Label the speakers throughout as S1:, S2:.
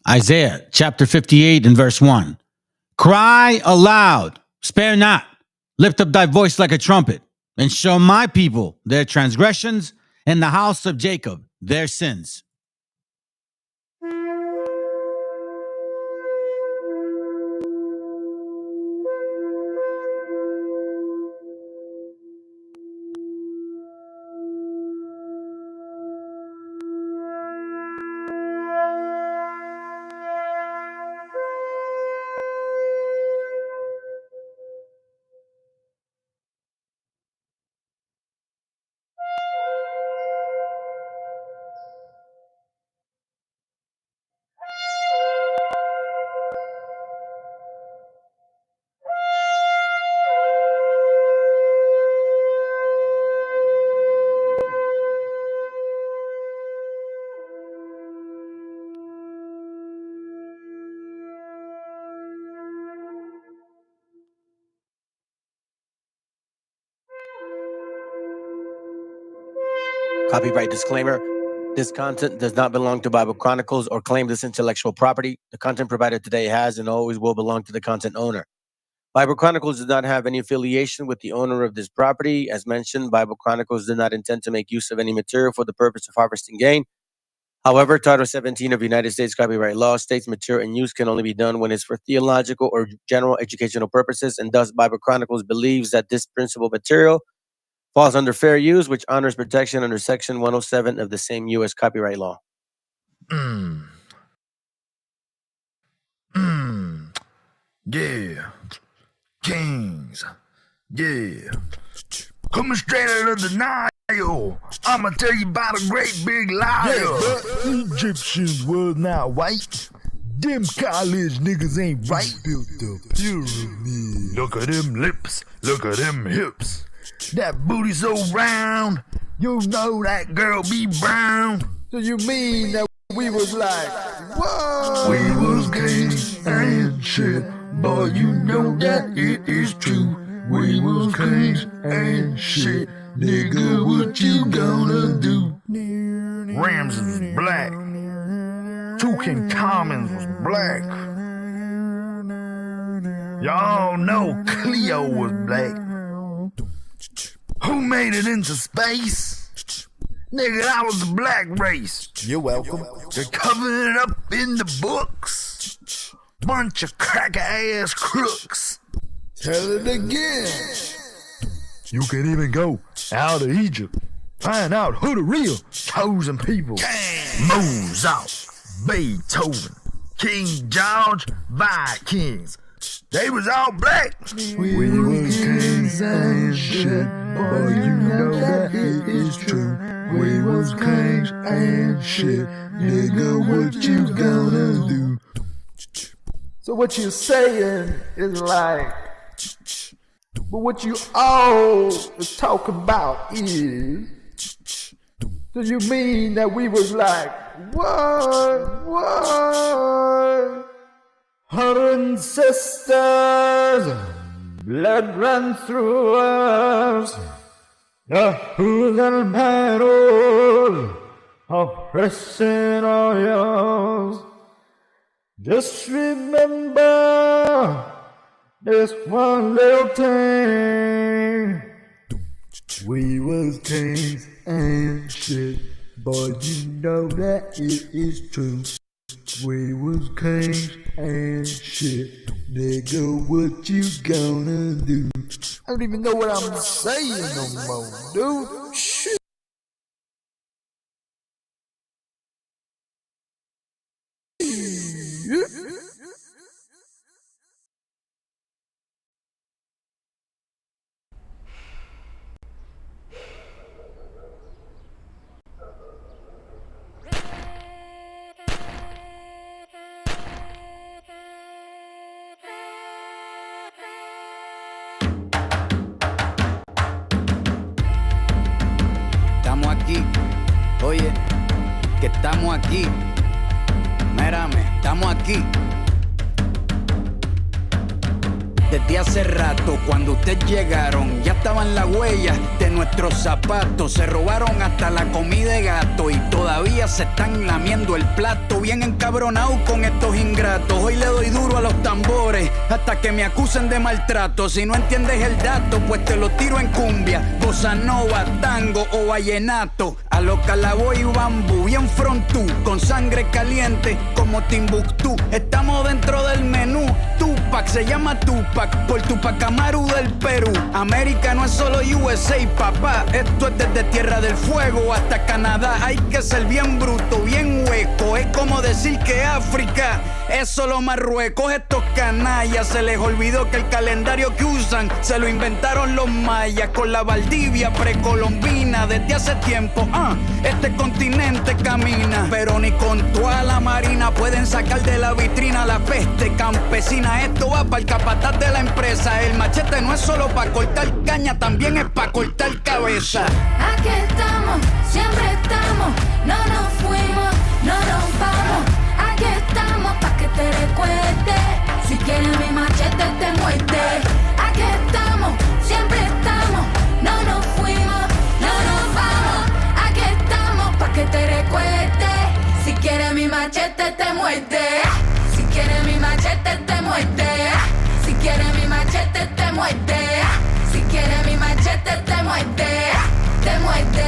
S1: Isaiah chapter 58 and verse 1. Cry aloud, spare not, lift up thy voice like a trumpet, and show my people their transgressions, and the house of Jacob their sins.
S2: Copyright disclaimer. This content does not belong to Bible Chronicles or claim this intellectual property. The content provided today has and always will belong to the content owner. Bible Chronicles does not have any affiliation with the owner of this property. As mentioned, Bible Chronicles did not intend to make use of any material for the purpose of harvesting gain. However, Title 17 of United States copyright law states material in use can only be done when it's for theological or general educational purposes, and thus Bible Chronicles believes that this principal material falls under fair use, which honors protection under Section 107 of the same U.S. copyright law.
S3: Yeah. Kings. Yeah. Coming straight out of the Nile. I'ma tell you about a great big liar. Yeah, but Egyptians were not white. Them college niggas ain't right. Built the pyramid. Look at them lips. Look at them hips. That booty so round. You know that girl be brown.
S4: So you mean that we was like, whoa?
S3: We was kings and shit. Boy, you know that it is true. We was kings and shit. Nigga, what you gonna do? Ramses was black. Tutankhamun was black. Y'all know Cleo was black. Who made it into space? Nigga, that was the black race.
S4: You're welcome.
S3: They're covering it up in the books. Bunch of cracker-ass crooks.
S4: Tell it again.
S3: You can even go out of Egypt, find out who the real chosen people. Mozart, Beethoven, King George, Vikings. They was all black. We was kings and shit. Boy, you know that it is true. We was kings and shit. Nigga, what you gonna do?
S4: So what you're saying is like, but what you all talk about is, do you mean that we was like, what? Her ancestors, blood ran through us, the whole and battle, oppressing all yours. Just remember this one little thing. We was kings and shit, but you know that it is true. We was kings and shit. Nigga, what you gonna do? I don't even know what I'm saying no more, dude. Shit.
S5: Estamos aquí, oye, que estamos aquí. Mírame, estamos aquí. De desde hace rato. Cuando ustedes llegaron, ya estaban las huellas de nuestros zapatos. Se robaron hasta la comida de gato y todavía se están lamiendo el plato. Bien encabronado con estos ingratos. Hoy le doy duro a los tambores hasta que me acusen de maltrato. Si no entiendes el dato, pues te lo tiro en cumbia, bossa nova, tango o vallenato. A los Calaboy y bambú, bien frontú, con sangre caliente como Timbuktu. Estamos dentro del menú. Tupac se llama Tupac por Tupac Amaru del Perú. América no es solo USA, papá. Esto es desde Tierra del Fuego hasta Canadá. Hay que ser bien bruto, bien hueco. Es como decir que África es solo Marruecos. Estos canallas se les olvidó que el calendario que usan se lo inventaron los mayas con la Valdivia precolombina. Desde hace tiempo, este continente camina, pero ni con toda la marina pueden sacar de la vitrina la peste campesina. Esto va para el capataz de la empresa. El machete no es solo para cortar caña, también es para cortar cabeza.
S6: Aquí estamos, siempre estamos, no nos fuimos, no nos vamos. Aquí estamos pa' que te recuerdes. Si quieres mi machete te muerde. Aquí estamos, siempre estamos, no nos fuimos, no nos vamos. Aquí estamos pa' que te recuerdes. Si quieres mi machete te muerde. Si quieres mi machete te muerde. Si quieres mi machete te muerde. Si quieres mi machete te muerde. Te muerde,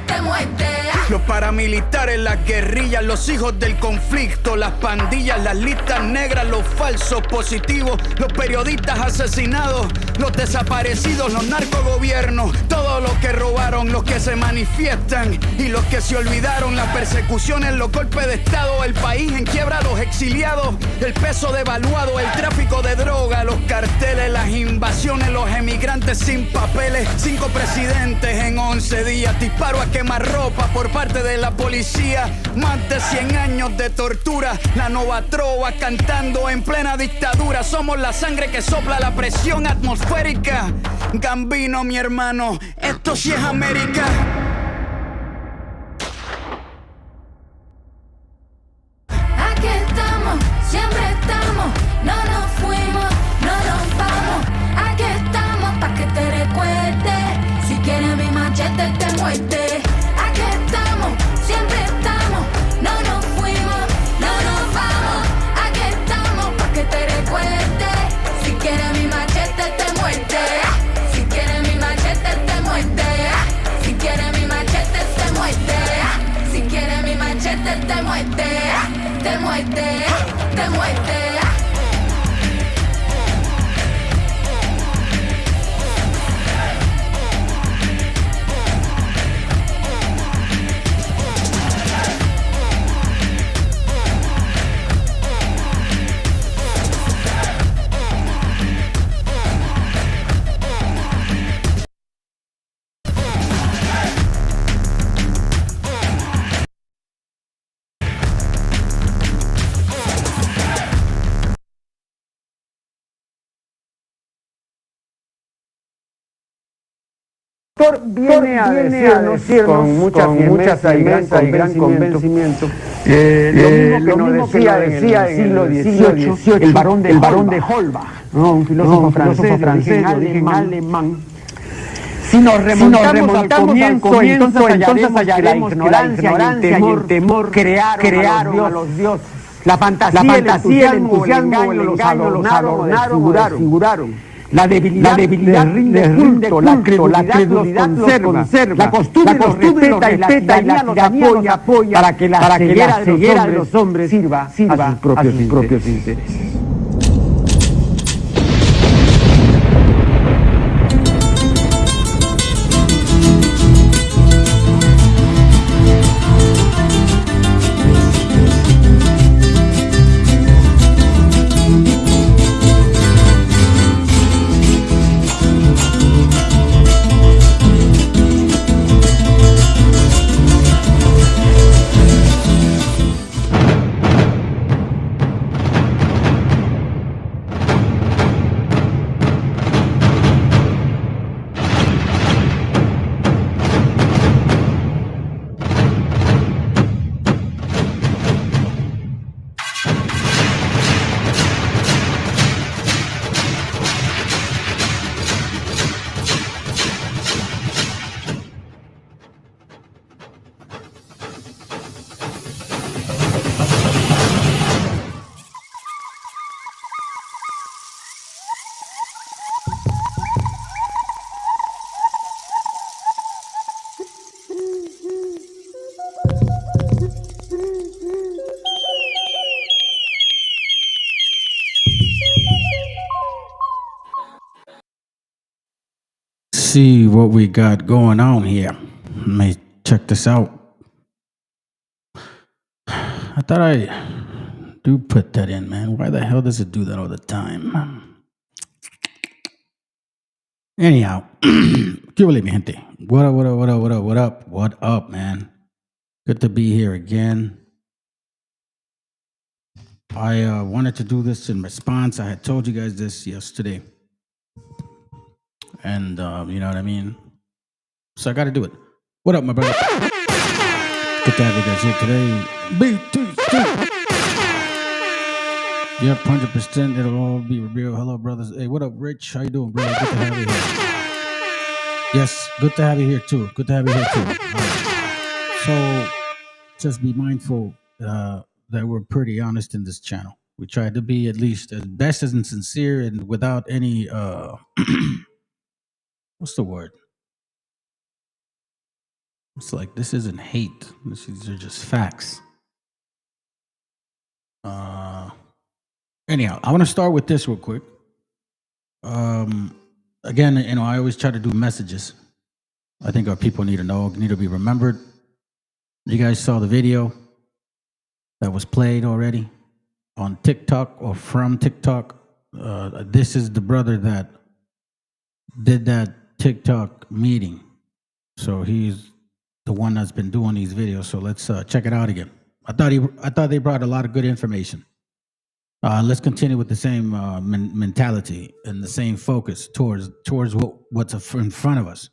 S6: te muerde.
S5: Los paramilitares, las guerrillas, los hijos del conflicto, las pandillas, las listas negras, los falsos positivos, los periodistas asesinados, los desaparecidos, los narcogobiernos, todos los que robaron, los que se manifiestan y los que se olvidaron, las persecuciones, los golpes de estado, el país en quiebra, los exiliados, el peso devaluado, el tráfico de droga, los carteles, las invasiones, los emigrantes sin papeles, 5 presidentes en 11 días, disparo a quemarropa por parte de la policía, más de 100 años de tortura, la nova trova cantando en plena dictadura. Somos la sangre que sopla la presión atmosférica. Gambino, mi hermano, esto sí es América.
S6: Aquí estamos, siempre estamos, no nos fuimos, no nos vamos. Aquí estamos pa' que te recuerdes. Si quieres mi machete te muerde. Aquí estamos, siempre estamos, no nos fuimos, no nos vamos. Aquí estamos pa' que te recuerdes. Si quieres mi machete te muerde. Si quieres mi machete te muerde. Si quieres mi machete te muerde. Si quieres mi machete te muerde. Te muerde, te muerde.
S7: Viene a decirnos con mucha firmeza y gran convencimiento lo mismo que decía en el siglo XVIII el barón de Holbach, un filósofo francés de alemán. Si nos remontamos al comienzo, entonces hallaremos la ignorancia y el temor crearon a los dioses. La fantasía, el entusiasmo, el engaño, los adornaron, los desfiguraron. La debilidad les rinde culto, la credulidad los conserva, la costumbre los respeta y la tiranía los apoya para que la ceguera de los hombres sirva a sus propios intereses.
S1: see what we got going on here. Let me check this out. I thought I do put that in, man. Why the hell does it do that all the time? Anyhow, ¿qué huele, mi gente? What up, man? Good to be here again. I wanted to do this in response. I had told you guys this yesterday. And, you know what I mean? So I got to do it. What up, my brother? Good to have you guys here today. BTC. Yep, 100%. It'll all be real. Hello, brothers. Hey, what up, Rich? How you doing, bro? Good to have you here. Yes, good to have you here, too. Good to have you here, too. Right. So just be mindful that we're pretty honest in this channel. We try to be at least as best as sincere and without any, what's the word? It's like, this isn't hate. These are just facts. Anyhow, I want to start with this real quick. Again, you know, I always try to do messages. I think our people need to know, need to be remembered. You guys saw the video that was played already on TikTok or from TikTok. This is the brother that did that TikTok meeting. So he's the one that's been doing these videos. So let's check it out again. I thought they brought a lot of good information. Let's continue with the same mentality and the same focus towards what's in front of us.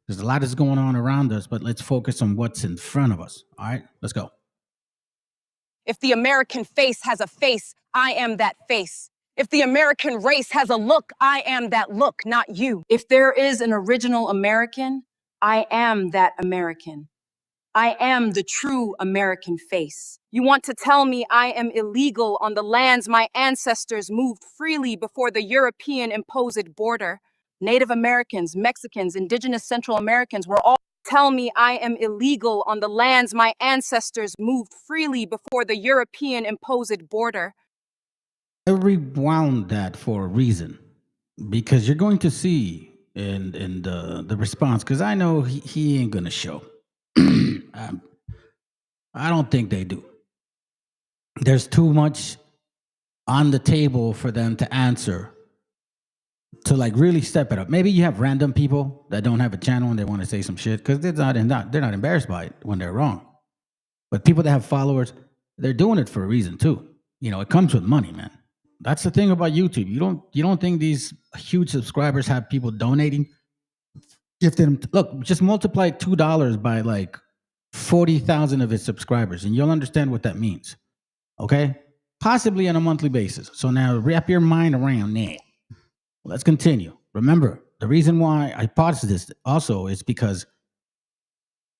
S1: There's a lot that's going on around us, but let's focus on what's in front of us. All right, let's go.
S8: If the American face has a face, I am that face. If the American race has a look, I am that look, not you. If there is an original American, I am that American. I am the true American face. You want to tell me I am illegal on the lands my ancestors moved freely before the European imposed border? Native Americans, Mexicans, Indigenous Central Americans were all tell me I am illegal on the lands my ancestors moved freely before the European imposed border.
S1: I rewound that for a reason, because you're going to see in the response, because I know he ain't gonna show. I don't think they do. There's too much on the table for them to answer, to like really step it up. Maybe you have random people that don't have a channel and they want to say some shit because they're not embarrassed by it when they're wrong. But people that have followers, they're doing it for a reason too. You know, it comes with money, man. That's the thing about YouTube. You don't think these huge subscribers have people donating? If they look, just multiply $2 by like 40,000 of his subscribers, and you'll understand what that means. Okay, possibly on a monthly basis. So now wrap your mind around that. Let's continue. Remember, the reason why I paused this also is because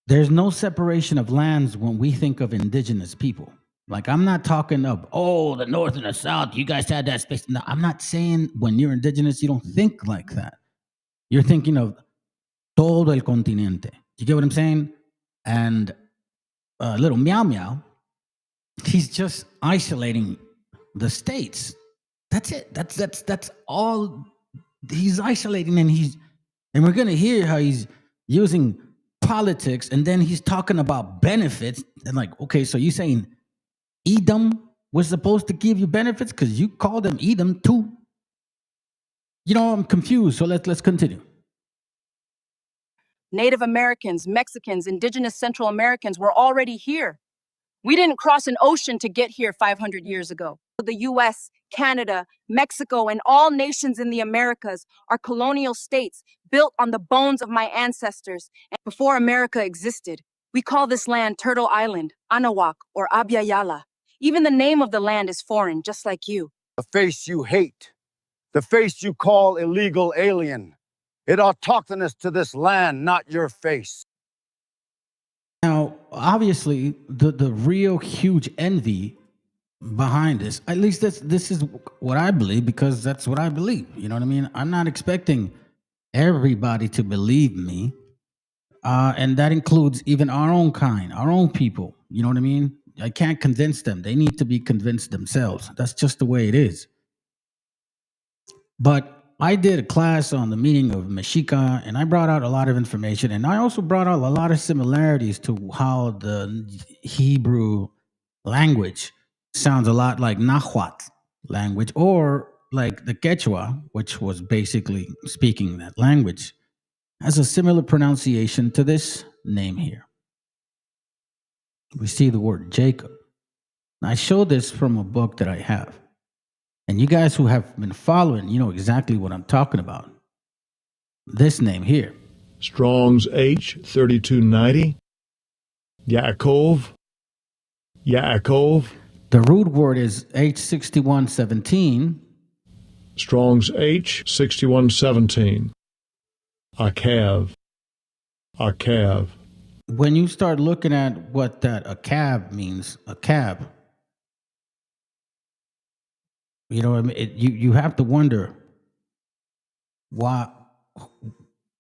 S1: there's no separation of lands when we think of indigenous people. Like, I'm not talking of, oh, the North and the South, you guys had that space. No, I'm not saying when you're indigenous, you don't think like that. You're thinking of todo el continente. You get what I'm saying? And little Meow Meow, he's just isolating the states. That's it. That's all. He's isolating, and we're gonna hear how he's using politics, and then he's talking about benefits. And like, okay, so you're saying Edom was supposed to give you benefits because you called them Edom too? You know, I'm confused. So let's continue.
S8: Native Americans, Mexicans, Indigenous Central Americans were already here. We didn't cross an ocean to get here 500 years ago. The US, Canada, Mexico, and all nations in the Americas are colonial states built on the bones of my ancestors and before America existed. We call this land Turtle Island, Anahuac, or Abya-Yala. Even the name of the land is foreign, just like you.
S9: The face you hate, the face you call illegal alien. It autochthonous to this land, not your face.
S1: Now, obviously, the real huge envy behind this, at least this is what I believe, because that's what I believe. You know what I mean? I'm not expecting everybody to believe me. And that includes even our own kind, our own people. You know what I mean? I can't convince them. They need to be convinced themselves. That's just the way it is. But I did a class on the meaning of MESHIACHA, and I brought out a lot of information, and I also brought out a lot of similarities to how the Hebrew language sounds a lot like Nahuatl language, or like the Quechua, which was basically speaking that language, has a similar pronunciation to this name here. We see the word Jacob. I showed this from a book that I have. And you guys who have been following, you know exactly what I'm talking about. This name here.
S10: Strong's H3290. Yaakov. Yaakov.
S1: The root word is H6117.
S10: Strong's H6117. Akav. Akav.
S1: When you start looking at what that akav means, akab, you know, I mean, you have to wonder why.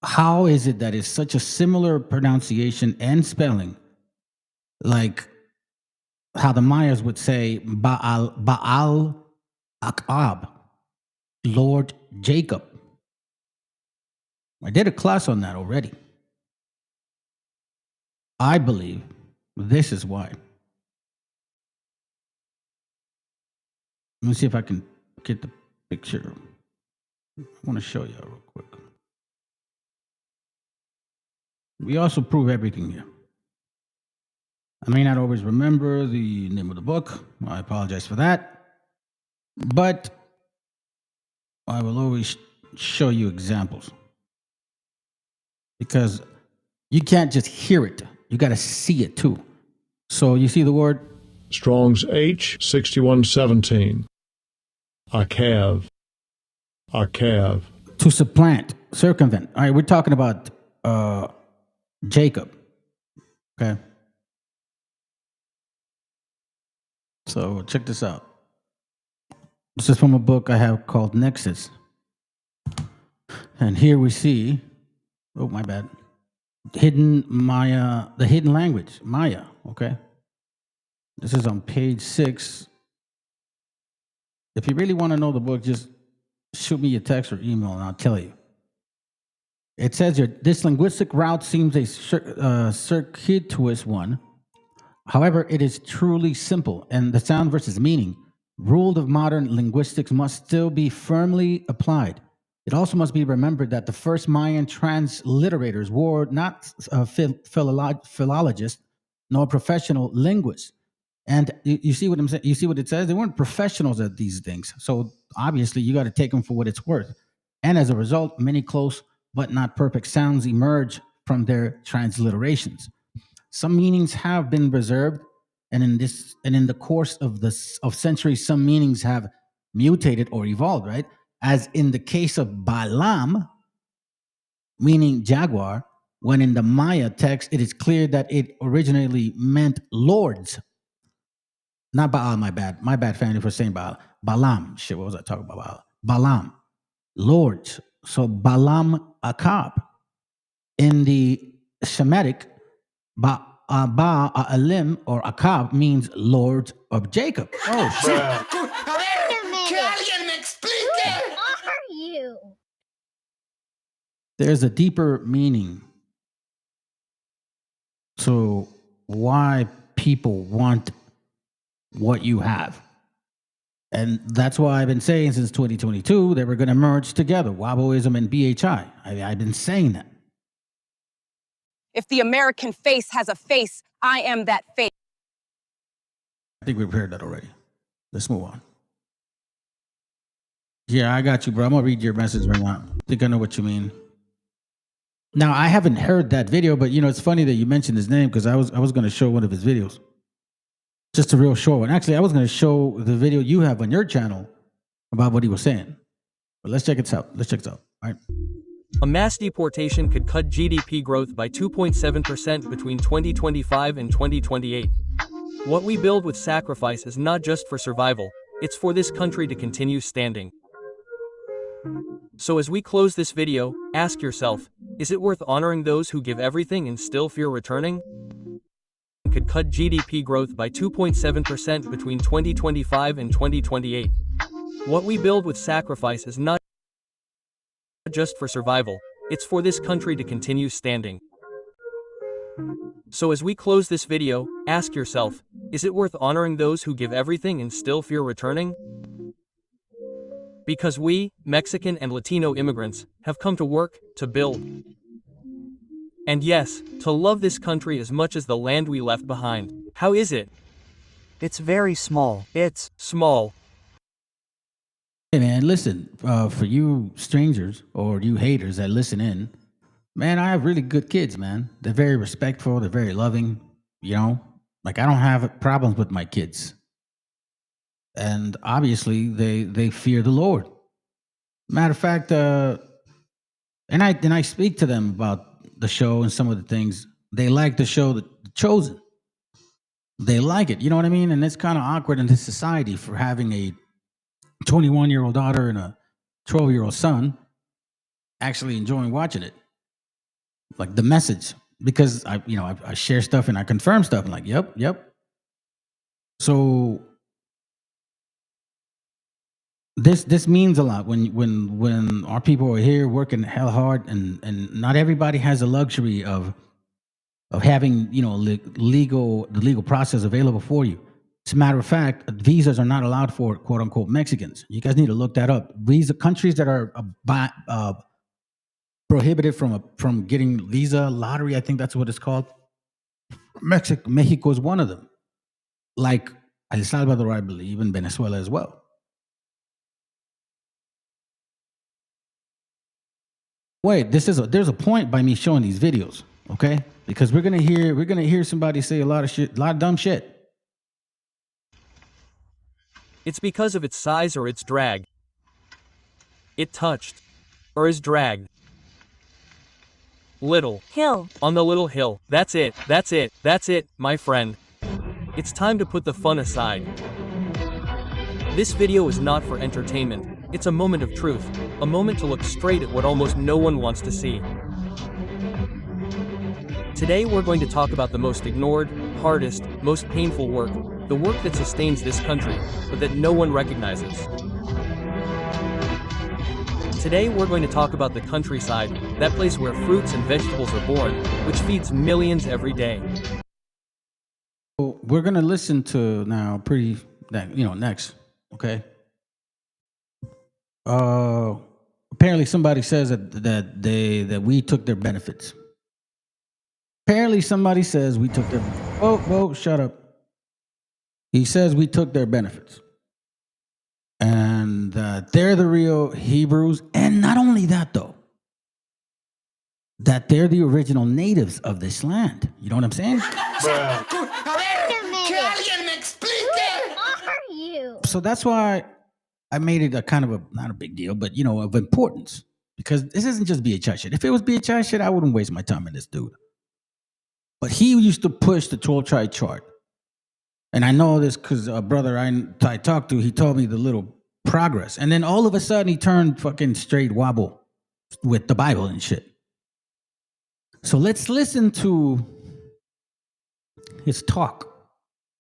S1: How is it that it's such a similar pronunciation and spelling, like how the Mayas would say Baal Akab, Lord Jacob. I did a class on that already. I believe this is why. Let me see if I can get the picture. I want to show you real quick. We also prove everything here. I may not always remember the name of the book. I apologize for that. But I will always show you examples. Because you can't just hear it. You got to see it too. So you see the word?
S10: Strong's H6117. Akav. Akav.
S1: To supplant, circumvent. All right, we're talking about Jacob. Okay. So check this out. This is from a book I have called Nexus. And here we see, oh, my bad, hidden Maya, the hidden language, Maya, okay? This is on page 6. If you really want to know the book, just shoot me a text or email and I'll tell you. It says here, this linguistic route seems a circuitous one. However, it is truly simple, and the sound versus meaning, rule of modern linguistics must still be firmly applied. It also must be remembered that the first Mayan transliterators were not philologists nor professional linguists. And you see what I'm saying? You see what it says? They weren't professionals at these things. So obviously, you got to take them for what it's worth. And as a result, many close but not perfect sounds emerge from their transliterations. Some meanings have been preserved, and in the course of centuries, some meanings have mutated or evolved, right? As in the case of Balaam, meaning jaguar, when in the Maya text, it is clear that it originally meant lords. Not Baal, my bad. My bad, family, for saying Baal. Balaam. Shit, what was I talking about? Balaam. Lords. So Balaam Akab. In the Shemitic, Ba'alim or Akab means Lord of Jacob. Oh, shit.
S6: Who are you?
S1: There's a deeper meaning to why people want what you have. And that's why I've been saying since 2022 that we're going to merge together, Waboism and BHI. I've been saying that.
S8: If the American face has a face, I am that face.
S1: I think we've heard that already. Let's move on. Yeah, I got you, bro. I'm going to read your message right now. I think I know what you mean. Now, I haven't heard that video, but, you know, it's funny that you mentioned his name because I was going to show one of his videos. Just a real short one. Actually, I was going to show the video you have on your channel about what he was saying. But let's check it out. Let's check it out. All right.
S11: A mass deportation could cut GDP growth by 2.7% between 2025 and 2028. What we build with sacrifice is not just for survival, it's for this country to continue standing. So as we close this video, ask yourself, is it worth honoring those who give everything and still fear returning? Could cut GDP growth by 2.7% between 2025 and 2028. What we build with sacrifice is not just for survival, it's for this country to continue standing. So as we close this video, ask yourself, is it worth honoring those who give everything and still fear returning? Because we, Mexican and Latino immigrants, have come to work, to build. And yes, to love this country as much as the land we left behind. How is it?
S12: It's very small. It's
S11: small.
S1: Hey man, listen, for you strangers or you haters that listen in, man, I have really good kids, man. They're very respectful, they're very loving, you know? Like I don't have problems with my kids. And obviously they fear the Lord. Matter of fact, and I speak to them about the show and some of the things. They like the show, The Chosen. They like it, you know what I mean? And it's kind of awkward in this society for having a 21-year-old daughter and a 12-year-old son actually enjoying watching it. Like the message, because I share stuff and I confirm stuff and like, yep. So this means a lot when our people are here working hell hard, and not everybody has the luxury of having the legal process available for you. As a matter of fact, visas are not allowed for quote unquote Mexicans. You guys need to look that up. Visa countries that are prohibited from getting visa lottery, I think that's what it's called. Mexico is one of them. Like El Salvador, I believe, and Venezuela as well. Wait, there's a point by me showing these videos, okay? Because we're gonna hear somebody say a lot of shit, a lot of dumb shit.
S11: It's because of its size or its drag. It touched. Or is dragged. Little.
S13: Hill.
S11: On the little hill. That's it, my friend. It's time to put the fun aside. This video is not for entertainment. It's a moment of truth. A moment to look straight at what almost no one wants to see. Today we're going to talk about the most ignored, hardest, most painful work. The work that sustains this country, but that no one recognizes. Today we're going to talk about the countryside, that place where fruits and vegetables are born, which feeds millions every day.
S1: Well, we're gonna listen to now next, okay? Apparently somebody says that we took their benefits. Apparently somebody says we took their whoa, shut up. He says we took their benefits. And they're the real Hebrews. And not only that, though, that they're the original natives of this land. You know what I'm saying? So that's why I made it a kind of not a big deal, but of importance. Because this isn't just BHI shit. If it was BHI shit, I wouldn't waste my time in this dude. But he used to push the 12-tribe chart. And I know this because a brother I talked to, he told me the little progress. And then all of a sudden, he turned fucking straight wobble with the Bible and shit. So let's listen to his talk.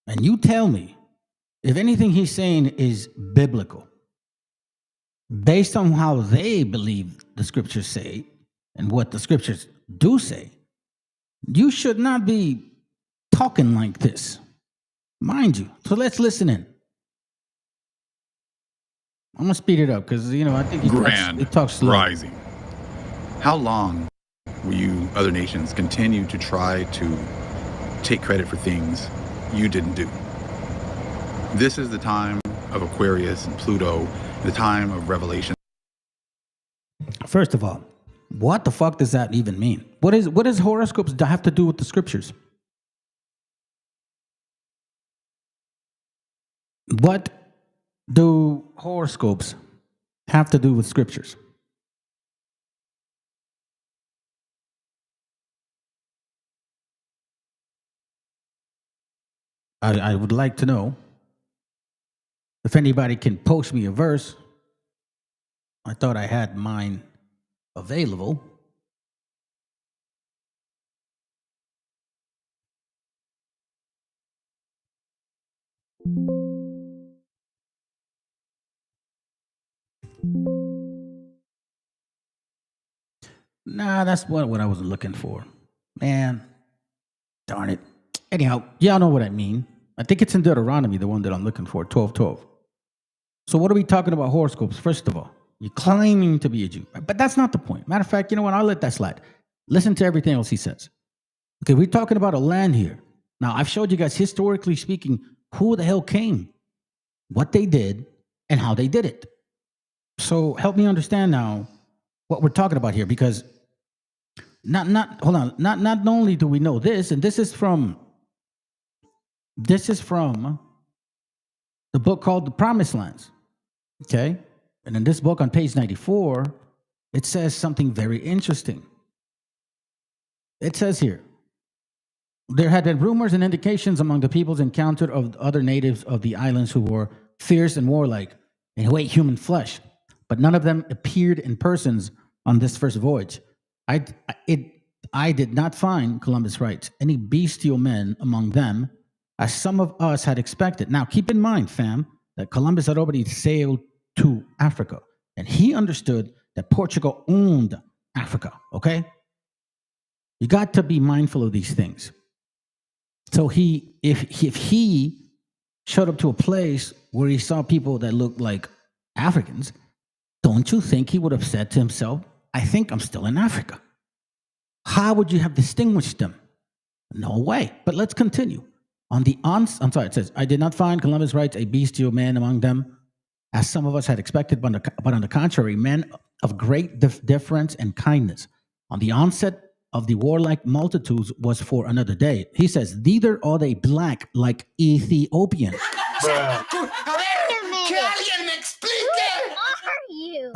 S1: And you tell me if anything he's saying is biblical. Based on how they believe the scriptures say and what the scriptures do say, you should not be talking like this. Mind you. So let's listen in. I'm gonna speed it up because I think he talks slow.
S14: Rising. How long will you other nations continue to try to take credit for things you didn't do? This is the time of Aquarius and Pluto, the time of Revelation.
S1: First of all, what the fuck does that even mean? What does horoscopes have to do with the scriptures? What do horoscopes have to do with scriptures? I would like to know if anybody can post me a verse. I thought I had mine available. Nah, that's what I was looking for. Man, darn it. Anyhow, y'all know what I mean. I think it's in Deuteronomy, the one that I'm looking for, 12:12. So what are we talking about horoscopes? First of all, you're claiming to be a Jew. But that's not the point. Matter of fact, you know what? I'll let that slide. Listen to everything else he says. Okay, we're talking about a land here. Now, I've showed you guys, historically speaking, who the hell came, what they did, and how they did it. So help me understand now what we're talking about here, because not only do we know this, and this is from the book called The Promised Lands. Okay? And in this book on page 94, it says something very interesting. It says here, there had been rumors and indications among the peoples encountered of other natives of the islands who were fierce and warlike and who ate human flesh, but none of them appeared in persons on this first voyage. I did not find, Columbus writes, any bestial men among them, as some of us had expected. Now, keep in mind, fam, that Columbus had already sailed to Africa, and he understood that Portugal owned Africa, okay? You got to be mindful of these things. So if he showed up to a place where he saw people that looked like Africans, don't you think he would have said to himself, I think I'm still in Africa? How would you have distinguished them? No way. But let's continue. It says, I did not find, Columbus writes, a bestial man among them, as some of us had expected, but on the contrary, men of great deference and kindness. On the onset of the warlike multitudes was for another day. He says, neither are they black like Ethiopians.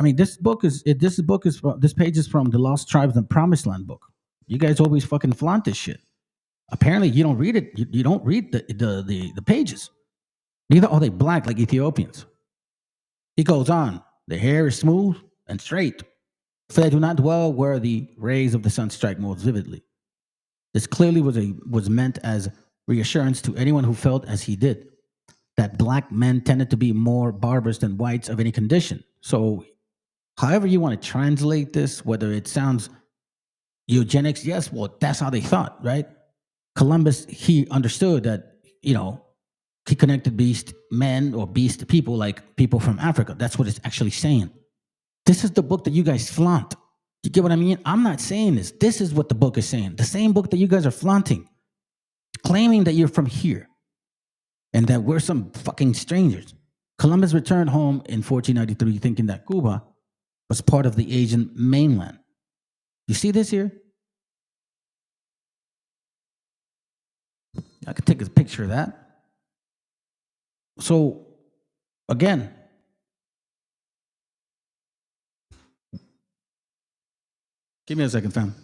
S1: I mean, this page is from the Lost Tribes and Promised Land book. You guys always fucking flaunt this shit. Apparently, you don't read it. You don't read the pages. Neither are they black like Ethiopians. He goes on. Their hair is smooth and straight, for they do not dwell where the rays of the sun strike most vividly. This clearly was meant as reassurance to anyone who felt as he did, that black men tended to be more barbarous than whites of any condition. So, however you want to translate this, whether it sounds eugenics, yes, well, that's how they thought, right? Columbus, he understood that, he connected beast men or beast people like people from Africa. That's what it's actually saying. This is the book that you guys flaunt. You get what I mean? I'm not saying this. This is what the book is saying. The same book that you guys are flaunting, claiming that you're from here and that we're some fucking strangers. Columbus returned home in 1493 thinking that Cuba was part of the Asian mainland. You see this here? I could take a picture of that. So, again, give me a second, fam.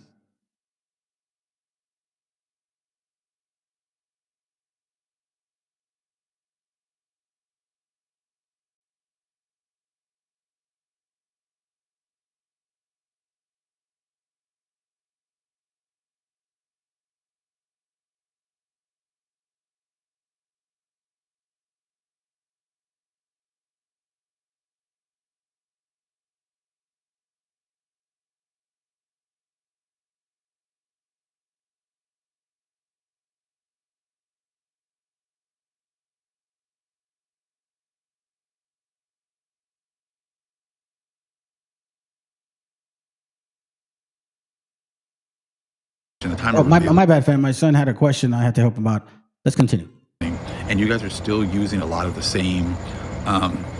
S14: The time
S1: my bad, fam. My son had a question. I had to help him out. Let's continue.
S14: And you guys are still using a lot of the same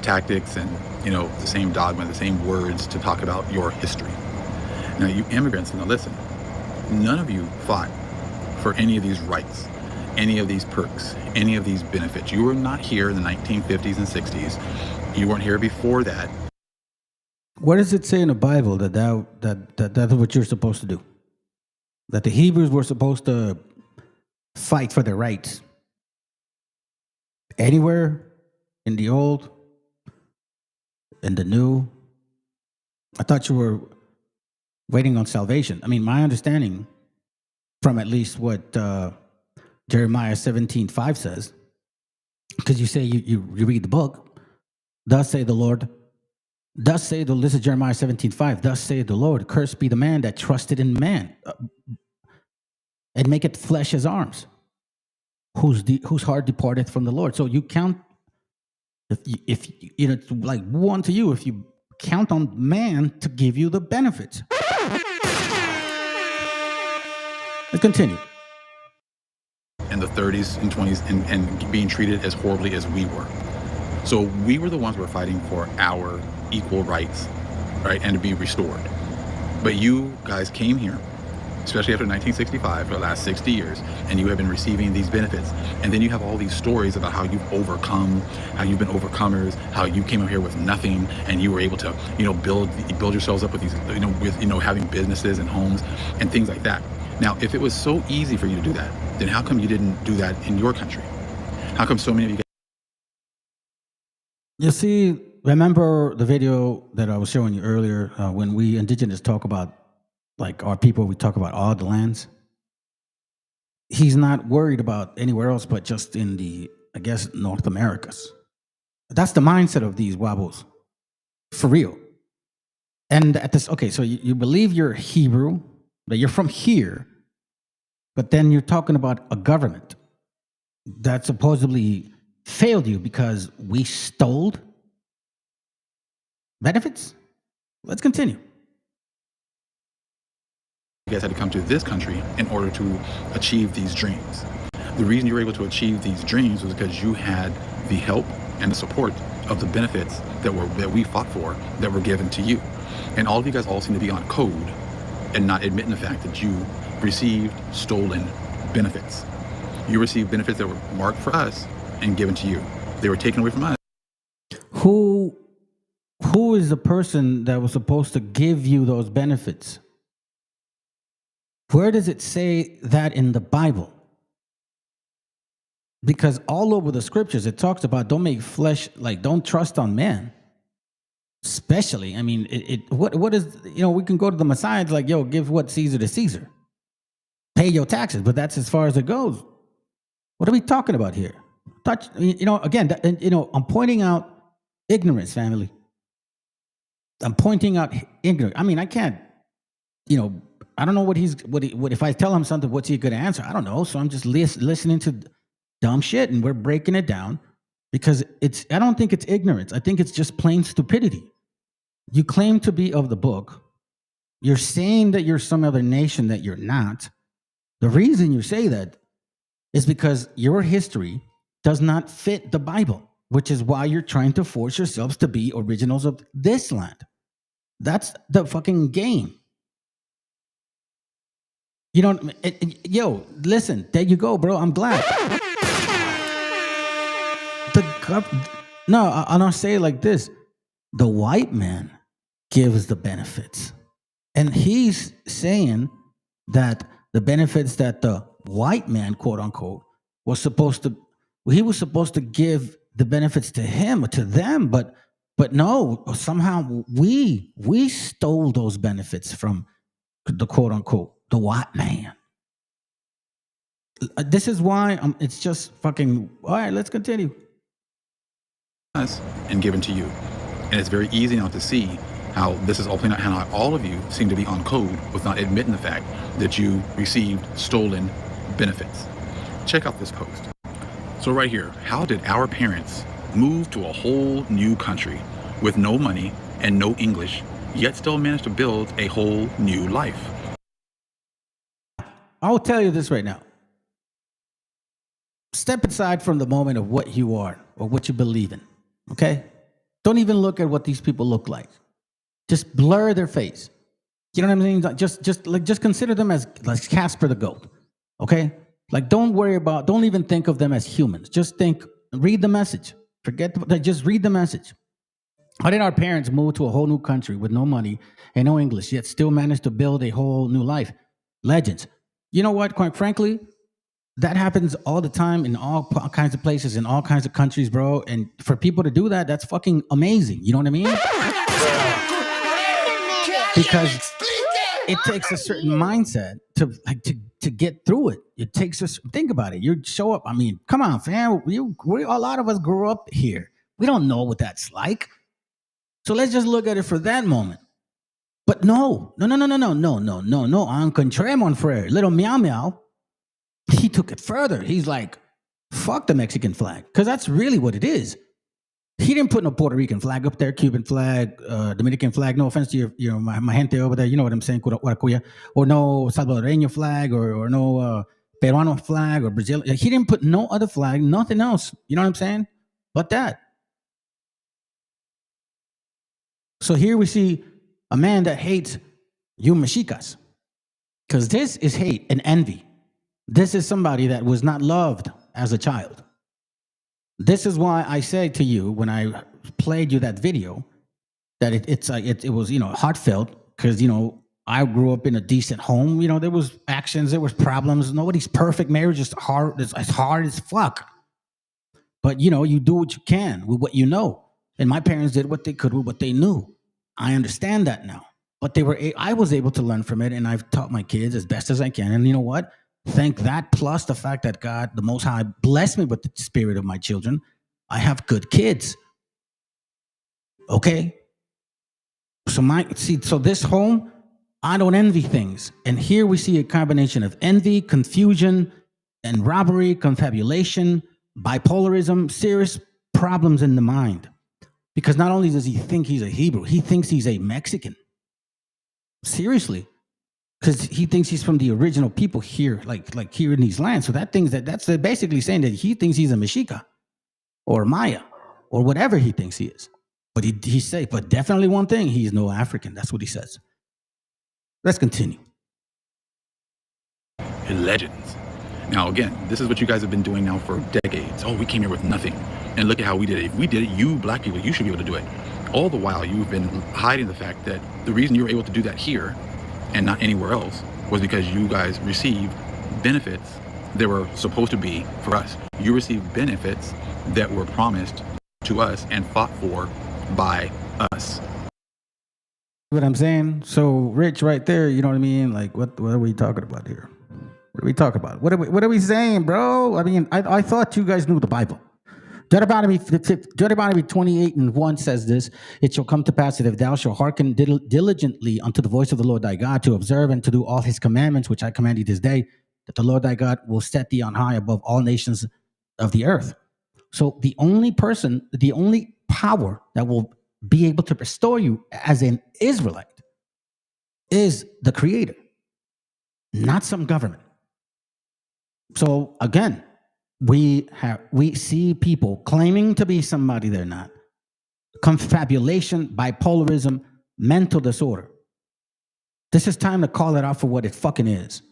S14: tactics and the same dogma, the same words to talk about your history. Now, you immigrants, now listen, none of you fought for any of these rights, any of these perks, any of these benefits. You were not here in the 1950s and 60s. You weren't here before that.
S1: What does it say in the Bible that's what you're supposed to do? That the Hebrews were supposed to fight for their rights. Anywhere in the old, in the new. I thought you were waiting on salvation. I mean, my understanding from at least what Jeremiah 17:5 says, because you say you read the book, thus say the Lord, Thus say this is Jeremiah 17:5. Thus saith the Lord, cursed be the man that trusted in man, and maketh flesh his arms, whose heart departeth from the Lord. So you count, if you know, like one to you, if you count on man to give you the benefits. Let's continue.
S14: In the 30s and 20s and being treated as horribly as we were. So we were the ones who were fighting for our equal rights, right, and to be restored. But you guys came here, especially after 1965, for the last 60 years, and you have been receiving these benefits. And then you have all these stories about how you've overcome, how you've been overcomers, how you came up here with nothing, and you were able to, build yourselves up with these, having businesses and homes and things like that. Now, if it was so easy for you to do that, then how come you didn't do that in your country? How come so many of you guys?
S1: You see, remember the video that I was showing you earlier when we Indigenous talk about, like our people, we talk about all the lands. He's not worried about anywhere else but just in the, I guess, North Americas. That's the mindset of these wobbles, for real. And at this, okay, so you believe you're Hebrew, that you're from here, but then you're talking about a government that supposedly failed you because we stole benefits? Let's continue.
S14: You guys had to come to this country in order to achieve these dreams. The reason you were able to achieve these dreams was because you had the help and the support of the benefits that we fought for, that were given to you. And all of you guys all seem to be on code and not admitting the fact that you received stolen benefits. You received benefits that were marked for us and given to you. They were taken away from us.
S1: Who is the person that was supposed to give you those benefits? Where does it say that in the Bible? Because all over the scriptures, it talks about don't make flesh, like don't trust on man. Especially, I mean, what is, we can go to the Messiah, it's like, give what Caesar to Caesar. Pay your taxes, but that's as far as it goes. What are we talking about here? Again, I'm pointing out ignorance, family. I'm pointing out ignorance. I mean, I can't, I don't know what if I tell him something, what's he going to answer? I don't know. So I'm just listening to dumb shit, and we're breaking it down because I don't think it's ignorance. I think it's just plain stupidity. You claim to be of the book. You're saying that you're some other nation that you're not. The reason you say that is because your history does not fit the Bible, which is why you're trying to force yourselves to be originals of this land. That's the fucking game. Listen, there you go, bro. I'm glad. I'll say it like this. The white man gives the benefits. And he's saying that the benefits that the white man, quote unquote, was supposed to give the benefits to him or to them, but no, somehow we stole those benefits from the quote unquote the white man. This is why it's just fucking all right. Let's continue.
S14: Us and given to you, and it's very easy now to see how this is all playing out. How all of you seem to be on code with not admitting the fact that you received stolen benefits. Check out this post. So right here, how did our parents move to a whole new country with no money and no English, yet still manage to build a whole new life?
S1: I'll tell you this right now. Step aside from the moment of what you are or what you believe in, okay? Don't even look at what these people look like. Just blur their face. You know what I'm saying? Just consider them as like Casper the goat, okay? Like don't even think of them as humans. Just read the message. Just read the message. How did our parents move to a whole new country with no money and no English, yet still manage to build a whole new life? Legends. You know what, quite frankly, that happens all the time in all kinds of places, in all kinds of countries, bro. And for people to do that, that's fucking amazing. You know what I mean? Because it takes a certain mindset to get through it. It takes us. Think about it. You show up. I mean, come on, fam. A lot of us grew up here. We don't know what that's like. So let's just look at it for that moment. But no, en contraire, mon frère, little meow meow, he took it further. He's like, fuck the Mexican flag, because that's really what it is. He didn't put no Puerto Rican flag up there, Cuban flag, Dominican flag. No offense to your my gente over there, you know what I'm saying, or no Salvadoreño flag, or no Peruano flag, or Brazil. He didn't put no other flag, nothing else. You know what I'm saying? But that. So here we see a man that hates you mexicas, because this is hate and envy. This is somebody that was not loved as a child. This is why I said to you when I played you that video that it was, you know, heartfelt, because, you know, I grew up in a decent home. You know, there was actions, there was problems. Nobody's perfect. Marriage is hard. It's hard as fuck. But, you know, you do what you can with what you know. And my parents did what they could with what they knew. I understand that now. But I was able to learn from it, and I've taught my kids as best as I can. And you know what? Thank that, plus the fact that God, the Most High, blessed me with the spirit of my children. I have good kids. Okay? So this home, I don't envy things. And here we see a combination of envy, confusion, and robbery, confabulation, bipolarism, serious problems in the mind. Because not only does he think he's a Hebrew, he thinks he's a Mexican. Seriously. Because he thinks he's from the original people here, like here in these lands. So that's basically saying that he thinks he's a Mexica or Maya or whatever he thinks he is. But he say, but definitely one thing, he's no African. That's what he says. Let's continue.
S14: Legends. Now, again, this is what you guys have been doing now for decades. Oh, we came here with nothing. And look at how we did it. If we did it, you black people, you should be able to do it. All the while, you've been hiding the fact that the reason you were able to do that here and not anywhere else was because you guys received benefits that were supposed to be for us. You received benefits that were promised to us and fought for by us.
S1: What I'm saying? So Rich right there, you know what I mean? Like, what are we talking about here? What are we talking about? What are we saying, bro? I mean, I thought you guys knew the Bible. Deuteronomy 28:1 says this: it shall come to pass that if thou shalt hearken diligently unto the voice of the Lord thy God, to observe and to do all his commandments, which I command thee this day, that the Lord thy God will set thee on high above all nations of the earth. So the only power that will be able to restore you as an Israelite is the Creator, not some government. So again, we see people claiming to be somebody they're not. Confabulation, bipolarism, mental disorder. This is time to call it out for what it fucking is.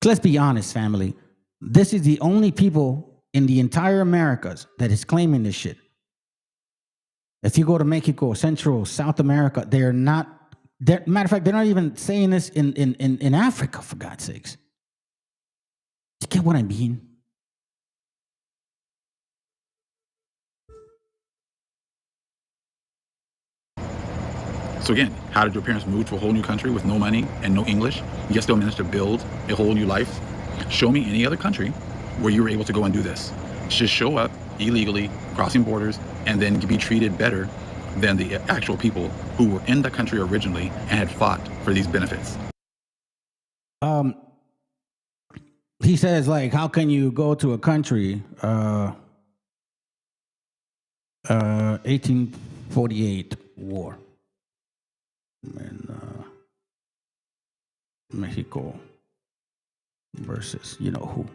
S1: Let's be honest, family. This is the only people in the entire Americas that is claiming this shit. If you go to Mexico, Central, South America, they're not. Matter of fact, they're not even saying this in Africa, for God's sakes. You get what I mean?
S14: So again, how did your parents move to a whole new country with no money and no English, yet still managed to build a whole new life? Show me any other country where you were able to go and do this. Just show up illegally, crossing borders, and then be treated better than the actual people who were in the country originally and had fought for these benefits.
S1: He says, like, how can you go to a country, 1848 war in Mexico versus you know who.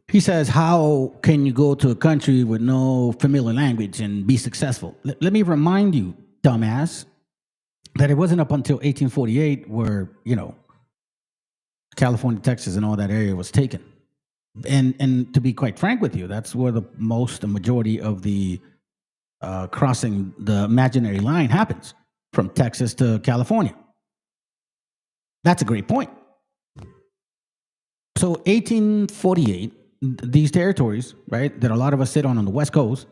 S1: He says, how can you go to a country with no familiar language and be successful? Let me remind you, dumbass, that it wasn't up until 1848 where, you know, California, Texas, and all that area was taken. And to be quite frank with you, that's where the majority of the crossing the imaginary line happens, from Texas to California. That's a great point. So 1848, these territories, right, that a lot of us sit on the West Coast,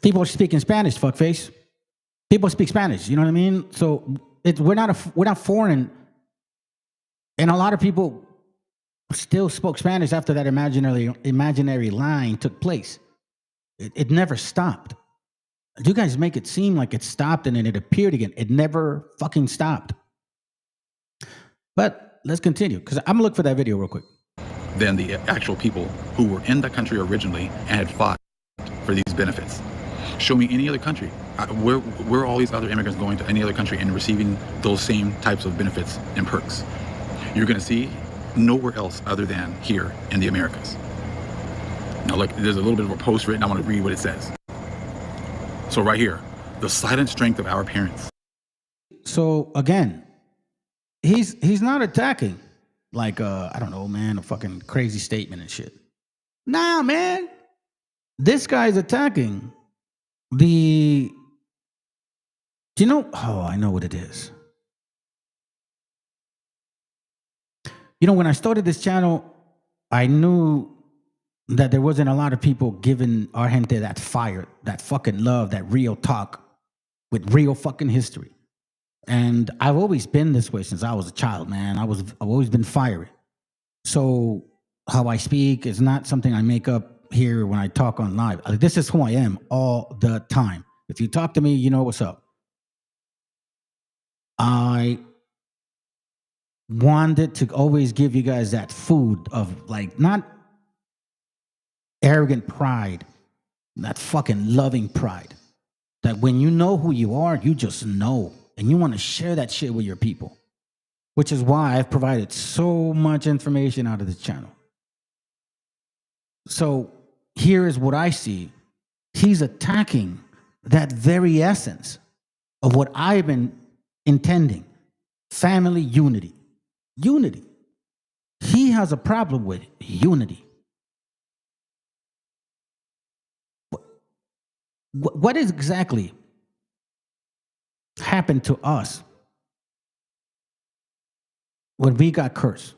S1: people are speaking Spanish, fuckface. People speak Spanish, you know what I mean? So we're not foreign. And a lot of people still spoke Spanish after that imaginary line took place. It never stopped. You guys make it seem like it stopped and then it appeared again. It never fucking stopped. But let's continue, because I'm gonna look for that video real quick.
S14: Than the actual people who were in the country originally and had fought for these benefits. Show me any other country. Where are all these other immigrants going to any other country and receiving those same types of benefits and perks? You're going to see nowhere else other than here in the Americas. Now look, there's a little bit of a post written. I want to read what it says. So right here, the silent strength of our parents.
S1: So again, he's not attacking like I don't know, man, a fucking crazy statement and shit. Nah, man. This guy's attacking the, do you know? Oh, I know what it is. You know, when I started this channel, I knew that there wasn't a lot of people giving our gente that fire, that fucking love, that real talk with real fucking history. And I've always been this way since I was a child, man. I've always been fiery. So how I speak is not something I make up here when I talk on live. This is who I am all the time. If you talk to me, you know what's up. I wanted to always give you guys that food of like, not arrogant pride, that fucking loving pride. That when you know who you are, you just know. And you want to share that shit with your people. Which is why I've provided so much information out of this channel. So here is what I see. He's attacking that very essence of what I've been intending. Family unity. Unity. He has a problem with unity. What is exactly happened to us when we got cursed?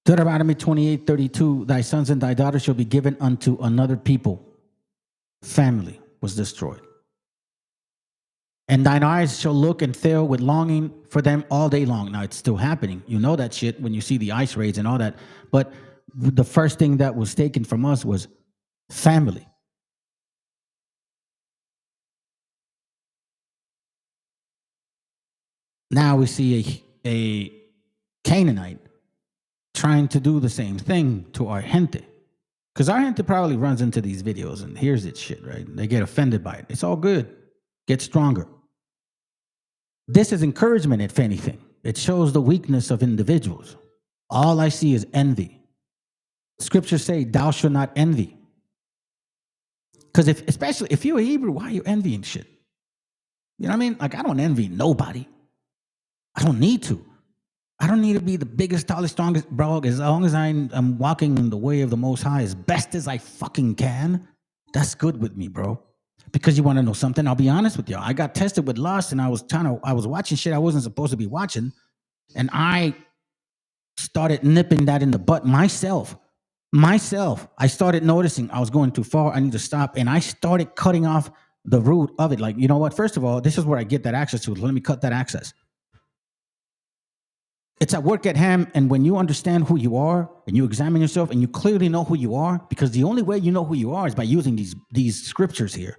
S1: Deuteronomy 28:32, thy sons and thy daughters shall be given unto another people. Family was destroyed. And thine eyes shall look and fail with longing for them all day long. Now, it's still happening. You know that shit when you see the ice raids and all that. But the first thing that was taken from us was family. Now we see a Canaanite trying to do the same thing to our gente. Because our gente probably runs into these videos and hears it shit, right? They get offended by it. It's all good. Get stronger. This is encouragement, if anything. It shows the weakness of individuals. All I see is envy. Scriptures say, thou shalt not envy. Because especially if you're a Hebrew, why are you envying shit? You know what I mean? Like, I don't envy nobody. I don't need to. I don't need to be the biggest, tallest, strongest, bro. As long as I'm walking in the way of the Most High as best as I fucking can, that's good with me, bro. Because you want to know something? I'll be honest with you. I got tested with lust, and I was watching shit I wasn't supposed to be watching, and I started nipping that in the butt myself. I started noticing I was going too far. I need to stop, and I started cutting off the root of it. Like, you know what? First of all, this is where I get that access to. Let me cut that access. It's at work at hand, and when you understand who you are and you examine yourself and you clearly know who you are, because the only way you know who you are is by using these scriptures here.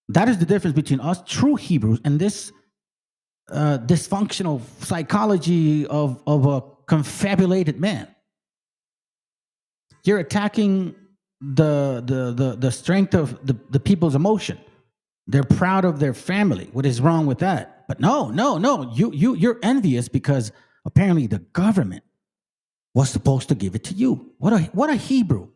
S1: That is the difference between us true Hebrews and this dysfunctional psychology of a confabulated man. You're attacking the strength of the people's emotion. They're proud of their family. What is wrong with that? But no. You're envious because apparently the government was supposed to give it to you. What a Hebrew.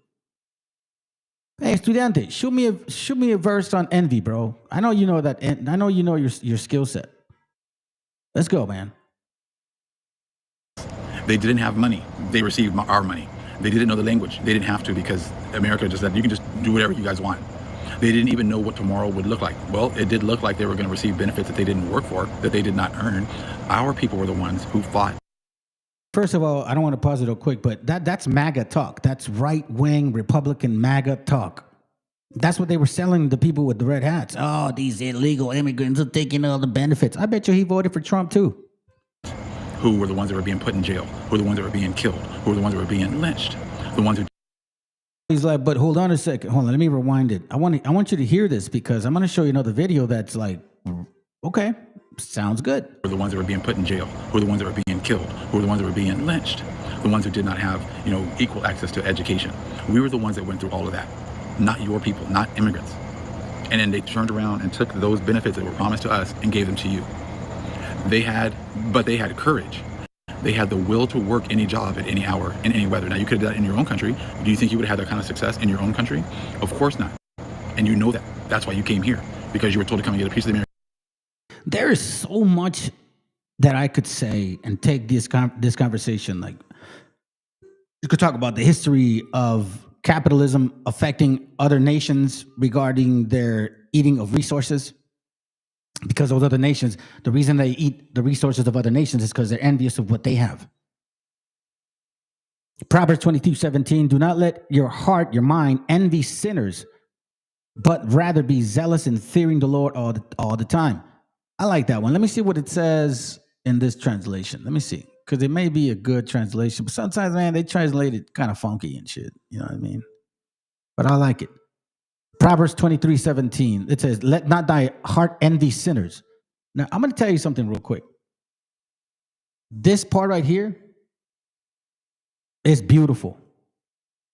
S1: Hey, estudiante, shoot me a verse on envy, bro. I know you know that. I know you know your skill set. Let's go, man.
S14: They didn't have money. They received our money. They didn't know the language. They didn't have to, because America just said, you can just do whatever you guys want. They didn't even know what tomorrow would look like. Well, it did look like they were going to receive benefits that they didn't work for, that they did not earn. Our people were the ones who fought.
S1: First of all, I don't want to pause it real quick, but that's MAGA talk. That's right-wing Republican MAGA talk. That's what they were selling the people with the red hats. Oh, these illegal immigrants are taking all the benefits. I bet you he voted for Trump too.
S14: Who were the ones that were being put in jail? Who were the ones that were being killed? Who were the ones that were being lynched? The ones who
S1: He's like, but hold on a second. Hold on, let me rewind it. I want you to hear this because I'm going to show you another video that's like, okay, sounds good.
S14: Who were the ones that were being put in jail? Who were the ones that were being killed? Who were the ones that were being lynched? The ones who did not have, equal access to education. We were the ones that went through all of that, not your people, not immigrants. And then they turned around and took those benefits that were promised to us and gave them to you. They had courage. They had the will to work any job at any hour, in any weather. Now, you could have done that in your own country. Do you think you would have had that kind of success in your own country? Of course not. And you know that. That's why you came here, because you were told to come and get a piece of the American.
S1: There is so much that I could say and take this conversation. Like, you could talk about the history of capitalism affecting other nations regarding their eating of resources. Because those other nations, the reason they eat the resources of other nations is because they're envious of what they have. Proverbs 22:17, do not let your heart, your mind, envy sinners, but rather be zealous in fearing the Lord all the time. I like that one. Let me see what it says in this translation. Let me see, because it may be a good translation, but sometimes, man, they translate it kind of funky and shit. You know what I mean? But I like it. Proverbs 23:17. It says, let not thy heart envy sinners. Now, I'm going to tell you something real quick. This part right here is beautiful.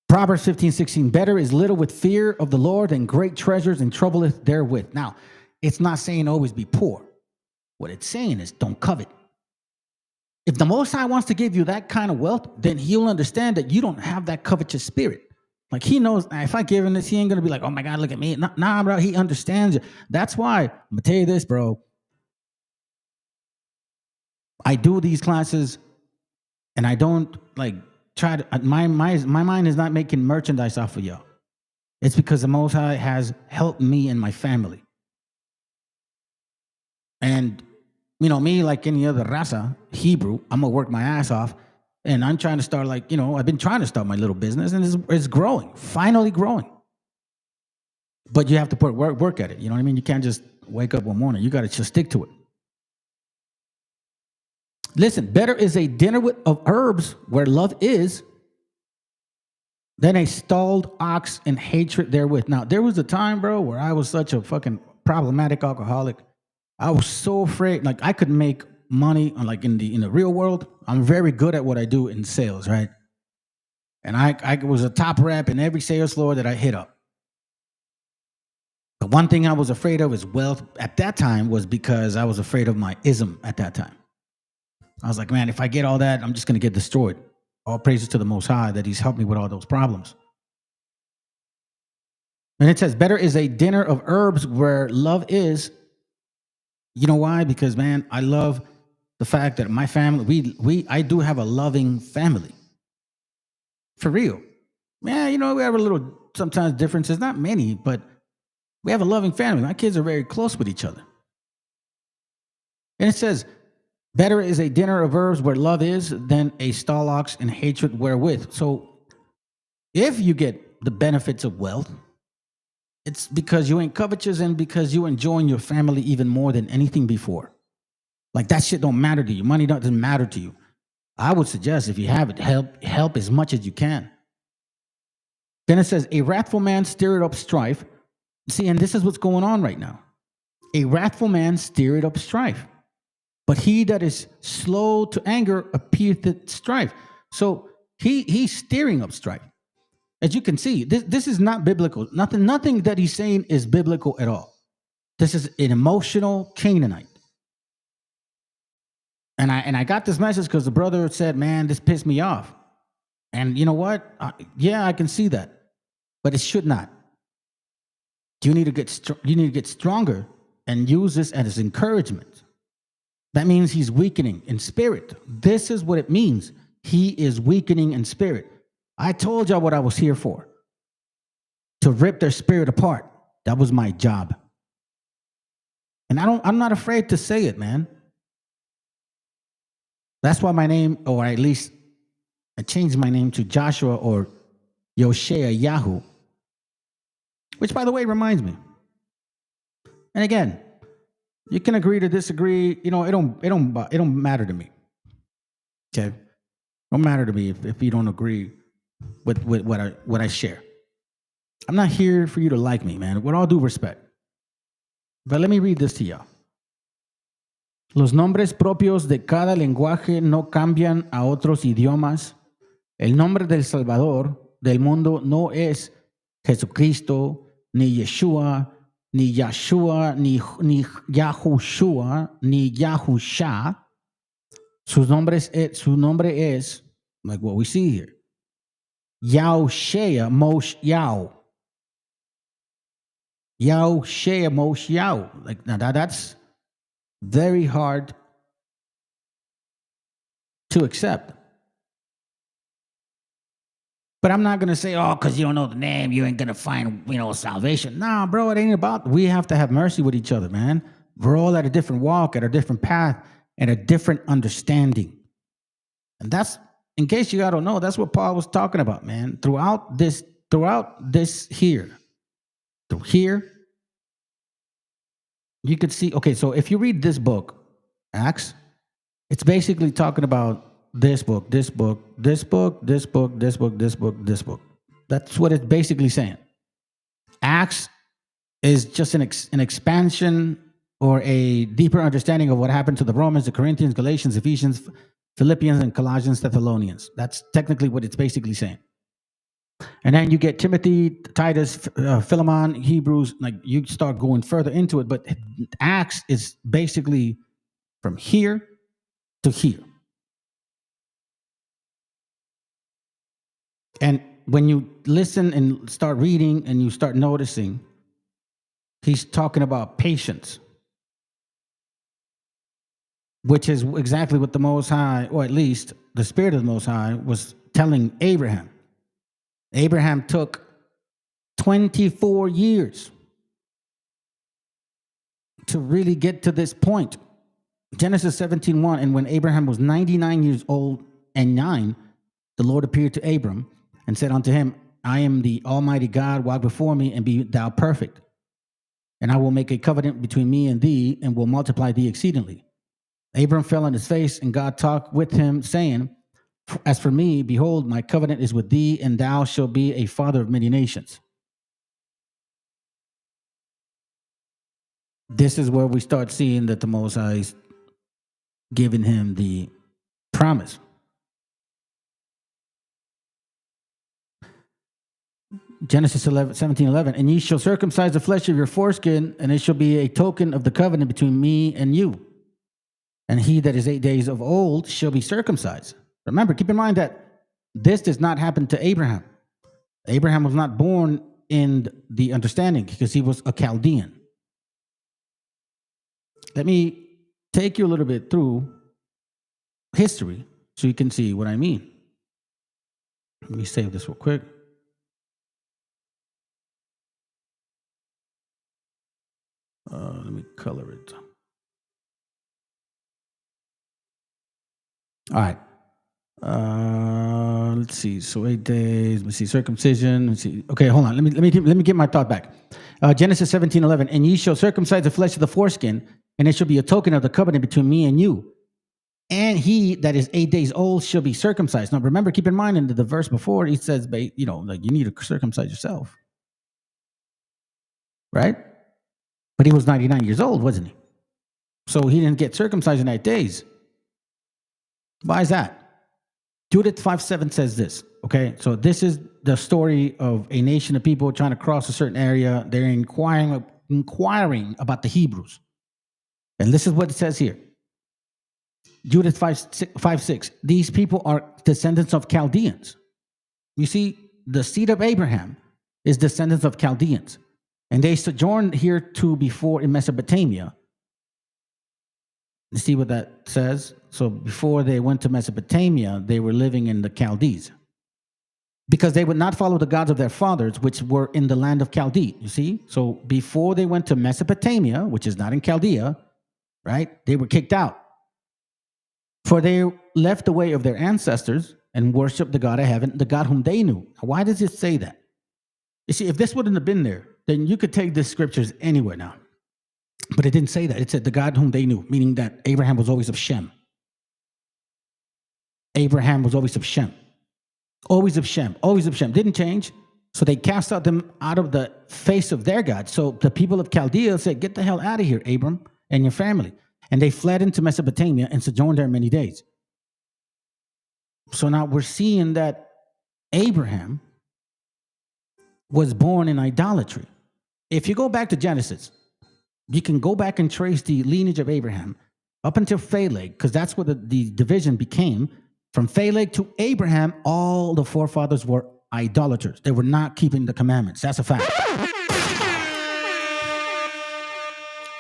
S1: Proverbs 15:16. Better is little with fear of the Lord than great treasures and troubleth therewith. Now, it's not saying always be poor. What it's saying is don't covet. If the Most High wants to give you that kind of wealth, then he'll understand that you don't have that covetous spirit. Like, he knows, if I give him this, he ain't going to be like, oh my God, look at me. Nah, bro, he understands it. That's why, I'm going to tell you this, bro. I do these classes and I don't like try to, my mind is not making merchandise off of y'all. It's because the Most High has helped me and my family. And, me, like any other raza, Hebrew, I'm going to work my ass off. And I'm trying to start, I've been trying to start my little business, and it's growing, finally growing. But you have to put work at it. You know what I mean? You can't just wake up one morning. You got to just stick to it. Listen, better is a dinner of herbs where love is than a stalled ox and hatred therewith. Now, there was a time, bro, where I was such a fucking problematic alcoholic. I was so afraid, I could make money in the real world. I'm very good at what I do in sales, right? And I was a top rep in every sales floor that I hit up. The one thing I was afraid of is wealth at that time, was because I was afraid of my ism at that time. I was like, man, if I get all that, I'm just going to get destroyed. All praises to the Most High that he's helped me with all those problems. And it says, better is a dinner of herbs where love is. You know why? Because, man, I love the fact that my family, I do have a loving family. For real. Man, we have a little, sometimes differences, not many, but we have a loving family. My kids are very close with each other. And it says, better is a dinner of herbs where love is than a stall ox and hatred wherewith. So if you get the benefits of wealth, it's because you ain't covetous and because you enjoying your family even more than anything before. Like, that shit don't matter to you. Money doesn't matter to you. I would suggest, if you have it, help as much as you can. Then it says, a wrathful man stirred up strife. See, and this is what's going on right now. A wrathful man stirred up strife, but he that is slow to anger appeareth strife. So he's stirring up strife. As you can see, this is not biblical. Nothing that he's saying is biblical at all. This is an emotional Canaanite. And I got this message because the brother said, man, this pissed me off. And you know what? Yeah, I can see that. But it should not. You need to get stronger and use this as encouragement. That means he's weakening in spirit. This is what it means. He is weakening in spirit. I told y'all what I was here for. To rip their spirit apart. That was my job. And I'm not afraid to say it, man. That's why my name, or at least I changed my name to Joshua or Yosheyahu, which, by the way, reminds me. And again, you can agree to disagree. It don't matter to me. Okay, it don't matter to me if you don't agree with what I share. I'm not here for you to like me, man, with all due respect. But let me read this to y'all. Los nombres propios de cada lenguaje no cambian a otros idiomas. El nombre del Salvador del mundo no es Jesucristo, ni Yeshua, ni Yahshua, ni Yahushua, ni Yahusha. Su nombre es, like what we see here, Yahushua Moshe Yah. Yahushua Moshe Yah. Like, now that's very hard to accept. But I'm not going to say, oh, because you don't know the name, you ain't going to find, salvation. Nah, bro, it ain't about, we have to have mercy with each other, man. We're all at a different walk, at a different path, at a different understanding. And that's, in case you don't know, that's what Paul was talking about, man. Throughout this here, through here, you could see, okay, so if you read this book, Acts, it's basically talking about this book, this book, this book, this book, this book, this book, this book. That's what it's basically saying. Acts is just an expansion or a deeper understanding of what happened to the Romans, the Corinthians, Galatians, Ephesians, Philippians, and Colossians, Thessalonians. That's technically what it's basically saying. And then you get Timothy, Titus, Philemon, Hebrews, like you start going further into it, but Acts is basically from here to here. And when you listen and start reading and you start noticing, he's talking about patience, which is exactly what the Most High, or at least the Spirit of the Most High, was telling Abraham. Abraham took 24 years to really get to this point. Genesis 17:1, and when Abraham was 99 years old and 9, the Lord appeared to Abram and said unto him, I am the Almighty God, walk before me and be thou perfect. And I will make a covenant between me and thee, and will multiply thee exceedingly. Abram fell on his face, and God talked with him, saying, as for me, behold, my covenant is with thee, and thou shalt be a father of many nations. This is where we start seeing that the Most High is giving him the promise. Genesis 17:11, and ye shall circumcise the flesh of your foreskin, and it shall be a token of the covenant between me and you. And he that is 8 days of old shall be circumcised. Remember, keep in mind that this does not happen to Abraham. Abraham was not born in the understanding because he was a Chaldean. Let me take you a little bit through history so you can see what I mean. Let me save this real quick. Let me color it. All right. Let's see. So 8 days. Let's see. Circumcision. Let's see. Okay, hold on. Let me get my thought back. Genesis 17:11. And ye shall circumcise the flesh of the foreskin, and it shall be a token of the covenant between me and you. And he that is 8 days old shall be circumcised. Now, remember, keep in mind in the verse before, he says, like you need to circumcise yourself, right? But he was 99 years old, wasn't he? So he didn't get circumcised in 8 days. Why is that? Judith 5:7 says this, okay? So this is the story of a nation of people trying to cross a certain area. They're inquiring about the Hebrews. And this is what it says here. Judith 5:6. These people are descendants of Chaldeans. You see, the seed of Abraham is descendants of Chaldeans. And they sojourned here too before in Mesopotamia. You see what that says? So before they went to Mesopotamia, they were living in the Chaldees. Because they would not follow the gods of their fathers, which were in the land of Chaldea. You see? So before they went to Mesopotamia, which is not in Chaldea, right? They were kicked out. For they left the way of their ancestors and worshiped the God of heaven, the God whom they knew. Now, why does it say that? You see, if this wouldn't have been there, then you could take the scriptures anywhere now. But it didn't say that. It said the God whom they knew, meaning that Abraham was always of Shem. Abraham was always of Shem. Always of Shem. Always of Shem. Didn't change. So they cast out them out of the face of their God. So the people of Chaldea said, get the hell out of here, Abram and your family. And they fled into Mesopotamia and sojourned there many days. So now we're seeing that Abraham was born in idolatry. If you go back to Genesis, you can go back and trace the lineage of Abraham up until Phaleg, because that's what the division became. From Phaleg to Abraham, all the forefathers were idolaters. They were not keeping the commandments. That's a fact.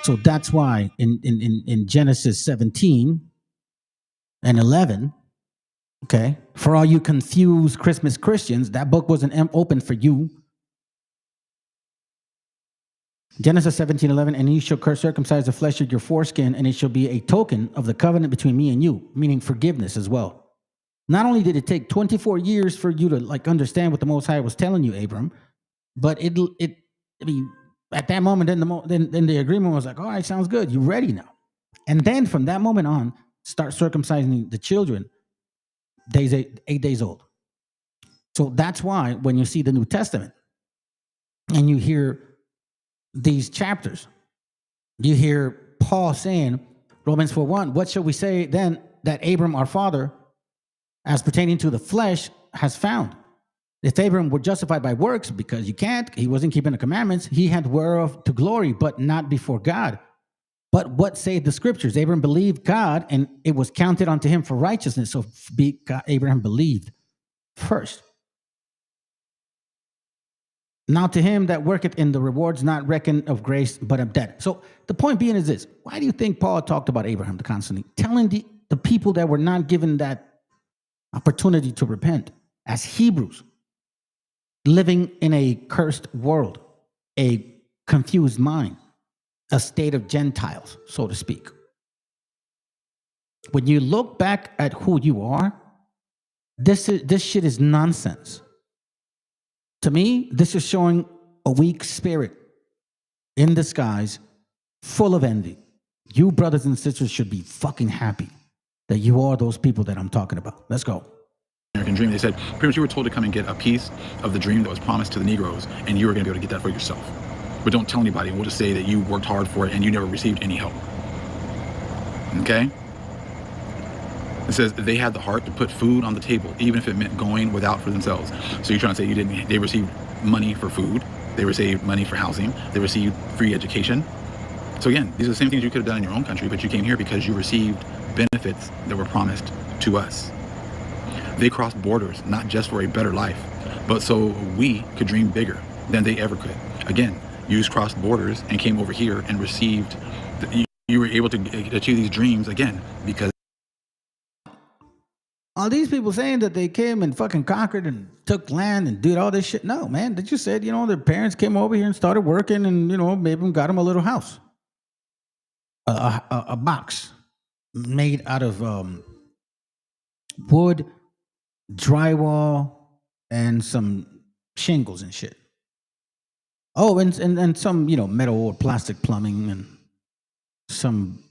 S1: So that's why in Genesis 17 and 11, okay, for all you confused Christmas Christians, that book wasn't open for you. Genesis 17:11, and you shall circumcise the flesh of your foreskin, and it shall be a token of the covenant between me and you, meaning forgiveness as well. Not only did it take 24 years for you to like understand what the Most High was telling you, Abram, but I mean, at that moment, then the agreement was like, all right, sounds good. You're ready now. And then from that moment on, start circumcising the children, 8 days old. So that's why when you see the New Testament and you hear these chapters, you hear Paul saying, Romans 4:1, what shall we say then that Abram, our father, as pertaining to the flesh, has found? If Abram were justified by works, because you can't, he wasn't keeping the commandments, he had whereof to glory, but not before God. But what say the scriptures? Abram believed God, and it was counted unto him for righteousness. So Abraham believed first. Now to him that worketh in the rewards not reckoned of grace, but of debt. So the point being is this. Why do you think Paul talked about Abraham constantly? Telling the people that were not given that opportunity to repent as Hebrews, living in a cursed world, a confused mind, a state of Gentiles, so to speak. When you look back at who you are, this shit is nonsense. To me, this is showing a weak spirit in disguise, full of envy. You brothers and sisters should be fucking happy that you are those people that I'm talking about. Let's go.
S14: American dream. They said, pretty much you were told to come and get a piece of the dream that was promised to the Negroes, and you were going to be able to get that for yourself. But don't tell anybody. We'll just say that you worked hard for it and you never received any help. Okay? It says they had the heart to put food on the table, even if it meant going without for themselves. So you're trying to say they received money for food, they received money for housing, they received free education. So again, these are the same things you could have done in your own country, but you came here because you received benefits that were promised to us. They crossed borders, not just for a better life, but so we could dream bigger than they ever could. Again, you crossed borders and came over here and received, you were able to achieve these dreams again because
S1: all these people saying that they came and fucking conquered and took land and did all this shit. No, man, they just said, their parents came over here and started working and, maybe got them a little house. A box made out of wood, drywall, and some shingles and shit. Oh, and some, metal or plastic plumbing and some,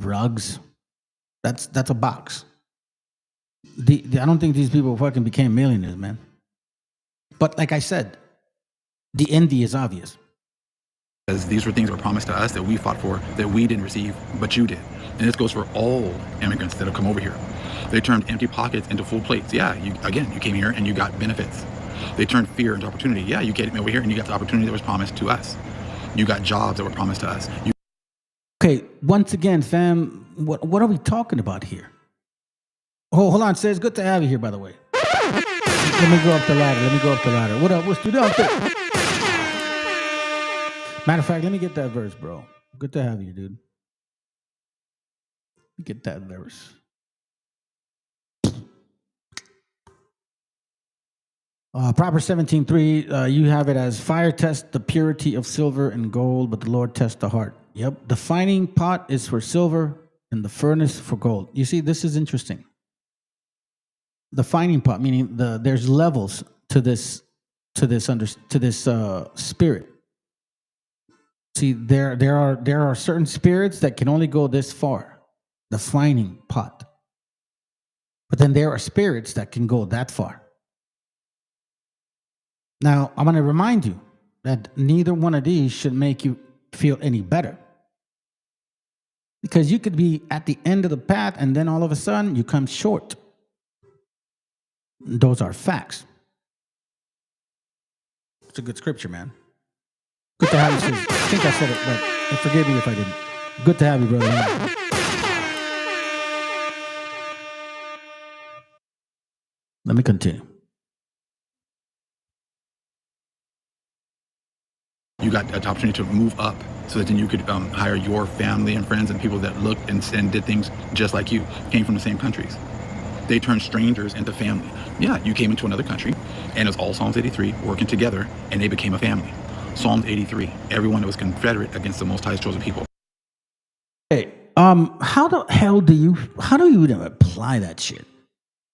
S1: rugs. That's a box. I don't think these people fucking became millionaires, man. But like I said, the envy is obvious.
S14: Because these were things that were promised to us that we fought for, that we didn't receive, but you did. And this goes for all immigrants that have come over here. They turned empty pockets into full plates. Yeah, you came here and you got benefits. They turned fear into opportunity. Yeah, you came over here and you got the opportunity that was promised to us. You got jobs that were promised to us.
S1: Okay, once again, fam, what are we talking about here? Oh, hold on, Sid. Good to have you here, by the way. Let me go up the ladder. What up? What's you doing? Matter of fact, let me get that verse, bro. Good to have you, dude. Get that verse. Proverbs 17:3, you have it as fire tests the purity of silver and gold, but the Lord tests the heart. Yep. The fining pot is for silver and the furnace for gold. You see, this is interesting. The fining pot, meaning there's levels to this spirit. See, there are certain spirits that can only go this far, the fining pot. But then there are spirits that can go that far. Now, I'm going to remind you that neither one of these should make you feel any better. Because you could be at the end of the path and then all of a sudden you come short. Those are facts. It's a good scripture, man. Good to have you, sis. I think I said it, but forgive me if I didn't. Good to have you, brother. Let me continue.
S14: You got an opportunity to move up so that then you could hire your family and friends and people that looked and did things just like you, came from the same countries. They turned strangers into family. Yeah, you came into another country, and it was all Psalms 83 working together, and they became a family. Psalms 83, everyone that was confederate against the Most High's chosen people.
S1: Hey, how the hell do you even apply that shit?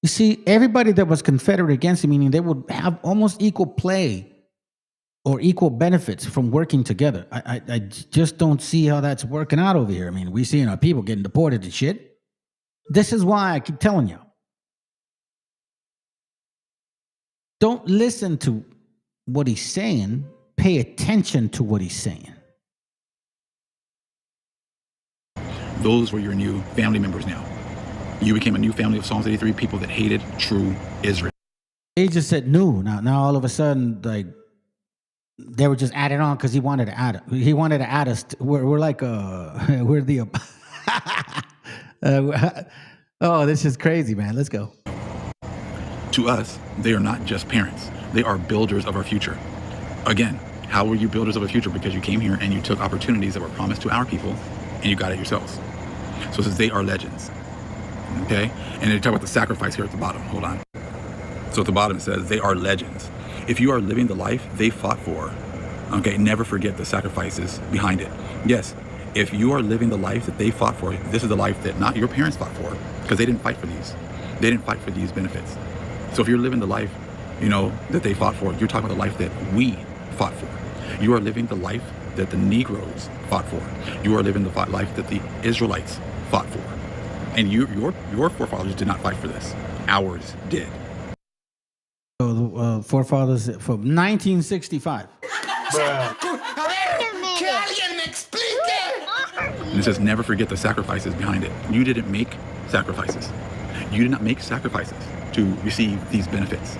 S1: You see, everybody that was confederate against it, meaning they would have almost equal play or equal benefits from working together. I just don't see how that's working out over here. I mean, we seeing our people getting deported and shit. This is why I keep telling you. Don't listen to what he's saying. Pay attention to what he's saying.
S14: Those were your new family members now. You became a new family of Psalms 83 people that hated true Israel.
S1: He just said new. Now all of a sudden, like, they were just adding on because he wanted to add it. He wanted to add us. We're like, we're the. Oh, this is crazy, man. Let's go.
S14: To us, they are not just parents. They are builders of our future. Again, how were you builders of a future? Because you came here and you took opportunities that were promised to our people and you got it yourselves. So it says they are legends. Okay? And they talk about the sacrifice here at the bottom. Hold on. So at the bottom it says they are legends. If you are living the life they fought for, okay, never forget the sacrifices behind it. Yes, if you are living the life that they fought for, this is the life that not your parents fought for, because they didn't fight for these. They didn't fight for these benefits. So if you're living the life, that they fought for, you're talking about the life that we fought for. You are living the life that the Negroes fought for. You are living the life that the Israelites fought for. And your forefathers did not fight for this. Ours did.
S1: So the forefathers from 1965.
S14: And it says never forget the sacrifices behind it. You didn't make sacrifices. You did not make sacrifices to receive these benefits.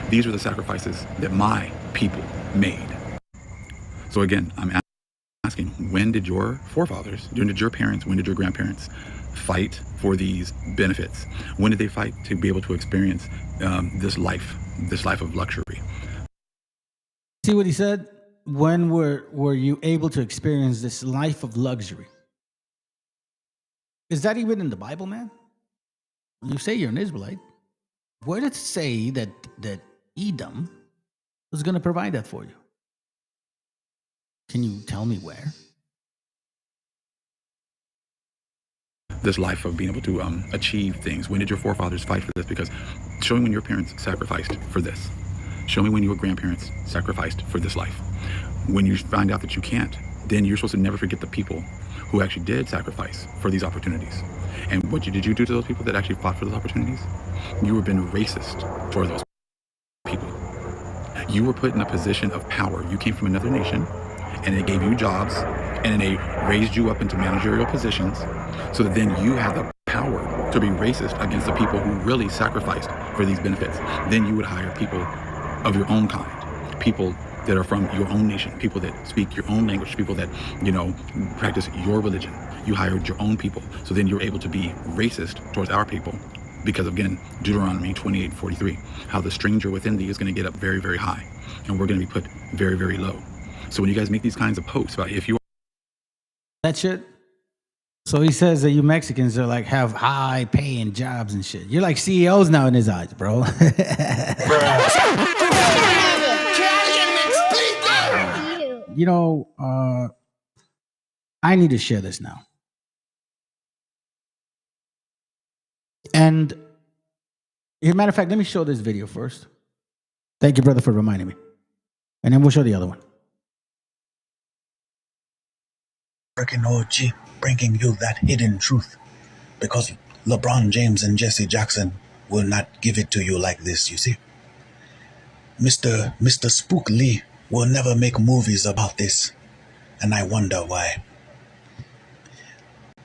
S14: These are the sacrifices that my people made. So again, I'm asking, when did your forefathers, when did your parents, when did your grandparents fight for these benefits? When did they fight to be able to experience this life of luxury?
S1: See what he said? When were you able to experience this life of luxury? Is that even in the Bible, man? You say you're an Israelite. Where did it say that Edom was going to provide that for you? Can you tell me where?
S14: This life of being able to achieve things. When did your forefathers fight for this? Because show me when your parents sacrificed for this. Show me when your grandparents sacrificed for this life. When you find out that you can't, then you're supposed to never forget the people who actually did sacrifice for these opportunities. And what did you do to those people that actually fought for those opportunities? You were been racist toward those people. You were put in a position of power. You came from another nation, and it gave you jobs, and then they raised you up into managerial positions, so that then you had the power to be racist against the people who really sacrificed for these benefits. Then you would hire people of your own kind, people that are from your own nation, people that speak your own language, people that, practice your religion. You hired your own people. So then you're able to be racist towards our people because, again, Deuteronomy 28:43, how the stranger within thee is going to get up very, very high, and we're going to be put very, very low. So when you guys make these kinds of posts about if you
S1: that shit. So he says that you Mexicans are like have high paying jobs and shit. You're like CEOs now in his eyes, bro. I need to share this now. And as a matter of fact, let me show this video first. Thank you, brother, for reminding me. And then we'll show the other one.
S13: Freaking OG bringing you that hidden truth, because LeBron James and Jesse Jackson will not give it to you like this, you see. Mr. Spook Lee will never make movies about this, and I wonder why.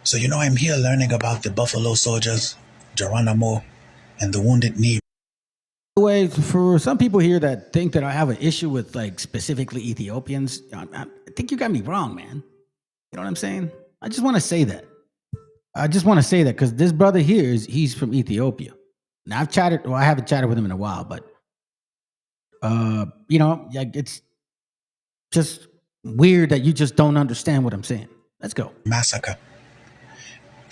S13: So I'm here learning about the Buffalo Soldiers, Geronimo, and the Wounded Knee.
S1: By the way, for some people here that think that I have an issue with like specifically Ethiopians, I think you got me wrong, man. You know what I'm saying? I just want to say that. Because this brother here he's from Ethiopia. Now I haven't chatted with him in a while, but it's just weird that you just don't understand what I'm saying. Let's go.
S13: Massacre.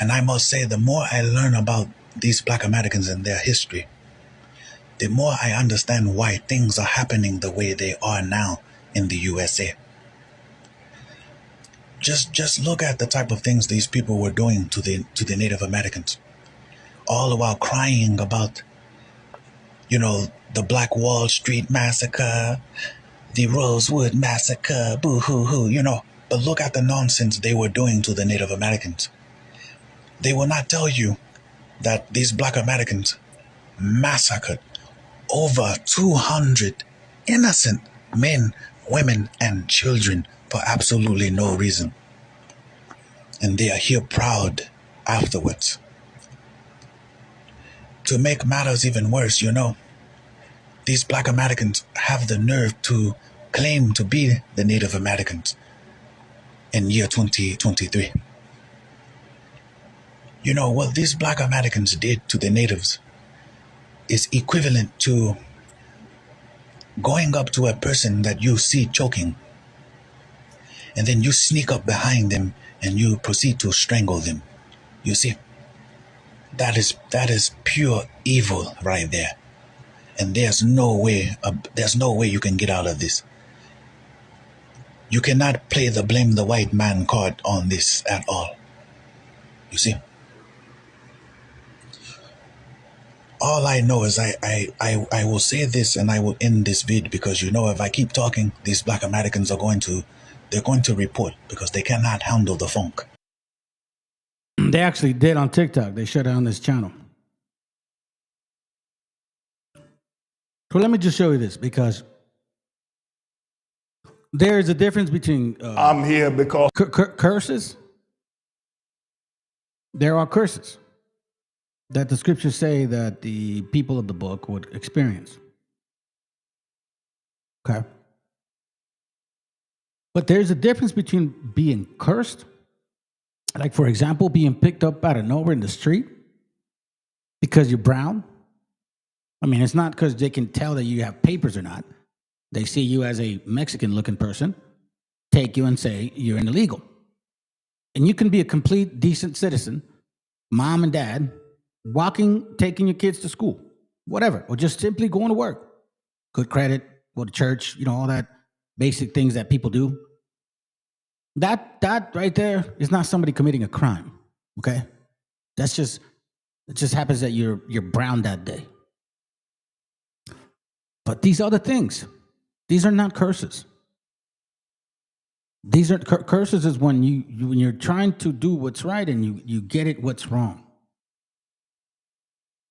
S13: And I must say, the more I learn about these Black Americans and their history, the more I understand why things are happening the way they are now in the USA. Just look at the type of things these people were doing to the Native Americans, all the while crying about, the Black Wall Street Massacre, the Rosewood Massacre, boo-hoo-hoo, But look at the nonsense they were doing to the Native Americans. They will not tell you that these Black Americans massacred over 200 innocent men, women, and children for absolutely no reason. And they are here proud afterwards. To make matters even worse, these Black Americans have the nerve to claim to be the Native Americans in year 2023. What these Black Americans did to the natives is equivalent to going up to a person that you see choking, and then you sneak up behind them and you proceed to strangle them. You see, that is pure evil right there. And there's no way you can get out of this. You cannot play the blame the white man card on this at all. You see? All I know is I will say this and I will end this vid, because if I keep talking, these Black Americans are going to report, because they cannot handle the funk.
S1: They actually did on TikTok. They shut down this channel. So let me just show you this, because there is a difference between
S15: I'm here because
S1: curses. There are curses that the scriptures say that the people of the book would experience. Okay. But there's a difference between being cursed, like, for example, being picked up out of nowhere in the street because you're brown. I mean, it's not because they can tell that you have papers or not. They see you as a Mexican-looking person, take you and say you're an illegal. And you can be a complete, decent citizen, mom and dad, walking, taking your kids to school, whatever, or just simply going to work. Good credit, go to church, all that basic things that people do. That right there is not somebody committing a crime, okay? It just happens that you're brown that day. But these other things, these are not curses. These are curses is when you're trying to do what's right and you get it what's wrong.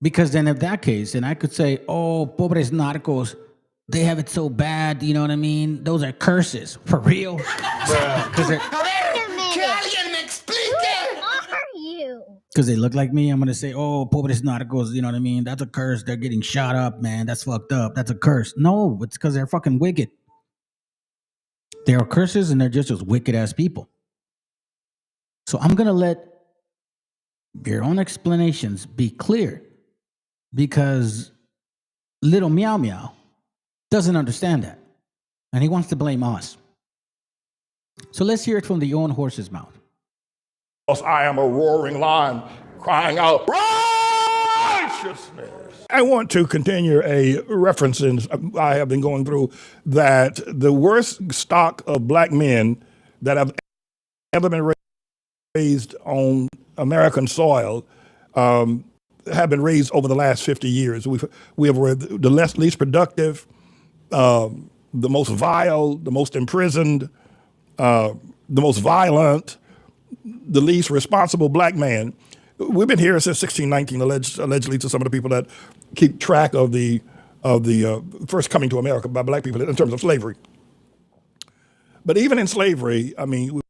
S1: Because then in that case, and I could say, oh, pobres narcos, they have it so bad, you know what I mean? Those are curses. For real? Because they look like me, I'm going to say, oh, pobres narcos, you know what I mean? That's a curse. They're getting shot up, man. That's fucked up. That's a curse. No, it's because they're fucking wicked. They are curses and they're just those wicked-ass people. So I'm going to let your own explanations be clear, because little Meow Meow doesn't understand that. And he wants to blame us. So let's hear it from the own horse's mouth.
S15: I am a roaring lion crying out righteousness. I want to continue a reference I have been going through, that the worst stock of Black men that have ever been raised on American soil have been raised over the last 50 years. We have the least productive, the most vile, the most imprisoned, the most violent, the least responsible Black man. We've been here since 1619, allegedly, to some of the people that keep track of the first coming to America by black people in terms of slavery. But even in slavery, I mean, we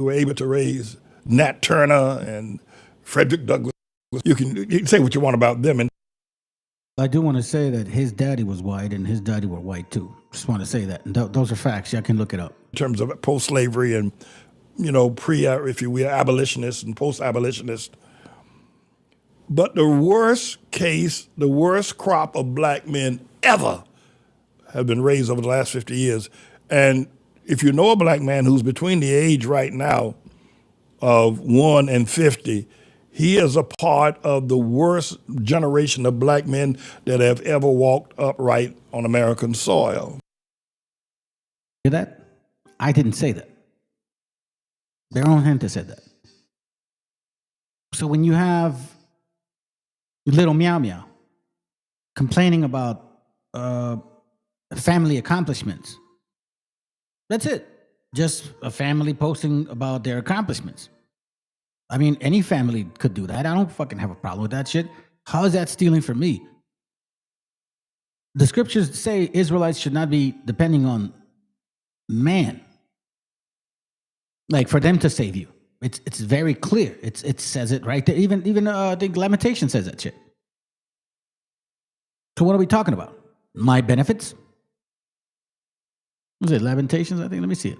S15: were able to raise Nat Turner and Frederick Douglass. You can say what you want about them. And
S1: I do want to say that his daddy was white and his daddy were white too. Just want to say that. And those are facts. Y'all can look it up.
S15: In terms of post-slavery and, you know, if you will, abolitionists and post-abolitionists. But the worst case, the worst crop of black men ever have been raised over the last 50 years. And if you know a black man who's between the age right now of 1 and 50, he is a part of the worst generation of black men that have ever walked upright on American soil.
S1: Hear that? I didn't say that. Their own gente said that. So when you have little meow meow complaining about family accomplishments, that's it. Just a family posting about their accomplishments. I mean, any family could do that. I don't fucking have a problem with that shit. How is that stealing from me? The scriptures say Israelites should not be depending on man, like for them to save you. It's very clear. It says it right there. Even I think Lamentation says that shit. So what are we talking about? My benefits? Was it Lamentations? I think. Let me see it.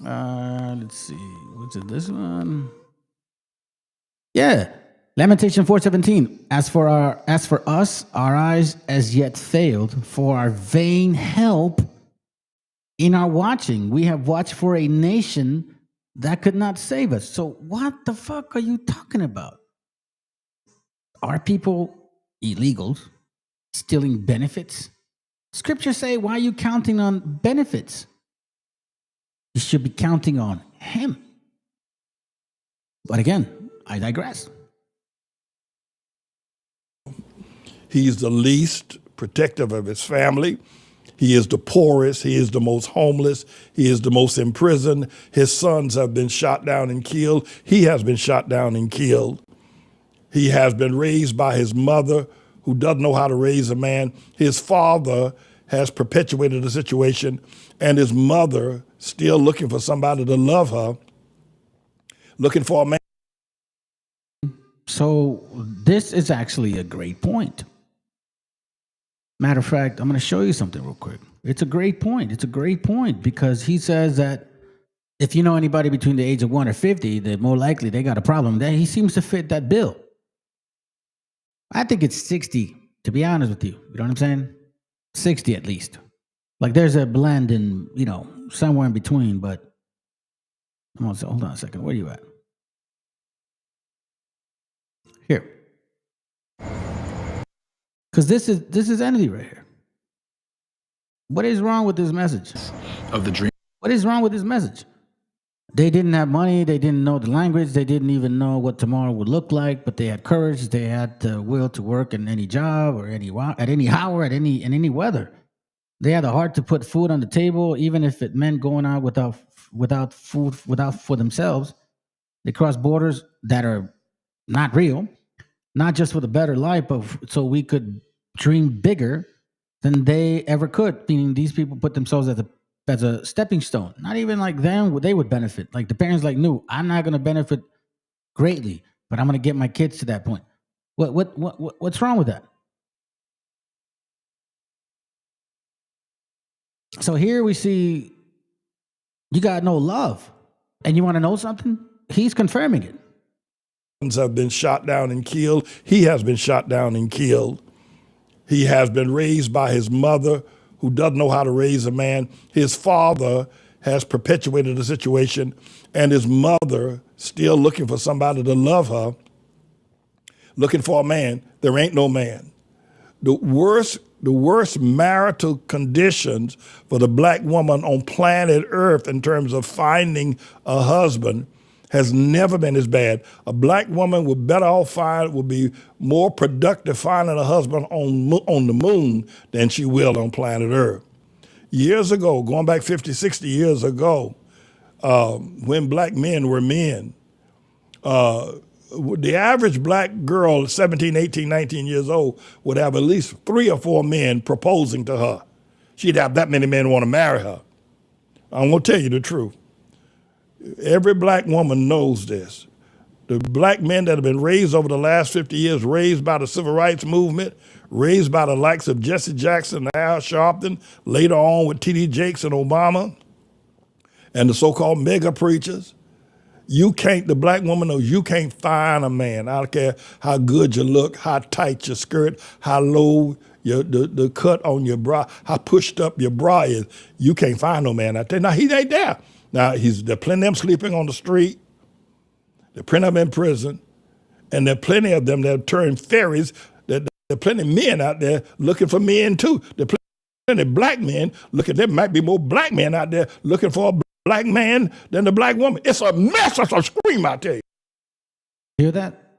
S1: Let's see. What's it? This one? Yeah. Lamentation 4:17. As for us, our eyes as yet failed, for our vain help in our watching. We have watched for a nation that could not save us. So what the fuck are you talking about? Are people illegals stealing benefits? Scriptures say, why are you counting on benefits? You should be counting on him. But again, I digress.
S15: He's the least protective of his family. He is the poorest. He is the most homeless. He is the most imprisoned. His sons have been shot down and killed. He has been shot down and killed. He has been raised by his mother, who doesn't know how to raise a man. His father has perpetuated the situation, and his mother still looking for somebody to love her, looking for a man.
S1: So this is actually a great point. Matter of fact, I'm going to show you something real quick. It's a great point. It's a great point because he says that if you know anybody between the age of 1 or 50, that more likely they got a problem. That he seems to fit that bill. I think it's 60, to be honest with you. You know what I'm saying? 60 at least. Like there's a blend in, you know, somewhere in between, but hold on a second. Where are you at? Here. Because this is entity right here. What is wrong with this message?
S14: Of the dream.
S1: What is wrong with this message? They didn't have money. They didn't know the language. They didn't even know what tomorrow would look like. But they had courage. They had the will to work in any job or at any hour, in any weather. They had the heart to put food on the table, even if it meant going out without food for themselves. They crossed borders that are not real, not just for the better life, but so we could dream bigger than they ever could. Meaning these people put themselves as a stepping stone. Not even like them, they would benefit. Like the parents like, no, I'm not going to benefit greatly, but I'm going to get my kids to that point. What's wrong with that? So here we see you got no love. And you want to know something? He's confirming it.
S15: Have been shot down and killed. He has been shot down and killed. He has been raised by his mother, who doesn't know how to raise a man. His father has perpetuated the situation, and his mother still looking for somebody to love her, looking for a man. There ain't no man. The worst marital conditions for the black woman on planet Earth in terms of finding a husband has never been as bad. A black woman would be more productive finding a husband on the moon than she will on planet Earth. Years ago, going back 50, 60 years ago, when black men were men, the average black girl, 17, 18, 19 years old, would have at least 3 or 4 men proposing to her. She'd have that many men want to marry her. I'm going to tell you the truth. Every black woman knows this. The black men that have been raised over the last 50 years, raised by the civil rights movement, raised by the likes of Jesse Jackson and Al Sharpton, later on with T.D. Jakes and Obama, and the so-called mega preachers, the black woman knows you can't find a man. I don't care how good you look, how tight your skirt, how low the cut on your bra, how pushed up your bra is. You can't find no man out there. Now, he ain't there. Now, there are plenty of them sleeping on the street. There are plenty of them in prison. And there are plenty of them that have turned fairies. There are plenty of men out there looking for men, too. There are plenty of black men looking. There might be more black men out there looking for a black man than the black woman. It's a mess. It's a scream, I tell you.
S1: Hear that?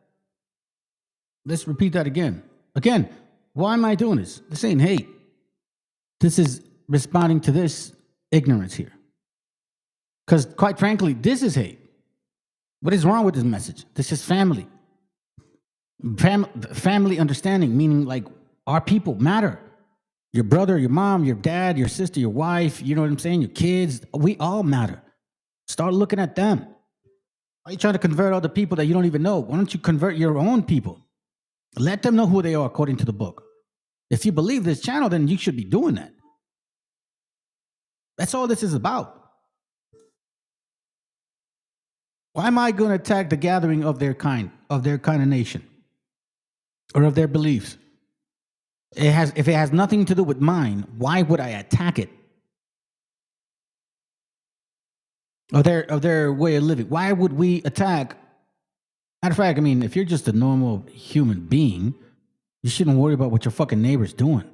S1: Let's repeat that again. Again, why am I doing this? This ain't hate. This is responding to this ignorance here. Because quite frankly, this is hate. What is wrong with this message? This is family. Family understanding, meaning like our people matter. Your brother, your mom, your dad, your sister, your wife, you know what I'm saying? Your kids, we all matter. Start looking at them. Why are you trying to convert other people that you don't even know? Why don't you convert your own people? Let them know who they are according to the book. If you believe this channel, then you should be doing that. That's all this is about. Why am I going to attack the gathering of their kind of nation, or of their beliefs? If it has nothing to do with mine, why would I attack it? Of their way of living. Why would we attack? Matter of fact, I mean, if you're just a normal human being, you shouldn't worry about what your fucking neighbor's doing.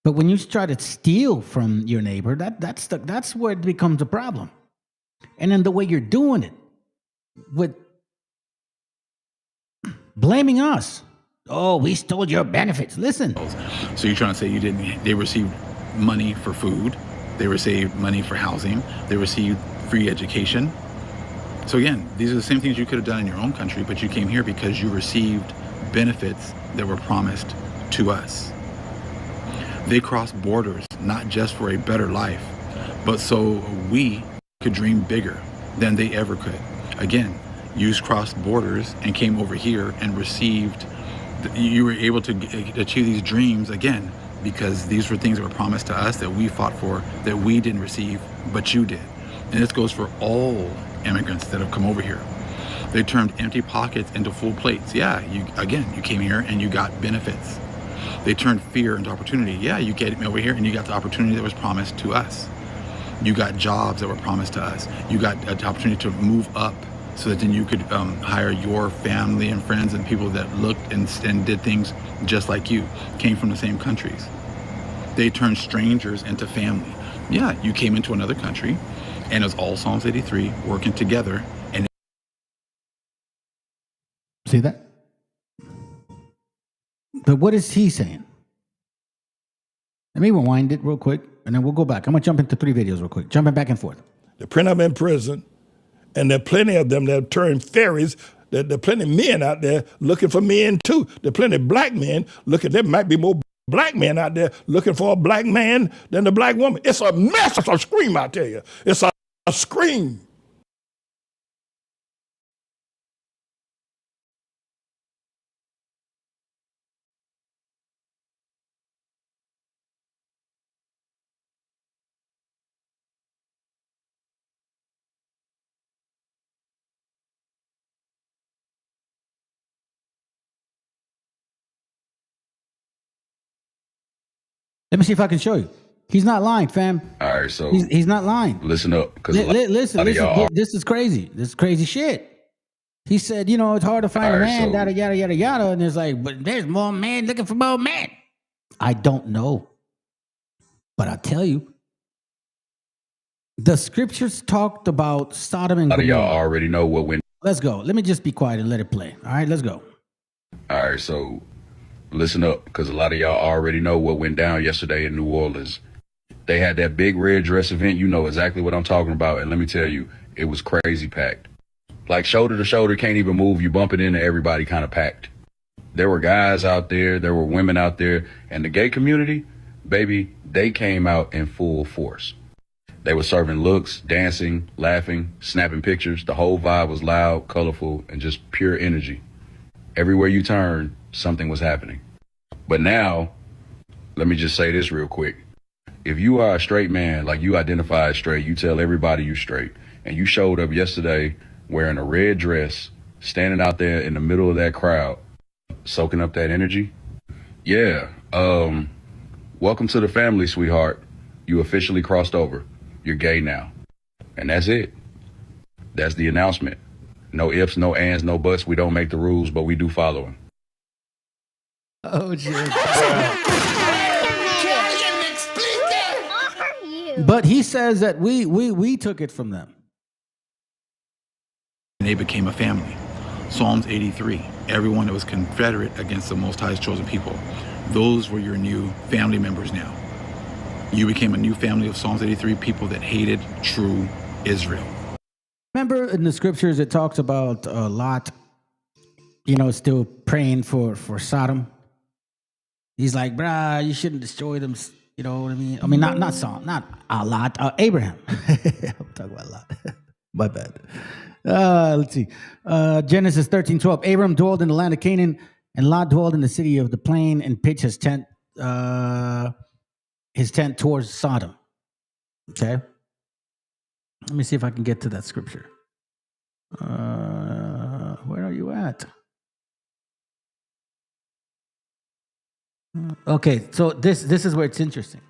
S1: But when you try to steal from your neighbor, that's where it becomes a problem. And then the way you're doing it, with blaming us. Oh, we stole your benefits. Listen.
S14: So you're trying to say they received money for food, they received money for housing, they received free education. So again, these are the same things you could have done in your own country, but you came here because you received benefits that were promised to us. They crossed borders, not just for a better life, but so we could dream bigger than they ever could. Again, you crossed borders and came over here and received, you were able to achieve these dreams again, because these were things that were promised to us that we fought for, that we didn't receive, but you did. And this goes for all immigrants that have come over here. They turned empty pockets into full plates. Yeah, you came here and you got benefits. They turned fear into opportunity. Yeah, you came over here and you got the opportunity that was promised to us. You got jobs that were promised to us. You got an opportunity to move up so that then you could hire your family and friends and people that looked and did things just like you, came from the same countries. They turned strangers into family. Yeah, you came into another country and it was all Psalms 83 working together. And
S1: see that? But what is he saying? Let me rewind it real quick, and then we'll go back. I'm going to jump into 3 videos real quick, jumping back and forth.
S15: They're putting them in prison, and there are plenty of them that have turned fairies. There are plenty of men out there looking for men, too. There are plenty of black men looking. There might be more black men out there looking for a black man than the black woman. It's a mess. It's a scream, I tell you. It's a scream.
S1: Let me see if I can show you. He's not lying, fam.
S16: All right, so
S1: he's not lying.
S16: Listen up, because
S1: listen. This is crazy. This is crazy shit. He said, it's hard to find a man, yada yada yada yada, and it's like, but there's more men looking for more men. I don't know, but I'll tell you. The scriptures talked about Sodom and Gomorrah.
S16: Y'all already know what went.
S1: Let's go. Let me just be quiet and let it play. All right, let's go.
S16: All right, so listen up, because a lot of y'all already know what went down yesterday in New Orleans. They had that big red dress event. You know exactly what I'm talking about. And let me tell you, it was crazy packed. Like shoulder to shoulder, can't even move. You bumping into everybody kind of packed. There were guys out there, there were women out there, and the gay community, baby, they came out in full force. They were serving looks, dancing, laughing, snapping pictures. The whole vibe was loud, colorful, and just pure energy. Everywhere you turn, something was happening. But now, let me just say this real quick. If you are a straight man, like you identify as straight, you tell everybody you straight, and you showed up yesterday wearing a red dress, standing out there in the middle of that crowd, soaking up that energy, yeah, welcome to the family, sweetheart. You officially crossed over. You're gay now. And that's it. That's the announcement. No ifs, no ands, no buts. We don't make the rules, but we do follow them.
S1: Oh, shit. But he says that we took it from them.
S14: And they became a family. Psalms 83, everyone that was confederate against the Most High's chosen people, those were your new family members now. You became a new family of Psalms 83, people that hated true Israel.
S1: Remember in the scriptures it talks about Lot, you know, still praying for Sodom. He's like, bruh, you shouldn't destroy them. You know what I mean? I mean, not Sodom, not Lot, Abraham. I'm talking about Lot. My bad. Let's see. Genesis 13:12. Abram dwelled in the land of Canaan, and Lot dwelled in the city of the plain and pitched his tent towards Sodom. Okay. Let me see if I can get to that scripture. Where are you at? Okay, so this is where it's interesting.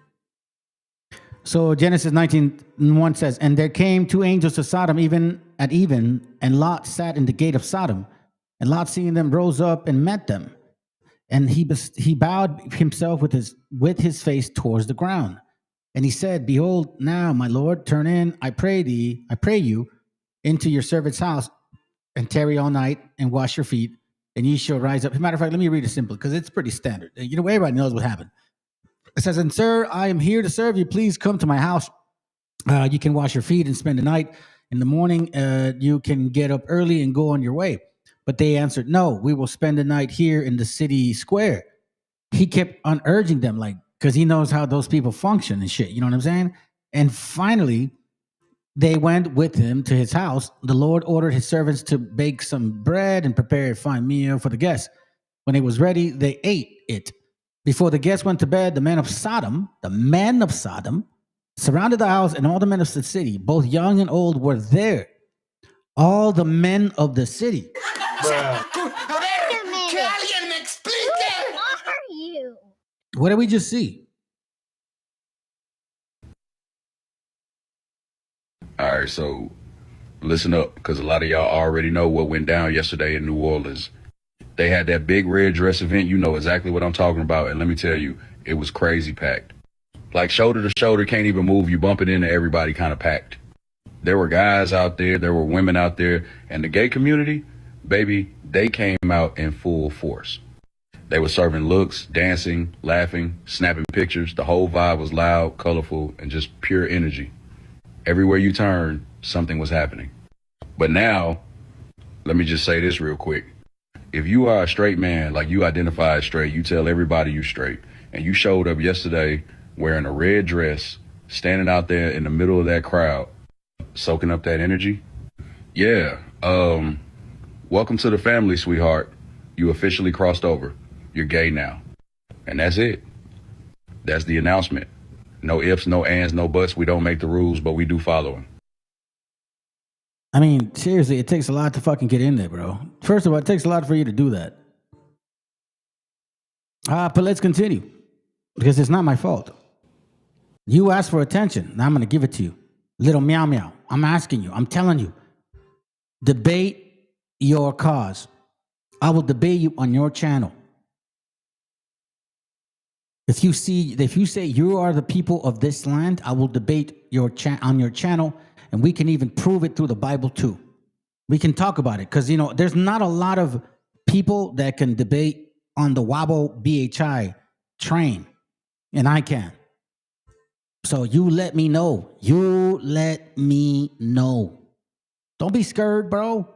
S1: So Genesis 19:1 says, and there came two angels to Sodom even at even, and Lot sat in the gate of Sodom. And Lot, seeing them, rose up and met them. And he bowed himself with his face towards the ground. And he said, behold, now, my Lord, turn in, I pray you, into your servant's house, and tarry all night, and wash your feet, and ye shall rise up. As a matter of fact, let me read it simply, because it's pretty standard. You know, everybody knows what happened. It says, and sir, I am here to serve you. Please come to my house. You can wash your feet and spend the night. In the morning, you can get up early and go on your way. But they answered, no, we will spend the night here in the city square. He kept on urging them, like, because he knows how those people function and shit. You know what I'm saying? And finally, they went with him to his house. The Lord ordered his servants to bake some bread and prepare a fine meal for the guests. When it was ready, they ate it. Before the guests went to bed, the men of Sodom, surrounded the house, and all the men of the city, both young and old, were there. All the men of the city. What did we just see?
S16: All right, so listen up, because a lot of y'all already know what went down yesterday in New Orleans. They had that big red dress event. You know exactly what I'm talking about. And let me tell you, it was crazy packed. Like shoulder to shoulder, can't even move. You bumping into everybody kind of packed. There were guys out there, there were women out there, and the gay community, baby, they came out in full force. They were serving looks, dancing, laughing, snapping pictures. The whole vibe was loud, colorful, and just pure energy. Everywhere you turn, something was happening. But now, let me just say this real quick. If you are a straight man, like you identify as straight, you tell everybody you straight, and you showed up yesterday wearing a red dress, standing out there in the middle of that crowd, soaking up that energy, yeah, welcome to the family, sweetheart. You officially crossed over. You're gay now. And that's it. That's the announcement. No ifs, no ands, no buts. We don't make the rules, but we do follow them.
S1: I mean, seriously, it takes a lot to fucking get in there, bro. First of all, it takes a lot for you to do that. But let's continue, because it's not my fault. You asked for attention, and I'm going to give it to you. Little meow meow. I'm asking you. I'm telling you. Debate your cause. I will debate you on your channel. If you say you are the people of this land, I will debate on your channel, and we can even prove it through the Bible too. We can talk about it, because you know there's not a lot of people that can debate on the Wobble BHI train, and I can. So you let me know. You let me know. Don't be scared, bro.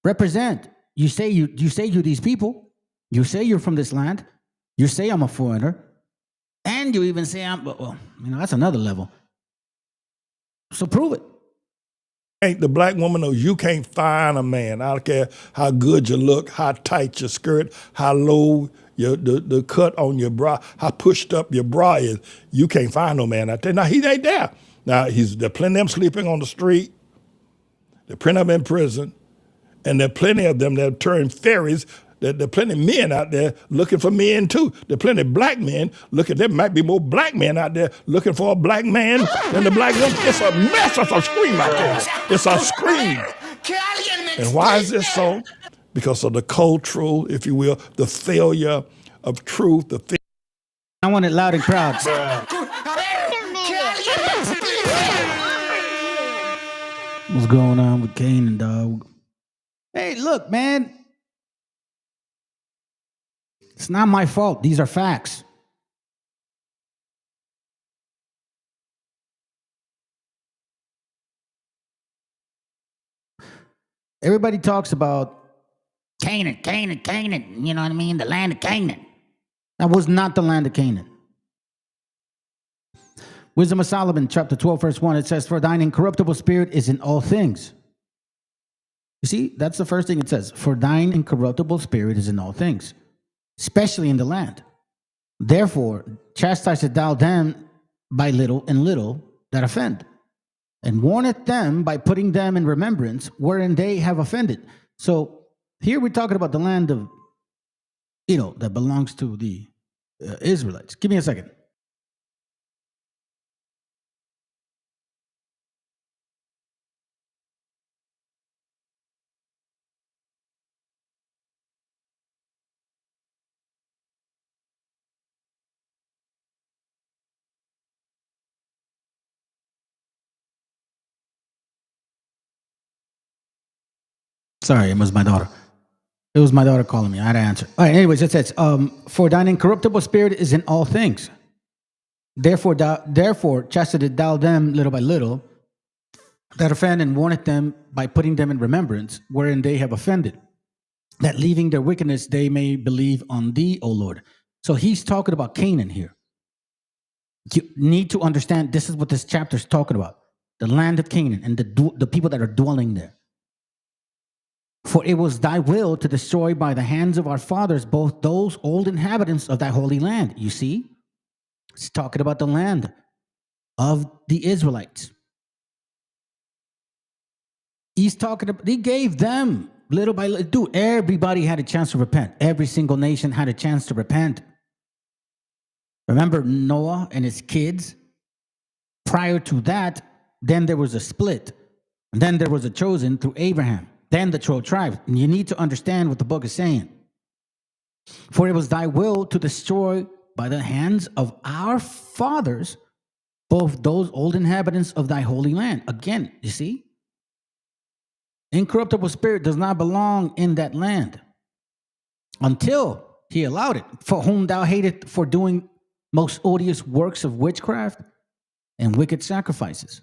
S1: represent. You say you these people. You say you're from this land. You say I'm a foreigner. And you even say well, that's another level. So prove it.
S15: Ain't the black woman knows you can't find a man. I don't care how good you look, how tight your skirt, how low the cut on your bra, how pushed up your bra is. You can't find no man out there. Now, he ain't there. Now, there are plenty of them sleeping on the street. There are plenty of them in prison. And there are plenty of them that turn fairies. There are plenty of men out there looking for men, too. There are plenty of black men looking. There might be more black men out there looking for a black man than the black woman. It's a mess. It's a scream out there. It's a scream. And why is this so? Because of the cultural, if you will, the failure of truth.
S1: I want it loud and proud. What's going on with Canaan, dog? Hey, look, man. It's not my fault. These are facts. Everybody talks about Canaan. You know what I mean? The land of Canaan. That was not the land of Canaan. Wisdom of Solomon, chapter 12, verse 1, it says, "For thine incorruptible spirit is in all things." You see, that's the first thing it says. For thine incorruptible spirit is in all things, especially in the land. Therefore, chastiseth thou them by little and little that offend, and warneth them by putting them in remembrance wherein they have offended. So here we're talking about the land of, that belongs to the Israelites. Give me a second. Sorry, it was my daughter. It was my daughter calling me. I had to answer. All right, anyways, it says, for thine incorruptible spirit is in all things. Therefore, chastiseth thou them little by little that offend, and warneth them by putting them in remembrance wherein they have offended, that leaving their wickedness they may believe on thee, O Lord. So he's talking about Canaan here. You need to understand this is what this chapter is talking about. The land of Canaan and the people that are dwelling there. For it was thy will to destroy by the hands of our fathers both those old inhabitants of thy holy land. You see? It's talking about the land of the Israelites. He's talking about, he gave them little by little. Dude, everybody had a chance to repent. Every single nation had a chance to repent. Remember Noah and his kids? Prior to that, then there was a split. And then there was a chosen through Abraham. Then the 12 tribes. And you need to understand what the book is saying. For it was thy will to destroy by the hands of our fathers both those old inhabitants of thy holy land. Again, you see? Incorruptible spirit does not belong in that land until he allowed it. For whom thou hatest for doing most odious works of witchcraft and wicked sacrifices.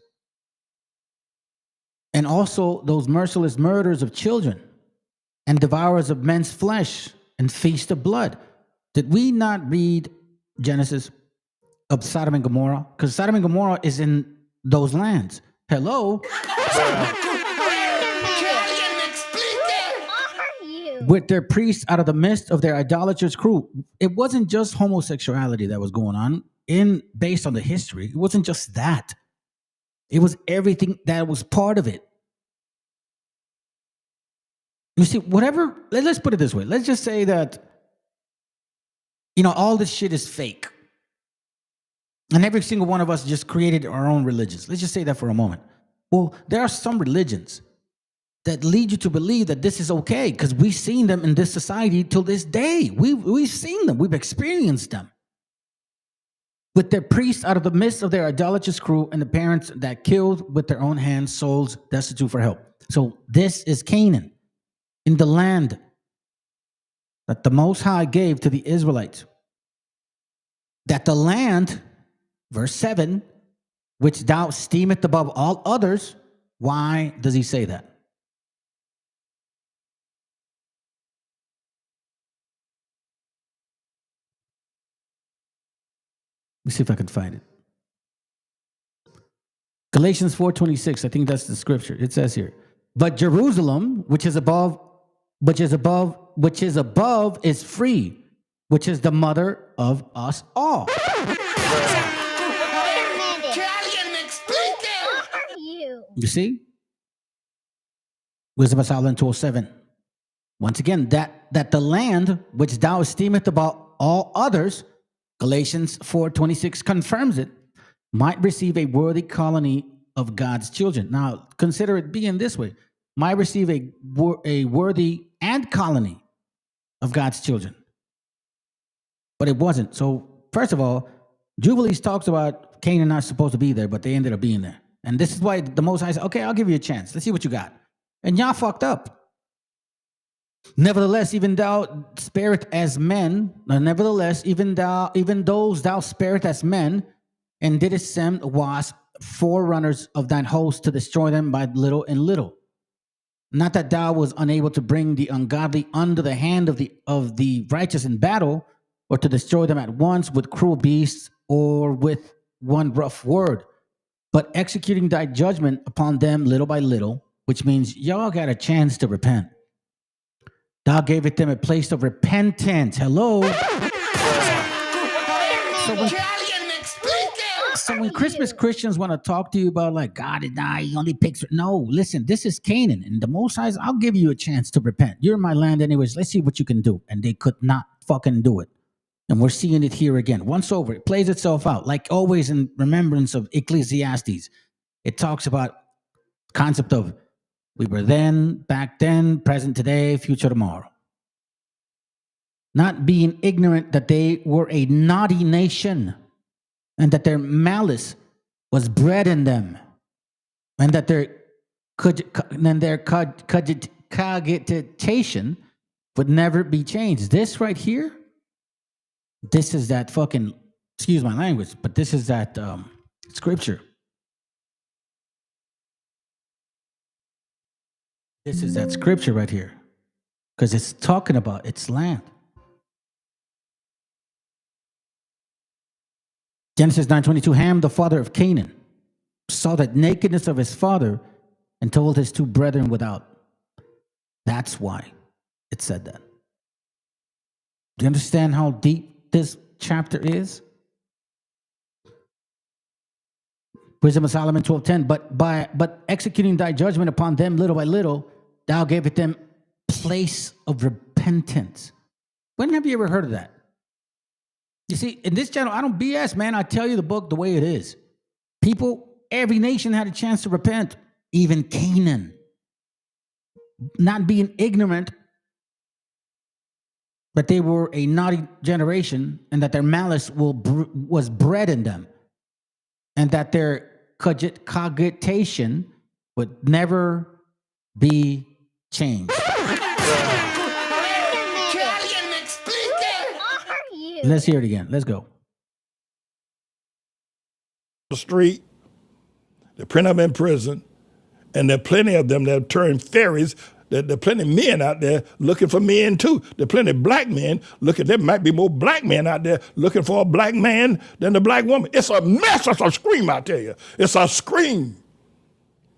S1: And also those merciless murders of children and devourers of men's flesh and feast of blood. Did we not read Genesis of Sodom and Gomorrah? Because Sodom and Gomorrah is in those lands. Hello? With their priests out of the midst of their idolatrous crew. It wasn't just homosexuality that was going on based on the history. It wasn't just that. It was everything that was part of it. You see, whatever, let's put it this way. Let's just say that, all this shit is fake. And every single one of us just created our own religions. Let's just say that for a moment. Well, there are some religions that lead you to believe that this is okay because we've seen them in this society till this day. We've seen them. We've experienced them. With their priests out of the midst of their idolatrous crew and the parents that killed with their own hands souls destitute for help. So this is Canaan, in the land that the Most High gave to the Israelites. That the land, verse 7, which thou esteemest above all others. Why does he say that? me see if I can find it. Galatians 4:26, I think that's the scripture. It says here, but Jerusalem, which is above is free, which is the mother of us all. You see? Wisdom of Solomon 2:07. Once again, that the land which thou esteemest above all others, Galatians 4:26 confirms it, might receive a worthy colony of God's children. Now, consider it being this way. Might receive a worthy and colony of God's children. But it wasn't. So, first of all, Jubilees talks about Canaan not supposed to be there, but they ended up being there. And this is why the Most High said, okay, I'll give you a chance. Let's see what you got. And y'all fucked up. Nevertheless, even thou sparest as men, even those thou sparest as men, and didst send was forerunners of thine host to destroy them by little and little. Not that thou was unable to bring the ungodly under the hand of the righteous in battle, or to destroy them at once with cruel beasts or with one rough word, but executing thy judgment upon them little by little, which means y'all got a chance to repent. Thou gavest them a place of repentance. Hello. So when Christmas Christians want to talk to you about like God did die, he only picks. No, listen, this is Canaan. And the Most High, I'll give you a chance to repent. You're in my land anyways. Let's see what you can do. And they could not fucking do it. And we're seeing it here again. Once over, it plays itself out. Like always in remembrance of Ecclesiastes, it talks about concept of we were then, back then, present today, future tomorrow. Not being ignorant that they were a naughty nation and that their malice was bred in them and that their cogitation would never be changed. This right here, this is that fucking, excuse my language, but this is that scripture. This is that scripture right here, because it's talking about its land. Genesis 9:22, Ham, the father of Canaan, saw the nakedness of his father and told his two brethren without. That's why it said that. Do you understand how deep this chapter is? Wisdom of Solomon 12:10, but executing thy judgment upon them little by little, thou gavest them place of repentance. When have you ever heard of that? You see, in this channel, I don't BS, man. I tell you the book the way it is. People, every nation had a chance to repent, even Canaan. Not being ignorant that they were a naughty generation and that their malice was bred in them and that their cogitation would never be changed. Let's hear it again. Let's go.
S15: The street, they print them in prison, and there are plenty of them that have turned fairies. There are plenty of men out there looking for men too. There are plenty of black men looking. There might be more black men out there looking for a black man than the black woman. It's a mess. It's a scream, I tell you. It's a scream.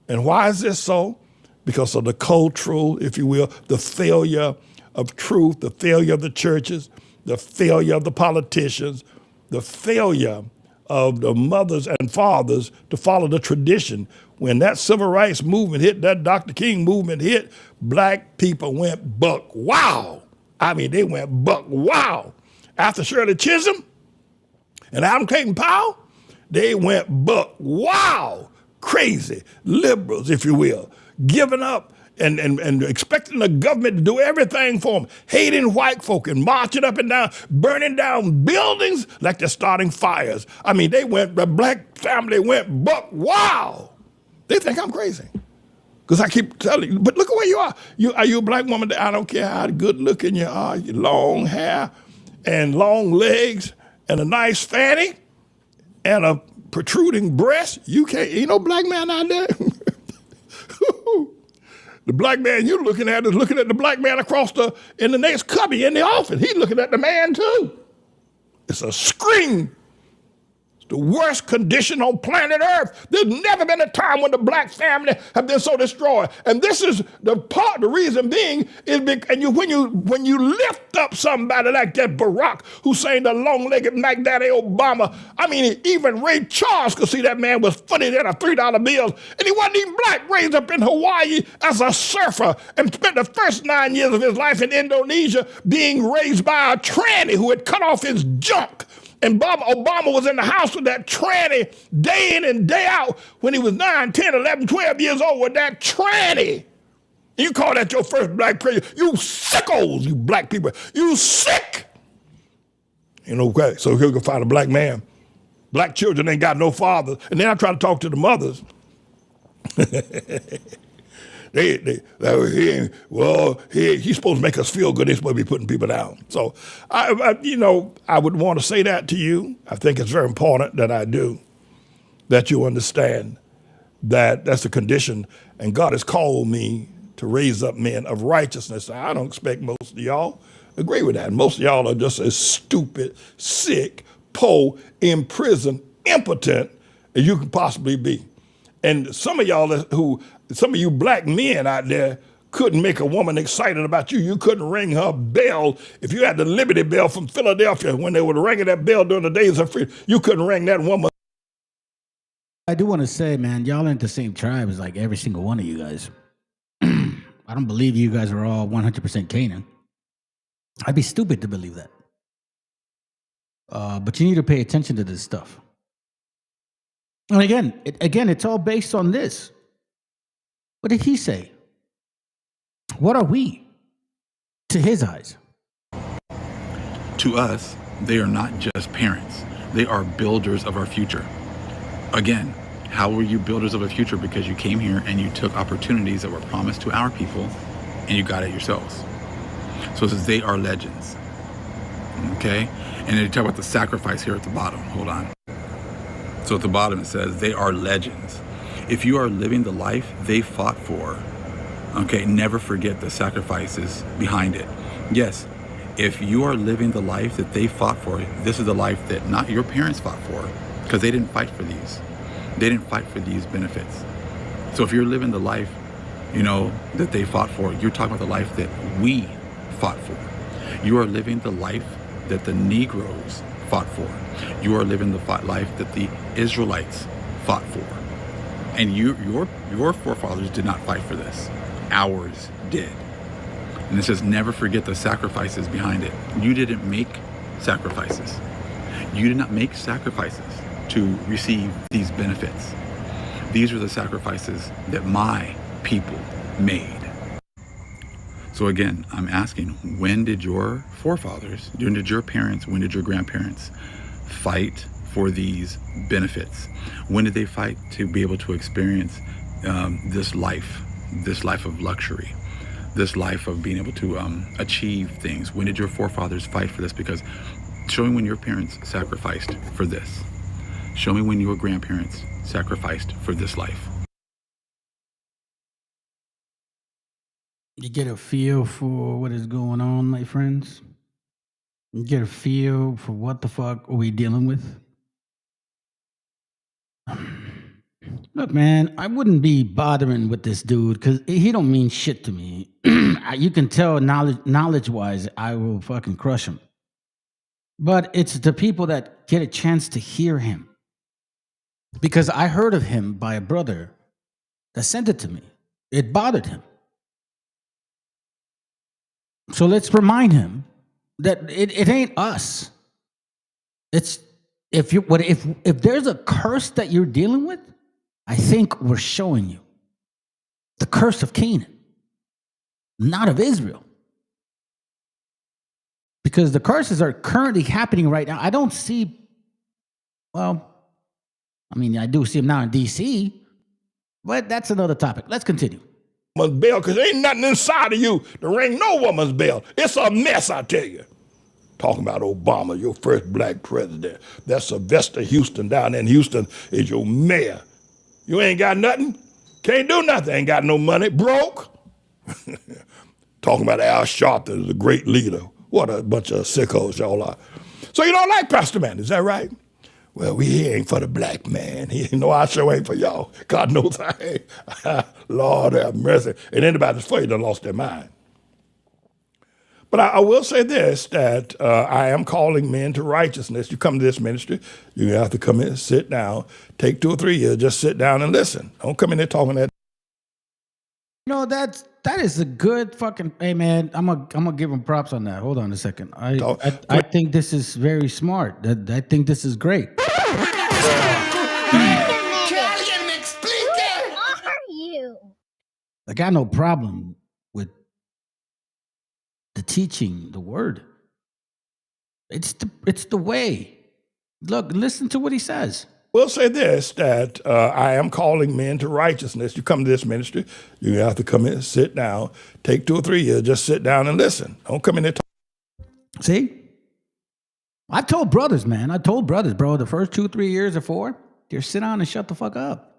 S15: And why is this so? Because of the cultural, if you will, the failure of truth, the failure of the churches, the failure of the politicians, the failure of the mothers and fathers to follow the tradition. When that civil rights movement hit, that Dr. King movement hit, black people went buck wow. I mean, they went buck wow. After Shirley Chisholm and Adam Clayton Powell, they went buck wow. Crazy liberals, if you will, giving up and expecting the government to do everything for them, hating white folk and marching up and down, burning down buildings like they're starting fires. I mean, the black family went buck wow. They think I'm crazy because I keep telling you, but look at where you are. Are you a black woman? I don't care how good looking you are, you long hair and long legs and a nice fanny and a protruding breast. You can't, ain't no black man out there. The black man you're looking at is looking at the black man in the next cubby in the office. He's looking at the man too. It's a scream. The worst condition on planet Earth. There's never been a time when the black family have been so destroyed. And this is the reason being is when you lift up somebody like that Barack Hussein, the long-legged Mac Daddy Obama, I mean, even Ray Charles could see that man was funny than a $3 bill. And he wasn't even black, raised up in Hawaii as a surfer and spent the first 9 years of his life in Indonesia being raised by a tranny who had cut off his junk. And Obama was in the house with that tranny day in and day out when he was 9, 10, 11, 12 years old with that tranny. You call that your first black president? You sickos, you black people. You sick. You know, okay, so he'll go find a black man. Black children ain't got no fathers. And then I try to talk to the mothers. He's supposed to make us feel good. They're supposed to be putting people down. So, I would want to say that to you. I think it's very important that I do, that you understand that that's a condition, and God has called me to raise up men of righteousness. I don't expect most of y'all agree with that. Most of y'all are just as stupid, sick, poor, imprisoned, impotent as you can possibly be. And some of you black men out there couldn't make a woman excited about you. You couldn't ring her bell. If you had the Liberty Bell from Philadelphia, when they were ringing that bell during the days of freedom, you couldn't ring that woman.
S1: I do want to say, man, y'all ain't the same tribe as like every single one of you guys. I don't believe you guys are all 100% Canaan. I'd be stupid to believe that. But you need to pay attention to this stuff. And again, it's all based on this. What did he say? What are we to his eyes?
S14: To us, they are not just parents. They are builders of our future. Again, how were you builders of a future? Because you came here and you took opportunities that were promised to our people and you got it yourselves. So it says they are legends. Okay? And they talk about the sacrifice here at the bottom. Hold on. So at the bottom it says they are legends. If you are living the life they fought for, okay, never forget the sacrifices behind it. Yes, if you are living the life that they fought for, this is the life that not your parents fought for, because they didn't fight for these. They didn't fight for these benefits. So if you're living the life, that they fought for, you're talking about the life that we fought for. You are living the life that the Negroes fought for. You are living the life that the Israelites fought for. And your forefathers did not fight for this. Ours did. And it says, never forget the sacrifices behind it. You didn't make sacrifices. You did not make sacrifices to receive these benefits. These are the sacrifices that my people made. So again, I'm asking, when did your forefathers, when did your parents, when did your grandparents fight for these benefits? When did they fight to be able to experience this life of luxury, this life of being able to achieve things? When did your forefathers fight for this? Because show me when your parents sacrificed for this. Show me when your grandparents sacrificed for this life.
S1: You get a feel for what is going on, my friends? You get a feel for what the fuck are we dealing with? Look, man, I wouldn't be bothering with this dude because he don't mean shit to me. You can tell knowledge-wise, I will fucking crush him. But it's the people that get a chance to hear him. Because I heard of him by a brother that sent it to me. It bothered him. So let's remind him that it ain't us. It's if there's a curse that you're dealing with, I think we're showing you the curse of Canaan, not of Israel. Because the curses are currently happening right now. I don't see, I do see them now in DC, but that's another topic. Let's continue.
S15: Bell, because there ain't nothing inside of you to ring no woman's bell. It's a mess, I tell you. Talking about Obama, your first black president. That's Sylvester Houston down there in Houston is your mayor. You ain't got nothing? Can't do nothing. Ain't got no money. Broke. Talking about Al Sharpton is a great leader. What a bunch of sickos y'all are. So you don't like Pastor Man, is that right? well, he ain't for the black man. He know I sure ain't for y'all. God knows I ain't. Lord have mercy. And anybody that's for you done lost their mind. But I will say this, that I am calling men to righteousness. You come to this ministry, you have to come in, sit down, take 2 or 3 years, just sit down and listen. Don't come in there talking that.
S1: No, that is a good fucking. Hey man, I'm gonna give him props on that. Hold on a second. I think this is very smart. I think this is great. I got no problem with the teaching, the word. It's the way. Look, listen to what he says.
S15: We'll say this, that I am calling men to righteousness. You come to this ministry, you have to come in, sit down, take 2 or 3 years, just sit down and listen. Don't come in there
S1: See? I told brothers, bro, the first 2, 3 years or 4, just sit down and shut the fuck up.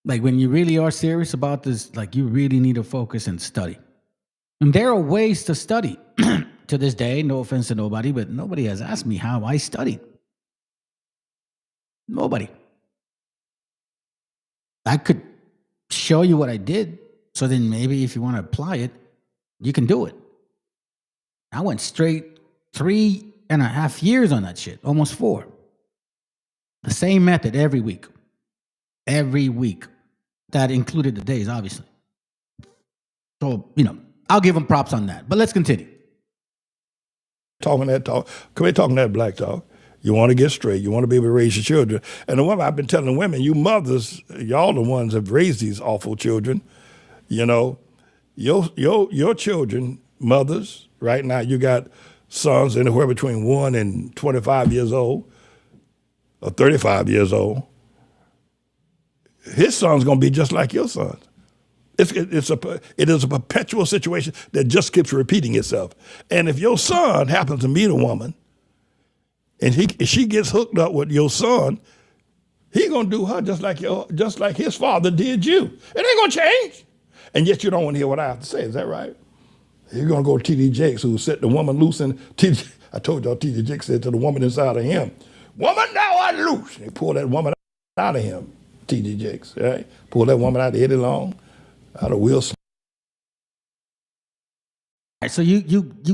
S1: Like when you really are serious about this, like you really need to focus and study. And there are ways to study. To this day, no offense to nobody, but nobody has asked me how I studied. Nobody. I could show you what I did, so then maybe if you want to apply it, you can do it. I went straight 3.5 years on that shit, almost 4. The same method every week. Every week. That included the days, obviously. So, I'll give them props on that. But let's continue.
S15: Talking that talk. Come here talking that black talk. You want to get straight. You want to be able to raise your children. And the woman, I've been telling women, you mothers, y'all the ones that have raised these awful children. Your children, mothers, right now you got sons anywhere between 1 and 25 years old or 35 years old. His son's going to be just like your son. It is a perpetual situation that just keeps repeating itself. And if your son happens to meet a woman and she gets hooked up with your son, he gonna do her just like his father did you. It ain't gonna change. And yet you don't want to hear what I have to say. Is that right? You're gonna go to T.D. Jakes, who set the woman loose, and I told y'all T.D. Jakes said to the woman inside of him, "Woman, thou art loose." And he pulled that woman out of him. T.D. Jakes, right? Pulled that woman out of Eddie Long, out of Will Smith.
S1: All right, so you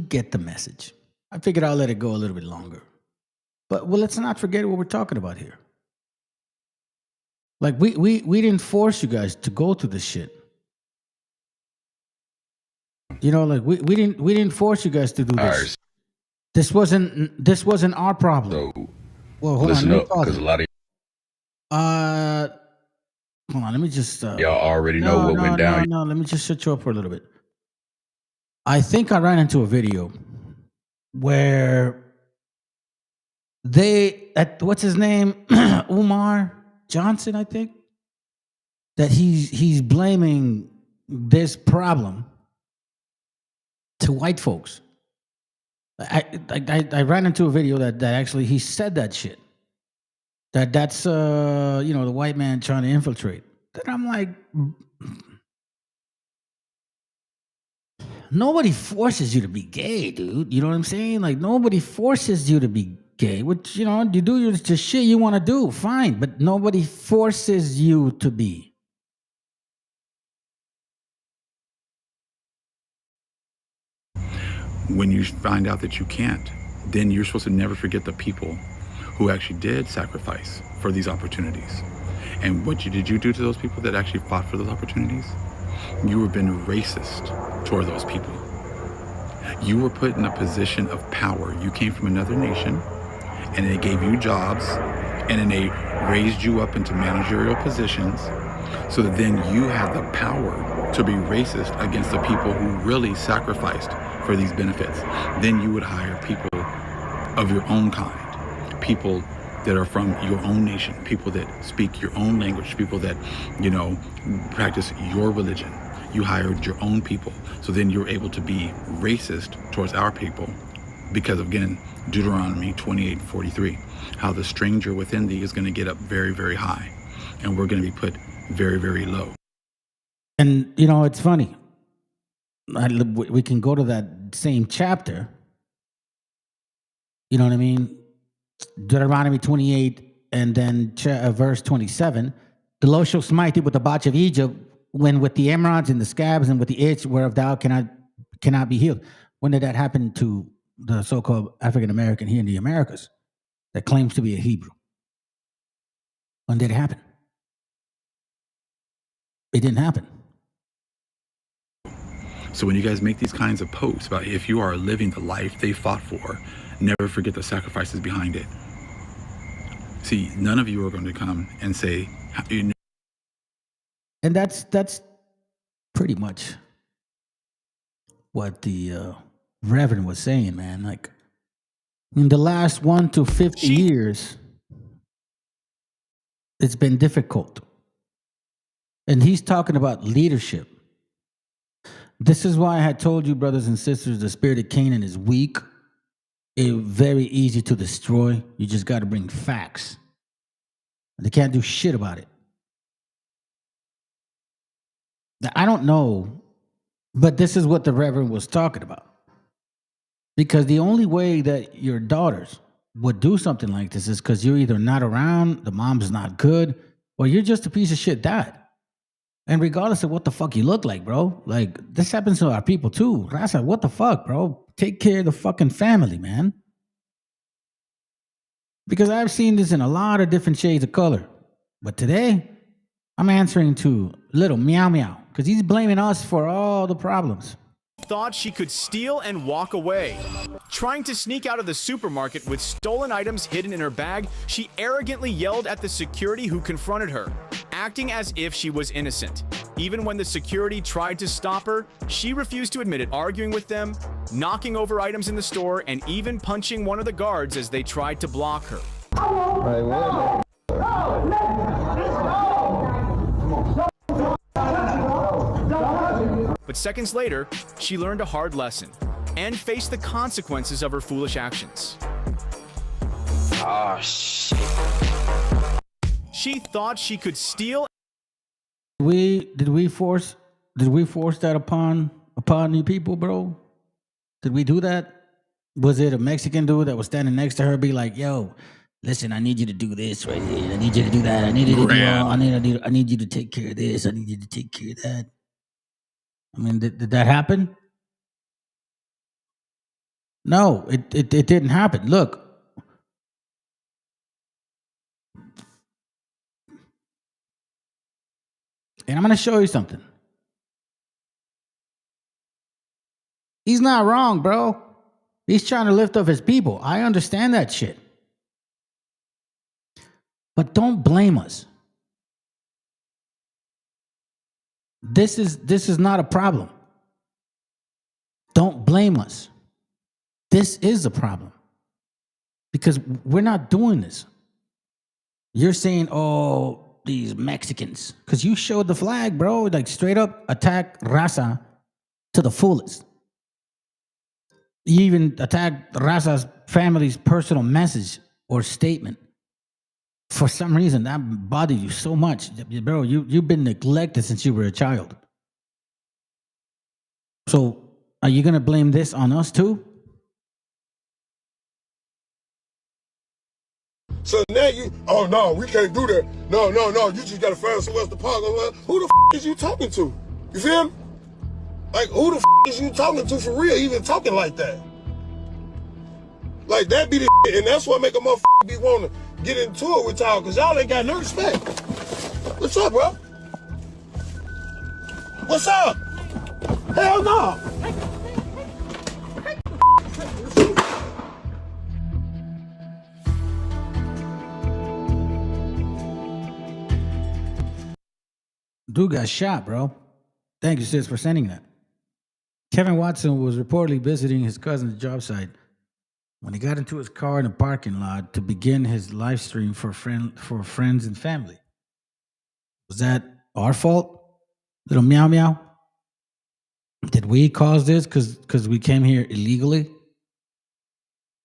S1: get the message. I figured I'll let it go a little bit longer. But let's not forget what we're talking about here. Like we didn't force you guys to go through this shit. Like we didn't force you guys to do this. This wasn't our problem.
S16: So
S1: well, hold
S16: listen
S1: on,
S16: up, because a lot of
S1: hold on, let me just
S16: y'all already know what went down.
S1: No, let me just shut you up for a little bit. I think I ran into a video where what's his name? Umar Johnson, I think. That he's blaming this problem to white folks. I ran into a video that actually he said that shit. That's the white man trying to infiltrate. Then I'm like, nobody forces you to be gay, dude. You know what I'm saying? Like nobody forces you to be gay. Which you do the shit you want to do, fine. But nobody forces you to be.
S14: When you find out that you can't, then you're supposed to never forget the people who actually did sacrifice for these opportunities. And what did you do to those people that actually fought for those opportunities? You were being racist toward those people. You were put in a position of power. You came from another nation, and they gave you jobs, and then they raised you up into managerial positions, so that then you had the power to be racist against the people who really sacrificed for these benefits. Then you would hire people of your own kind, people that are from your own nation, people that speak your own language, people that, practice your religion. You hired your own people. So then you're able to be racist towards our people because of, again, Deuteronomy 28:43, how the stranger within thee is going to get up very, very high, and we're going to be put very, very low.
S1: And, it's funny. We can go to that same chapter. You know what I mean? Deuteronomy 28 and then verse 27. The Lord shall smite thee with the botch of Egypt, when with the emerods and the scabs and with the itch whereof thou cannot be healed. When did that happen to the so-called African American here in the Americas that claims to be a Hebrew? When did it happen? It didn't happen.
S14: So when you guys make these kinds of posts about if you are living the life they fought for, never forget the sacrifices behind it. See, none of you are going to come and say,
S1: and that's pretty much what the Reverend was saying, man. Like, in the last 1 to 50 years, it's been difficult. And he's talking about leadership. This is why I had told you, brothers and sisters, the spirit of Canaan is weak. It's very easy to destroy. You just got to bring facts. They can't do shit about it. Now, I don't know, but this is what the Reverend was talking about. Because the only way that your daughters would do something like this is because you're either not around, the mom's not good, or you're just a piece of shit dad. And regardless of what the fuck you look like, bro, like, this happens to our people too. Raza, what the fuck, bro? Take care of the fucking family, man. Because I've seen this in a lot of different shades of color. But today, I'm answering to little Meow Meow, because he's blaming us for all the problems.
S17: Thought she could steal and walk away. Trying to sneak out of the supermarket with stolen items hidden in her bag, she arrogantly yelled at the security who confronted her, acting as if she was innocent. Even when the security tried to stop her, she refused to admit it, arguing with them, knocking over items in the store, and even punching one of the guards as they tried to block her. But seconds later, she learned a hard lesson and faced the consequences of her foolish actions. Oh, shit. She thought she could steal.
S1: Did we force that upon you people, bro? Did we do that? Was it a Mexican dude that was standing next to her, be like, "Yo, listen, I need you to do this right here. I need you to do that. I need you to do all. I need you to take care of this. I need you to take care of that." I mean, did that happen? No, it didn't happen. Look. And I'm going to show you something. He's not wrong, bro. He's trying to lift up his people. I understand that shit. But don't blame us. This is not a problem. Don't blame us. This is a problem. Because we're not doing this. You're saying, oh, these Mexicans. Because you showed the flag, bro. Like, straight up attack Raza to the fullest. You even attacked Raza's family's personal message or statement. For some reason, that bothered you so much. Bro, you've been neglected since you were a child. So, are you going to blame this on us too?
S18: So now oh no, we can't do that. No, you just gotta find somewhere else to park. Who the is you talking to? You feel me? Like, who the is you talking to for real, even talking like that? Like, that be the and that's what make a motherfucker be wanting to get into it with y'all, because y'all ain't got no respect. What's up, bro? What's up? Hell no.
S1: Dude got shot, bro. Thank you, sis, for sending that. Kevin Watson was reportedly visiting his cousin's job site when he got into his car in the parking lot to begin his live stream for friends and family. Was that our fault? Little Meow Meow? Did we cause this because we came here illegally?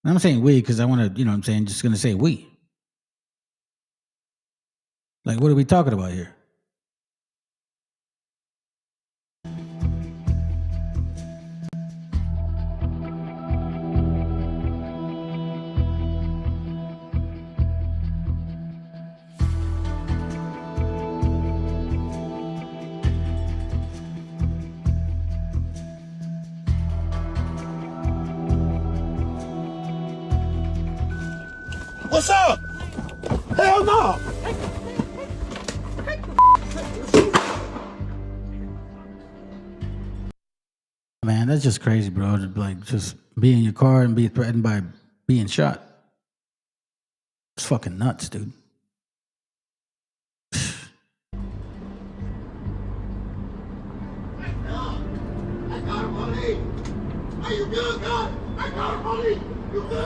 S1: I'm saying we because I want to, I'm saying, just going to say we. Like, what are we talking about here?
S18: What's up? Hell no.
S1: Man, that's just crazy, bro. Like, just be in your car and be threatened by being shot. It's fucking nuts, dude.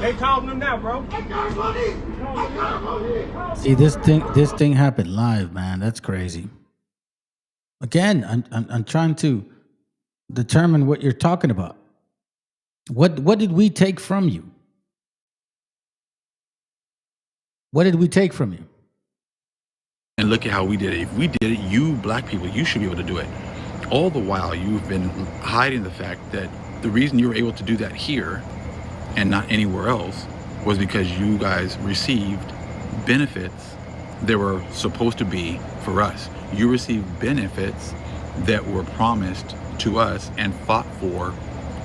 S19: They calling them now, bro.
S1: See, this thing happened live, man. That's crazy. Again, I'm trying to determine what you're talking about. What did we take from you? What did we take from you?
S14: And look at how we did it. If we did it, you black people, you should be able to do it. All the while, you've been hiding the fact that the reason you were able to do that here and not anywhere else was because you guys received benefits that were supposed to be for us. You received benefits that were promised to us and fought for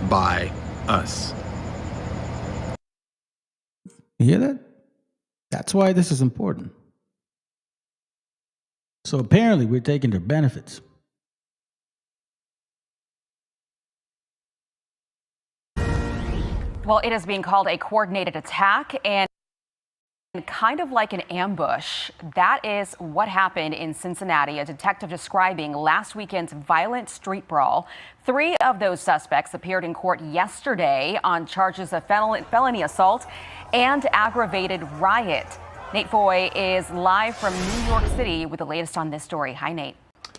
S14: by us.
S1: You hear that? That's why this is important. So apparently we're taking their benefits.
S20: Well, it is being called a coordinated attack and kind of like an ambush. That is what happened in Cincinnati, a detective describing last weekend's violent street brawl. 3 of those suspects appeared in court yesterday on charges of felony assault and aggravated riot. Nate Foy is live from New York City with the latest on this story. Hi, Nate.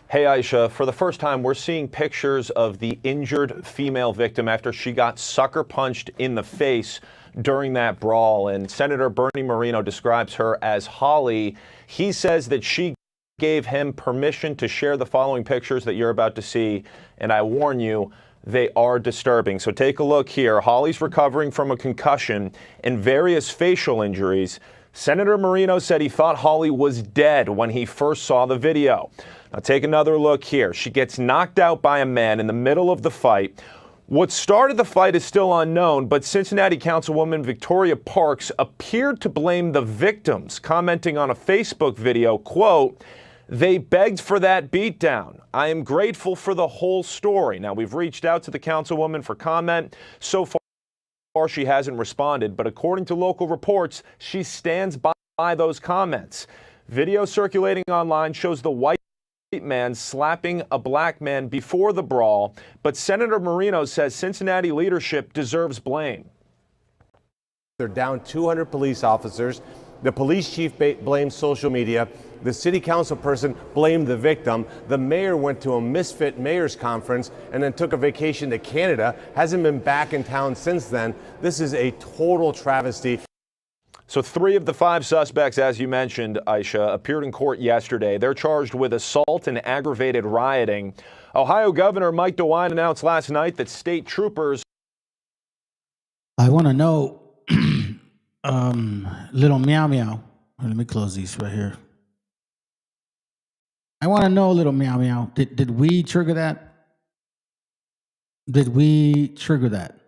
S21: Hey, Aisha. For the first time, we're seeing pictures of the injured female victim after she got sucker punched in the face during that brawl. And Senator Bernie Moreno describes her as Holly. He says that she gave him permission to share the following pictures that you're about to see. And I warn you, they are disturbing. So take a look here. Holly's recovering from a concussion and various facial injuries. Senator Moreno said he thought Holly was dead when he first saw the video. Now take another look here. She gets knocked out by a man in the middle of the fight. What started the fight is still unknown, but Cincinnati Councilwoman Victoria Parks appeared to blame the victims, commenting on a Facebook video, quote, "They begged for that beatdown. I am grateful for the whole story." Now, we've reached out to the councilwoman for comment. So far, she hasn't responded, but according to local reports, she stands by those comments. Video circulating online shows the white man slapping a black man before the brawl, but Senator Moreno says Cincinnati leadership deserves blame.
S22: They're down 200 police officers. The police chief blames social media. The city council person blamed the victim. The mayor went to a misfit mayor's conference and then took a vacation to Canada. Hasn't been back in town since then. This is a total travesty.
S21: So 3 of the 5 suspects, as you mentioned, Aisha, appeared in court yesterday. They're charged with assault and aggravated rioting. Ohio Governor Mike DeWine announced last night that state troopers...
S1: I want to know, little meow meow. Let me close these right here. I want to know, little meow meow. Did we trigger that? Did we trigger that?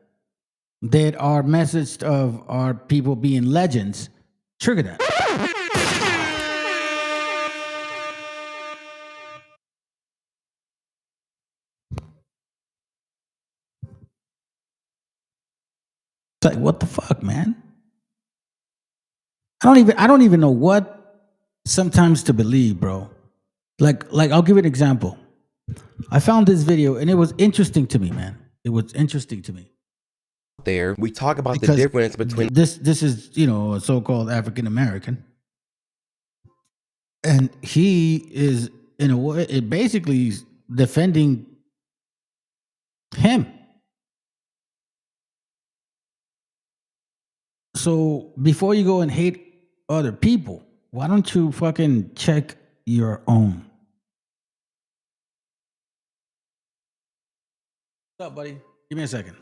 S1: Did our message of our people being legends trigger that? It's like, what the fuck, man? I don't even know what sometimes to believe, bro. Like I'll give you an example. I found this video and it was interesting to me, man. It was interesting to me.
S23: There, we talk about the difference between
S1: this is, you know, a so-called African American, and he is in a way it basically is defending him. So before you go and hate other people, why don't you fucking check your own? What's up, buddy? Give me a second.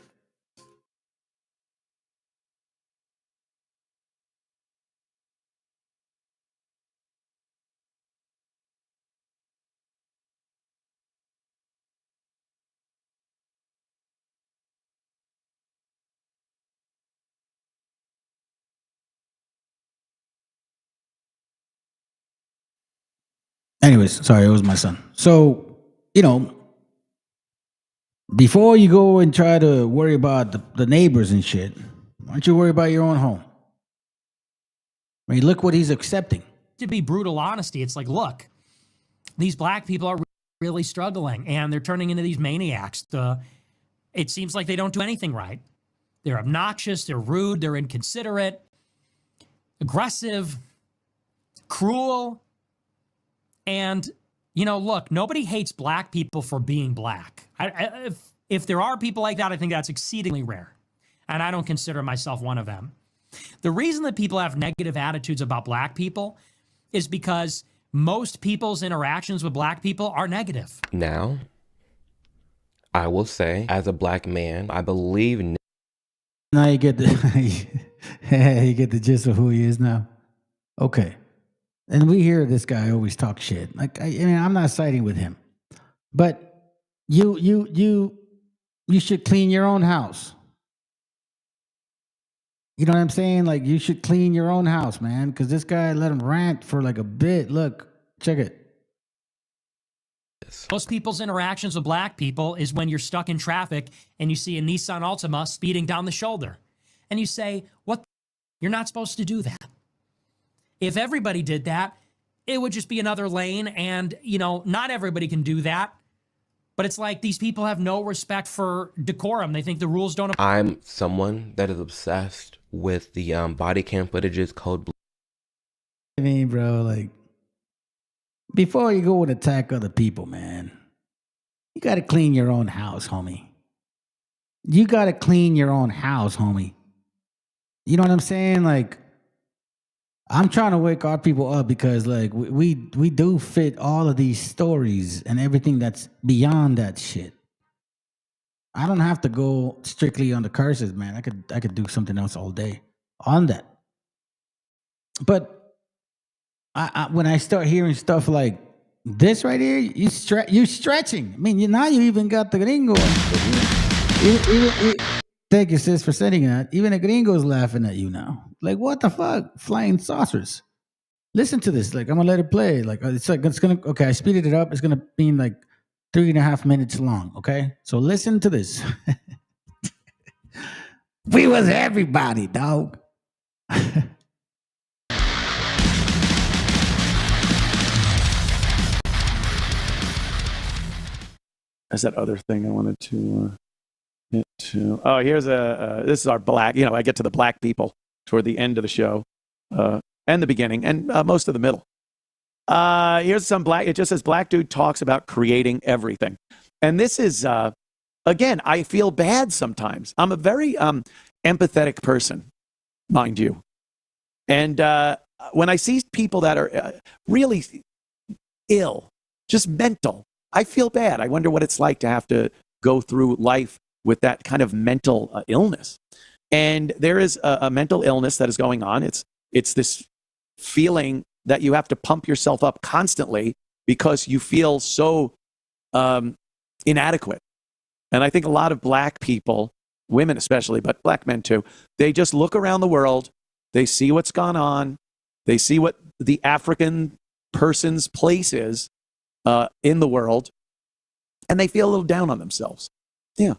S1: Anyways, sorry, it was my son. So, before you go and try to worry about the neighbors and shit, why don't you worry about your own home? I mean, look what he's accepting.
S2: To be brutal honesty, it's like, look, these black people are really struggling, and they're turning into these maniacs. It seems like they don't do anything right. They're obnoxious, they're rude, they're inconsiderate, aggressive, cruel. And, look, nobody hates black people for being black. If there are people like that, I think that's exceedingly rare. And I don't consider myself one of them. The reason that people have negative attitudes about black people is because most people's interactions with black people are negative.
S23: Now, I will say, as a black man, I believe.
S1: Now you get the gist of who he is now. Okay. And we hear this guy always talk shit. Like, I'm not siding with him, but you should clean your own house. You know what I'm saying? Like, you should clean your own house, man, because this guy let him rant for like a bit. Look, check it.
S2: Most people's interactions with black people is when you're stuck in traffic and you see a Nissan Altima speeding down the shoulder. And you say, what? You're not supposed to do that. If everybody did that, it would just be another lane. And, not everybody can do that. But it's like these people have no respect for decorum. They think the rules don't apply.
S23: I'm someone that is obsessed with the body cam footages, code blue.
S1: I mean, bro, like, before you go and attack other people, man, you got to clean your own house, homie. You got to clean your own house, homie. You know what I'm saying? Like, I'm trying to wake our people up because, like, we do fit all of these stories and everything that's beyond that shit. I don't have to go strictly on the curses, man. I could do something else all day on that. But when I start hearing stuff like this right here, you stretching. I mean, now you even got the gringo. Thank you, sis, for saying that. Even the gringo's laughing at you now. Like, what the fuck? Flying saucers. Listen to this. Like, I'm gonna let it play. Like, okay, I speeded it up. It's gonna be like 3.5 minutes long. Okay, so listen to this. We was everybody, dog.
S3: There's that other thing I wanted to get to. Oh, here's this is our black, I get to the black people toward the end of the show and the beginning and most of the middle. Here's some black, it just says black dude talks about creating everything. And this is, again, I feel bad sometimes. I'm a very empathetic person, mind you. And when I see people that are really ill, just mental, I feel bad. I wonder what it's like to have to go through life with that kind of mental illness. And there is a mental illness that is going on. It's this feeling that you have to pump yourself up constantly because you feel so inadequate. And I think a lot of black people, women especially, but black men too, they just look around the world, they see what's gone on, they see what the African person's place is in the world, and they feel a little down on themselves. Yeah.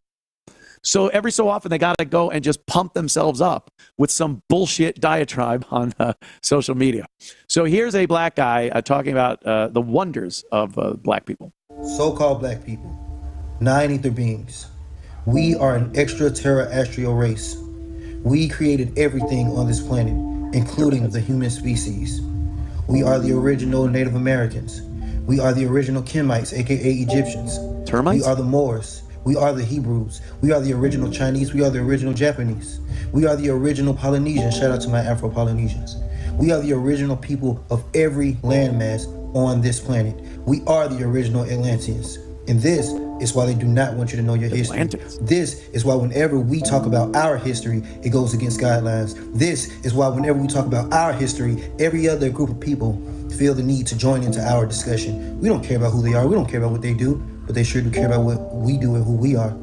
S3: So every so often they got to go and just pump themselves up with some bullshit diatribe on social media. So here's a black guy talking about the wonders of black people.
S4: So-called black people, non-ether beings. We are an extraterrestrial race. We created everything on this planet, including the human species. We are the original Native Americans. We are the original Kemites, aka Egyptians.
S3: Termites?
S4: We are the Moors. We are the Hebrews. We are the original Chinese. We are the original Japanese. We are the original Polynesians. Shout out to my Afro-Polynesians. We are the original people of every landmass on this planet. We are the original Atlanteans. And this is why they do not want you to know your history.
S3: Atlantis.
S4: This is why whenever we talk about our history, it goes against guidelines. This is why whenever we talk about our history, every other group of people feel the need to join into our discussion. We don't care about who they are. We don't care about what they do, but they sure do care about what we do and who we are.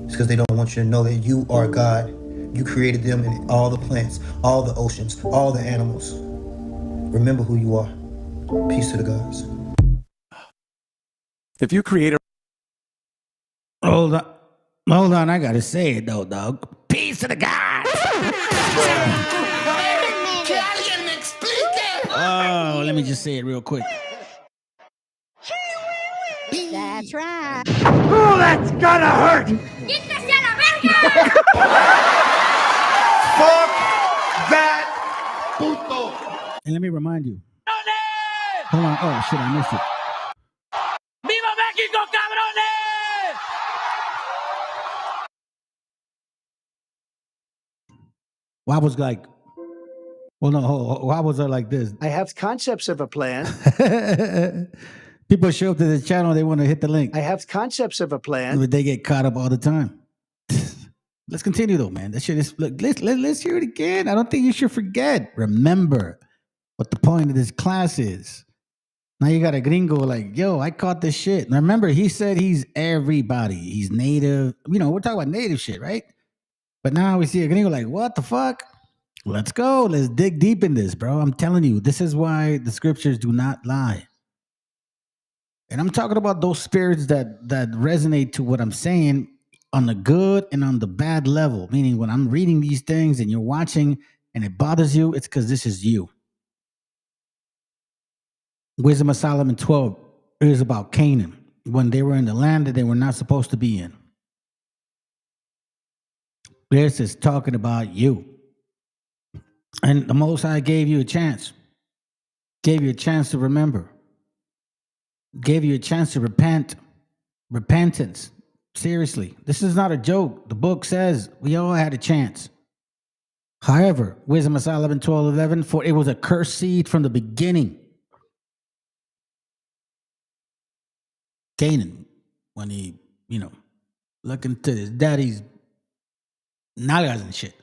S4: It's because they don't want you to know that you are God. You created them and all the plants, all the oceans, all the animals. Remember who you are. Peace to the gods.
S3: If you create a
S1: Hold on, I gotta say it though, dog. Peace to the gods. Oh, let me just say it real quick.
S5: That's right.
S6: Oh, that's gonna hurt!
S1: Fuck that puto. And let me remind you. Hold on. Oh shit, I missed it.
S6: ¡Viva México, cabrones!
S1: Why was like, well, no, why was I like this?
S7: I have concepts of a plan.
S1: People show up to this channel, they want to hit the link.
S7: I have concepts of a plan.
S1: But they get caught up all the time. Let's continue though, man. That shit is, look, let's hear it again. I don't think you should forget. Remember what the point of this class is. Now you got a gringo like, yo, I caught this shit. Now remember, he said he's everybody. He's native. You know, we're talking about native shit, right? But now we see a gringo like, what the fuck? Let's go. Let's dig deep in this, bro. I'm telling you, this is why the scriptures do not lie. And I'm talking about those spirits that resonate to what I'm saying on the good and on the bad level. Meaning when I'm reading these things and you're watching and it bothers you, it's because this is you. Wisdom of Solomon 12 is about Canaan, when they were in the land that they were not supposed to be in. This is talking about you. And the Most High gave you a chance. Gave you a chance to remember. Gave you a chance to repent. Repentance. Seriously. This is not a joke. The book says we all had a chance. However, Wisdom of Solomon 12:11, for it was a cursed seed from the beginning. Canaan, when he, looking to his daddy's nalgas and shit.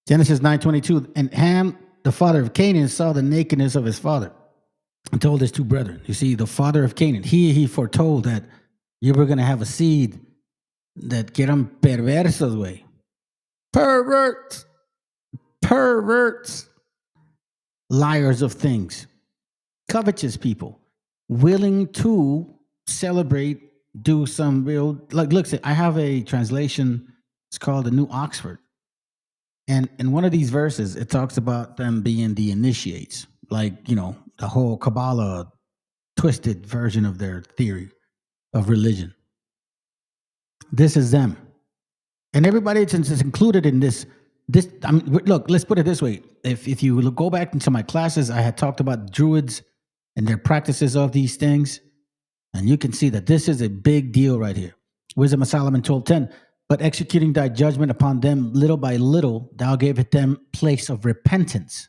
S1: Genesis 9:22, and Ham, the father of Canaan, saw the nakedness of his father and told his two brethren. You see, the father of Canaan, he foretold that you were going to have a seed that que eran perversos, way. Perverts. Liars of things. Covetous people. Willing to celebrate, do some real, like, look, I have a translation. It's called the New Oxford. And in one of these verses, it talks about them being the initiates, like, the whole Kabbalah twisted version of their theory of religion. This is them. And everybody that's included in this, look, let's put it this way. If you go back into my classes, I had talked about Druids and their practices of these things. And you can see that this is a big deal right here. Wisdom of Solomon 12:10. But executing thy judgment upon them little by little, thou gavest them place of repentance.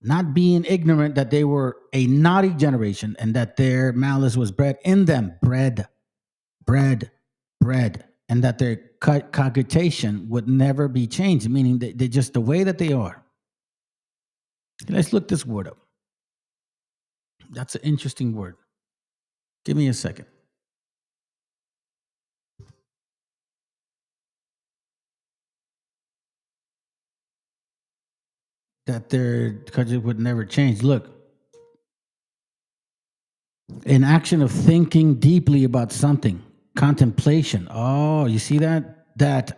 S1: Not being ignorant that they were a naughty generation and that their malice was bred in them. Bread. And that their cogitation would never be changed, meaning they're just the way that they are. Let's look this word up. That's an interesting word. Give me a second. That their cogitation would never change. Look. An action of thinking deeply about something. Contemplation. Oh, you see that? That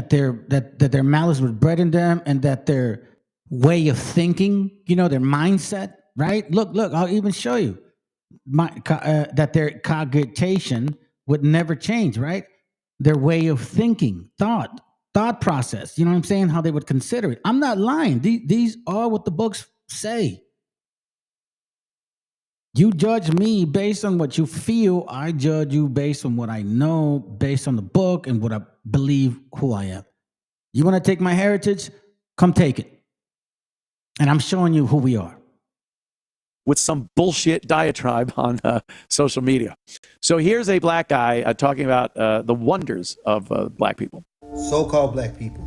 S1: their malice was bred in them, and that their way of thinking, their mindset, right? Look, I'll even show you. That their cogitation would never change, right? Their way of thinking, thought process. You know what I'm saying? How they would consider it. I'm not lying. These are what the books say. You judge me based on what you feel. I judge you based on what I know, based on the book and what I believe who I am. You want to take my heritage? Come take it. And I'm showing you who we are.
S3: With some bullshit diatribe on social media. So here's a black guy talking about the wonders of black people.
S4: So-called black people,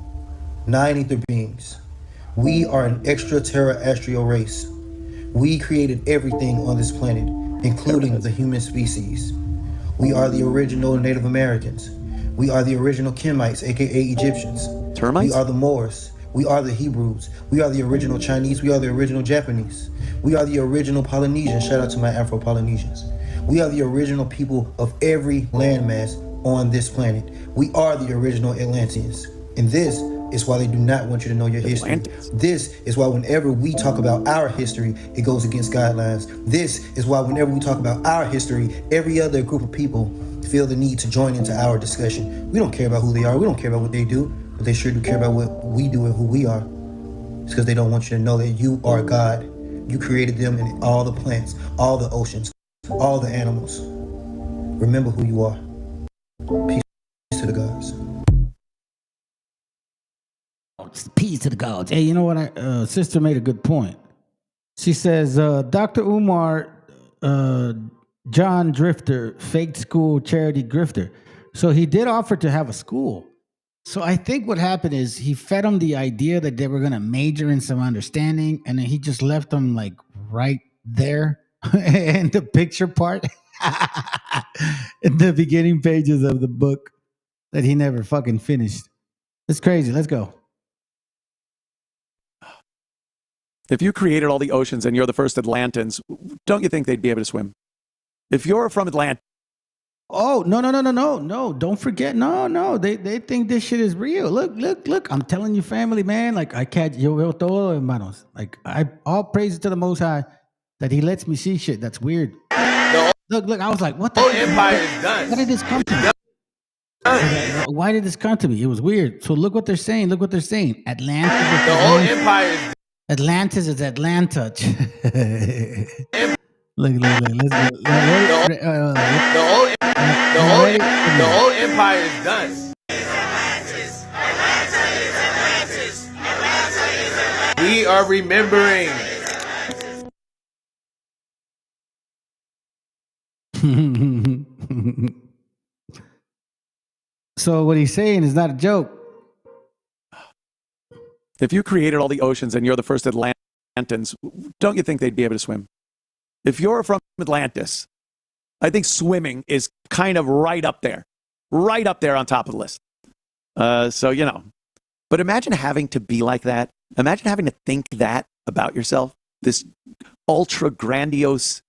S4: non-ether beings. We are an extraterrestrial race. We created everything on this planet, including the human species. We are the original Native Americans. We are the original Kemites, aka Egyptians.
S3: Termites?
S4: We are the Moors. We are the Hebrews. We are the original Chinese. We are the original Japanese. We are the original Polynesians. Shout out to my Afro-Polynesians. We are the original people of every landmass on this planet. We are the original Atlanteans. And this is why they do not want you to know your history. This is why whenever we talk about our history, it goes against guidelines. This is why whenever we talk about our history, every other group of people feel the need to join into our discussion. We don't care about who they are. We don't care about what they do, but they sure do care about what we do and who we are. It's because they don't want you to know that you are God. You created them and all the plants, all the oceans, all the animals. Remember who you are. Peace to the gods.
S1: Peace to the gods. Hey, you know what? Sister made a good point. She says, Dr. Umar, John Drifter, fake school charity grifter. So he did offer to have a school. So I think what happened is he fed them the idea that they were going to major in some understanding, and then he just left them like right there in the picture part in the beginning pages of the book that he never fucking finished. It's crazy. Let's go.
S3: If you created all the oceans and you're the first Atlantans, don't you think they'd be able to swim? If you're from Atlanta.
S1: Oh, no. Don't forget. No. They think this shit is real. Look. I'm telling you, family, man. Like, I catch yo veo todo, hermanos. Like, all praises to the Most High that he lets me see shit that's weird. Look. I was like, what the
S8: whole empire is done.
S1: Why did this come to me? Why did this come to me? It was weird. So look what they're saying. Atlantis.
S8: The whole empire is done.
S1: Atlantis is Atlanta. Look. Let's go.
S8: The whole empire is done. We are remembering.
S1: So what he's saying is not a joke.
S3: If you created all the oceans and you're the first Atlantans, don't you think they'd be able to swim? If you're from Atlantis, I think swimming is kind of right up there on top of the list. So, you know, but imagine having to be like that. Imagine having to think that about yourself, this ultra grandiose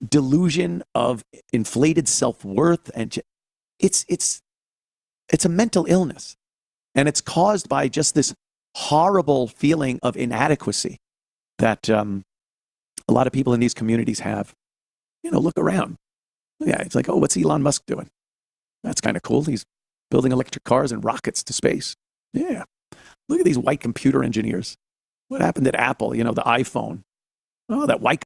S3: delusion of inflated self-worth. And it's a mental illness. And it's caused by just this horrible feeling of inadequacy that a lot of people in these communities have. You know, look around. Yeah, it's like, oh, what's Elon Musk doing? That's kind of cool. He's building electric cars and rockets to space. Yeah. Look at these white computer engineers. What happened at Apple? You know, the iPhone. Oh, that white.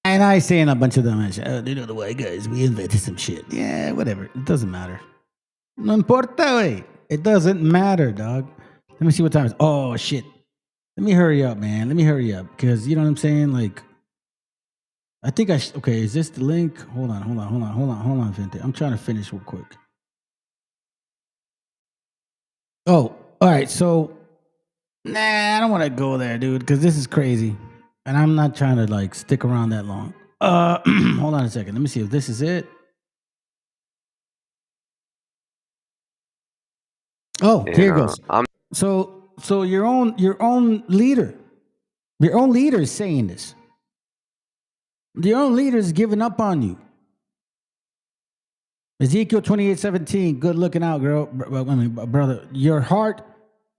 S1: And I saying a bunch of them. Oh, they know the white guys. We invented some shit. Yeah, whatever. It doesn't matter. No importa, wey. It doesn't matter, dog. Let me see what time it is. Oh, shit. Let me hurry up, man. Because, you know what I'm saying? Like, I think okay, is this the link? Hold on, Vente. I'm trying to finish real quick. Oh, all right. So, I don't want to go there, dude, because this is crazy. And I'm not trying to, like, stick around that long. Hold on a second. Let me see if this is it. Oh, here it goes. So your own leader is saying this. Your own leader is giving up on you. Ezekiel 28:17. Good looking out, girl. Brother. Your heart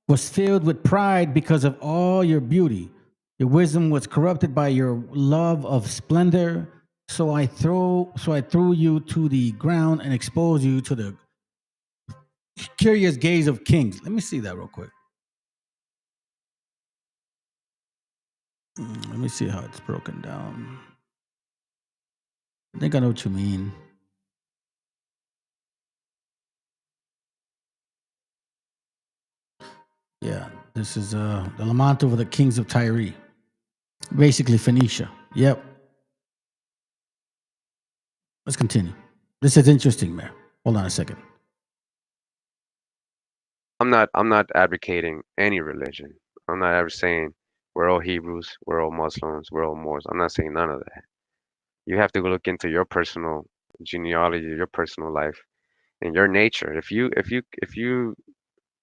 S1: was filled with pride because of all your beauty. Your wisdom was corrupted by your love of splendor. So I threw you to the ground and exposed you to the curious gaze of kings. Let me see that real quick. Let me see how it's broken down. I think I know what you mean. Yeah, this is the lament over the kings of Tyre. Basically Phoenicia. Yep. Let's continue. This is interesting, man. Hold on a second.
S9: I'm not advocating any religion. I'm not ever saying we're all Hebrews, we're all Muslims, we're all Moors. I'm not saying none of that. You have to go look into your personal genealogy, your personal life, and your nature. If you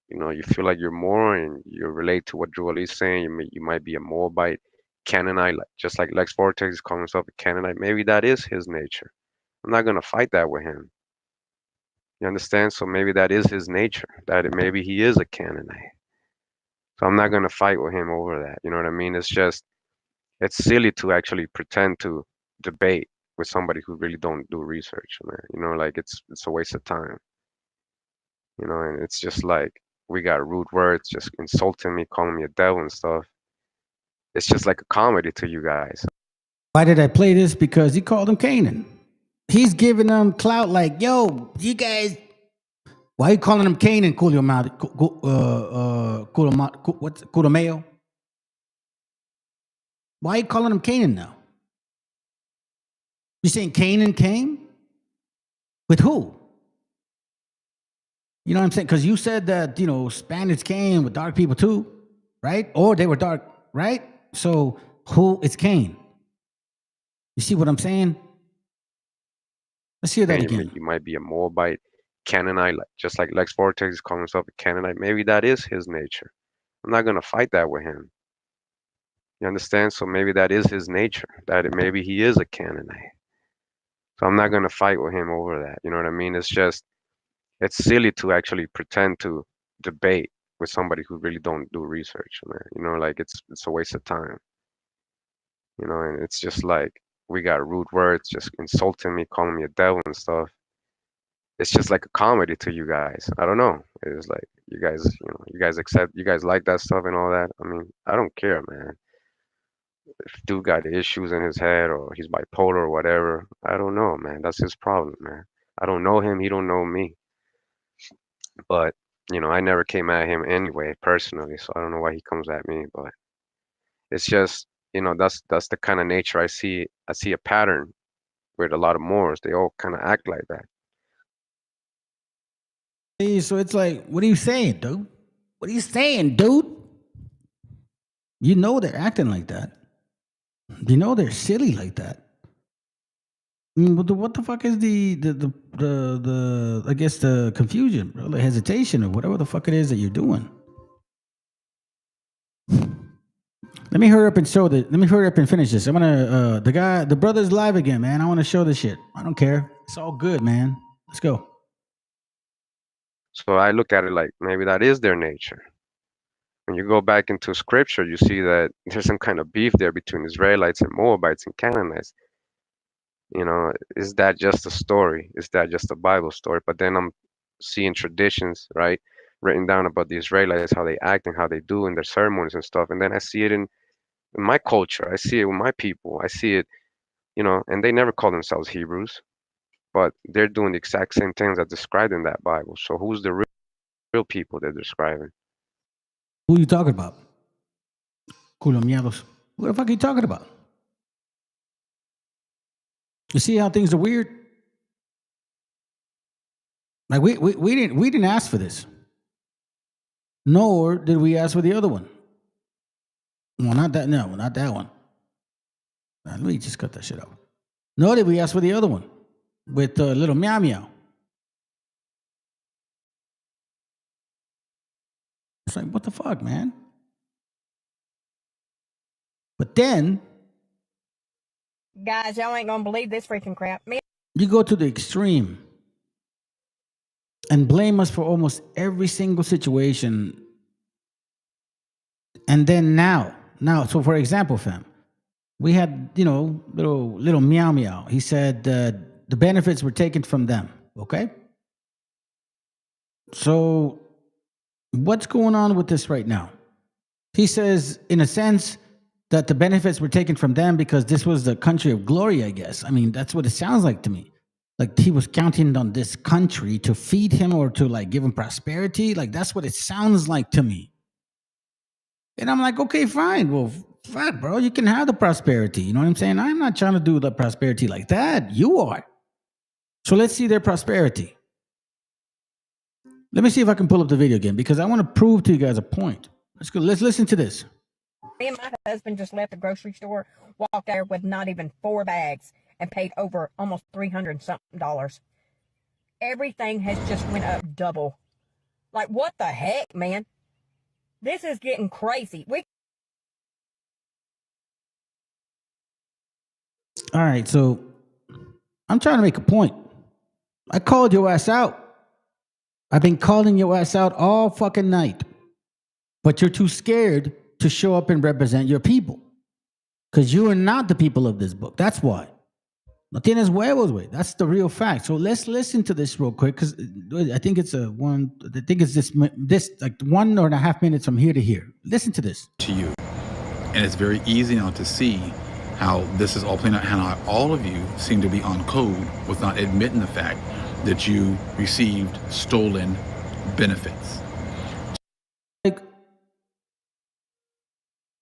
S9: You know, you feel like you're more and you relate to what Joel is saying. You might be a Moabite, Canaanite, just like Lex Vortex is calling himself a Canaanite. Maybe that is his nature. I'm not gonna fight that with him. You understand? So maybe that is his nature. Maybe he is a Canaanite. So I'm not gonna fight with him over that. You know what I mean? It's silly to actually pretend to debate with somebody who really don't do research, man. You know, like it's a waste of time. You know, and it's just like we got rude words, just insulting me, calling me a devil and stuff. It's just like a comedy to you guys.
S1: Why did I play this? Because he called him Canaan. He's giving them clout like, yo, you guys. Why are you calling him Canaan, Culameo? Why are you calling him Canaan now? You saying Canaan came? With who? You know what I'm saying? Because you said that, you know, Spaniards came with dark people too, right? Or they were dark, right? So who is Cain? You see what I'm saying? Let's hear that again.
S9: You might be a Moabite, Canaanite, just like Lex Vortex is calling himself a Canaanite. Maybe that is his nature. I'm not gonna fight that with him. You understand? So maybe that is his nature. Maybe he is a Canaanite. So I'm not gonna fight with him over that. You know what I mean? It's silly to actually pretend to debate with somebody who really don't do research, man. You know, like it's a waste of time. You know, and it's just like we got rude words, just insulting me, calling me a devil and stuff. It's just like a comedy to you guys. I don't know. It's like you guys like that stuff and all that. I mean, I don't care, man. If dude got issues in his head or he's bipolar or whatever, I don't know, man. That's his problem, man. I don't know him. He don't know me. But you know, I never came at him anyway personally, so I don't know why he comes at me. But it's just, you know, that's the kind of nature I see. I see a pattern with a lot of Moors. They all kind of act like that.
S1: Hey, so it's like, what are you saying, dude? What are you saying, dude? You know they're acting like that. You know they're silly like that. I mean, what the fuck is the I guess the confusion, bro, the hesitation or whatever the fuck it is that you're doing. Let me hurry up and show this. Let me hurry up and finish this. I'm gonna the brother's live again, man. I want to show this shit. I don't care. It's all good, man. Let's go.
S9: So I look at it like maybe that is their nature. When you go back into scripture, you see that there's some kind of beef there between Israelites and Moabites and Canaanites. You know, is that just a story? Is that just a Bible story? But then I'm seeing traditions, right, written down about the Israelites, how they act and how they do in their ceremonies and stuff. And then I see it in my culture. I see it with my people. I see it, you know, and they never call themselves Hebrews, but they're doing the exact same things that's described in that Bible. So who's the real people they're describing?
S1: Who are you talking about? Culomiados. What the fuck are you talking about? You see how things are weird? Like we didn't ask for this. Nor did we ask for the other one. Well, not that one. Let me just cut that shit out. Nor did we ask for the other one with little meow meow. It's like, what the fuck, man? But then
S5: Guys, y'all ain't gonna believe this freaking crap.
S1: you go to the extreme and blame us for almost every single situation. And then now, so for example, fam, we had, you know, little meow meow. He said the benefits were taken from them. Okay. So what's going on with this right now? He says, in a sense, that the benefits were taken from them because this was the country of glory, I guess. I mean, that's what it sounds like to me. Like he was counting on this country to feed him or to like give him prosperity. Like that's what it sounds like to me. And I'm like, okay, fine. Well, fuck, bro, you can have the prosperity. You know what I'm saying? I'm not trying to do the prosperity like that. You are. So let's see their prosperity. Let me see if I can pull up the video again because I want to prove to you guys a point. Let's go. Let's listen to this.
S5: Me and my husband just left the grocery store, walked there with not even 4 bags, and paid over almost $300 something. Everything has just went up double. Like, what the heck, man? This is getting crazy.
S1: All right, so I'm trying to make a point. I called your ass out. I've been calling your ass out all fucking night. But you're too scared to show up and represent your people. Because you are not the people of this book. That's why. No tienes huevos, güey. That's the real fact. So let's listen to this real quick, because I think it's this like 1.5 minutes from here to here. Listen to this.
S14: To you. And it's very easy now to see how this is all playing out, how all of you seem to be on code with not admitting the fact that you received stolen benefits.
S1: Like,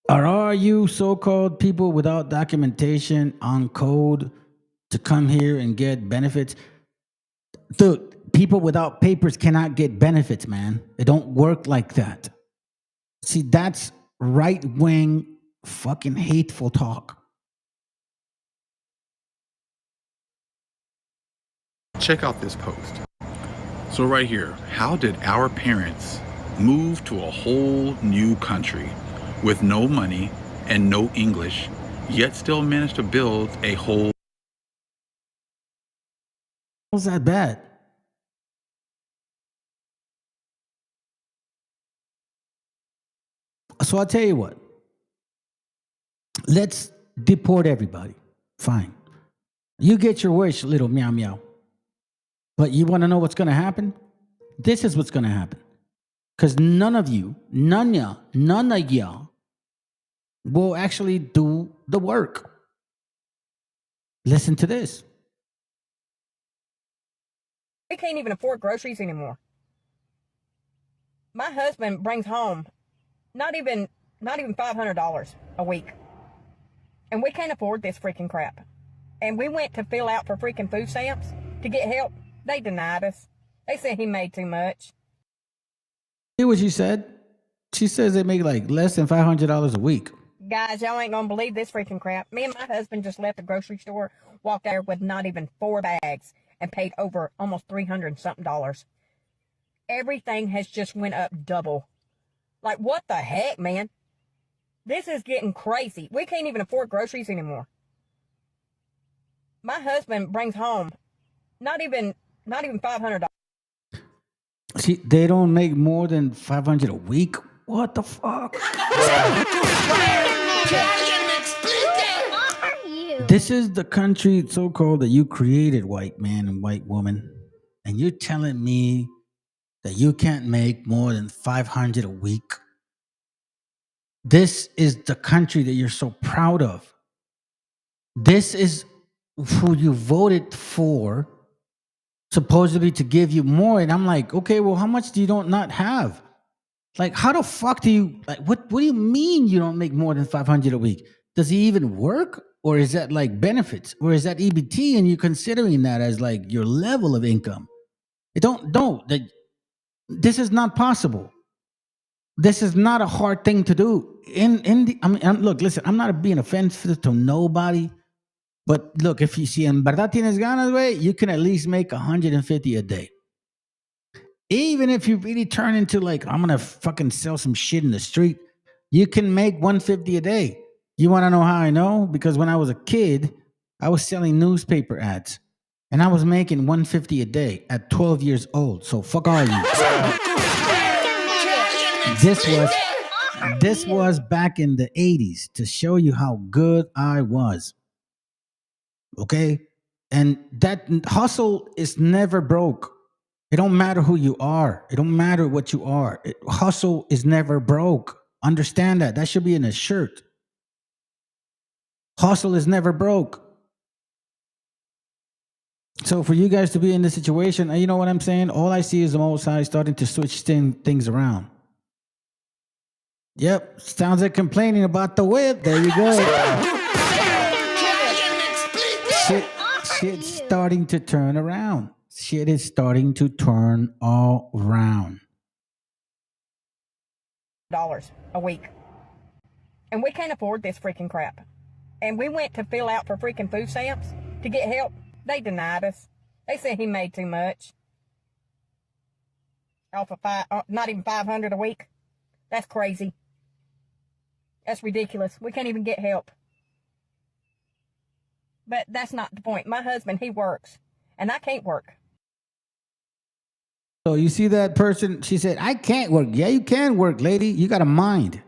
S1: are you so-called people without documentation on code to come here and get benefits? Dude, people without papers cannot get benefits, man. It don't work like that. See, that's right-wing fucking hateful talk.
S14: Check out this post. So right here, how did our parents move to a whole new country with no money and no English, yet still manage to build a whole...
S1: How's that bad? So I'll tell you what. Let's deport everybody. Fine. You get your wish, little meow meow. But you want to know what's going to happen? This is what's going to happen. Because none of y'all will actually do the work. Listen to this.
S5: We can't even afford groceries anymore. My husband brings home not even $500 a week. And we can't afford this freaking crap. And we went to fill out for freaking food stamps to get help. They denied us. They said he made too much.
S1: Hear what she said? She says they make like less than $500 a week.
S5: Guys, y'all ain't gonna believe this freaking crap. Me and my husband just left the grocery store, walked there with not even 4 bags, and paid over almost $300 something. Everything has just went up double. Like, what the heck, man? This is getting crazy. We can't even afford groceries anymore. My husband brings home not even $500.
S1: See, they don't make more than $500 a week. What the fuck? This is the country, so-called, that you created, white man and white woman, and you're telling me that you can't make more than $500 a week. This is the country that you're so proud of. This is who you voted for, supposedly to give you more. And I'm like, okay, well, how much do you not have? Like, how the fuck do you, like, what do you mean you don't make more than $500 a week? Does he even work? Or is that like benefits? Or is that EBT and you're considering that as like your level of income? This is not possible. This is not a hard thing to do. Look, listen, I'm not being offensive to nobody. But look, if you see, en verdad tienes ganas, güey, you can at least make $150 a day. Even if you really turn into like, I'm gonna fucking sell some shit in the street, you can make $150 a day. You want to know how I know? Because when I was a kid, I was selling newspaper ads, and I was making $150 a day at 12 years old. So fuck all you. This was back in the 80s to show you how good I was. Okay? And that hustle is never broke. It don't matter who you are. It don't matter what you are. Hustle is never broke. Understand that. That should be in a shirt. Hustle is never broke. So for you guys to be in this situation, you know what I'm saying? All I see is the Most High starting to switch things around. Yep, sounds like complaining about the whip. There you go. Shit's starting to turn around. Shit is starting to turn all around.
S5: $1 a week. And we can't afford this freaking crap. And we went to fill out for freaking food stamps to get help. They denied us. They said he made too much. off of not even 500 a week. That's crazy. That's ridiculous. We can't even get help. But that's not the point. My husband, he works, and I can't work.
S1: So you see that person? She said, I can't work. Yeah, you can work, lady. You got a mind.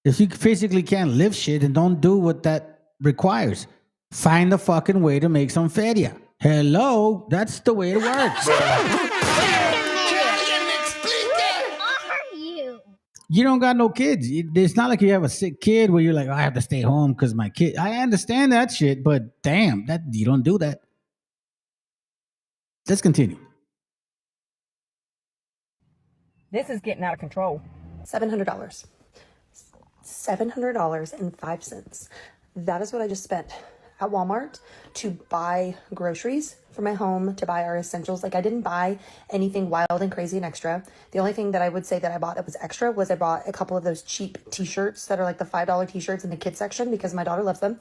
S1: If you physically can't lift shit and don't do what that requires, find a fucking way to make some feria. Hello, that's the way it works. You don't got no kids. It's not like you have a sick kid where you're like, oh, I have to stay home because my kid. I understand that shit, but damn, that you don't do that. Let's continue.
S5: This is getting out of control.
S10: $700. $700.05. That is what I just spent at Walmart to buy groceries for my home, to buy our essentials. Like, I didn't buy anything wild and crazy and extra. The only thing that I would say that I bought that was extra was I bought a couple of those cheap t-shirts that are like the $5 t-shirts in the kids section because my daughter loves them.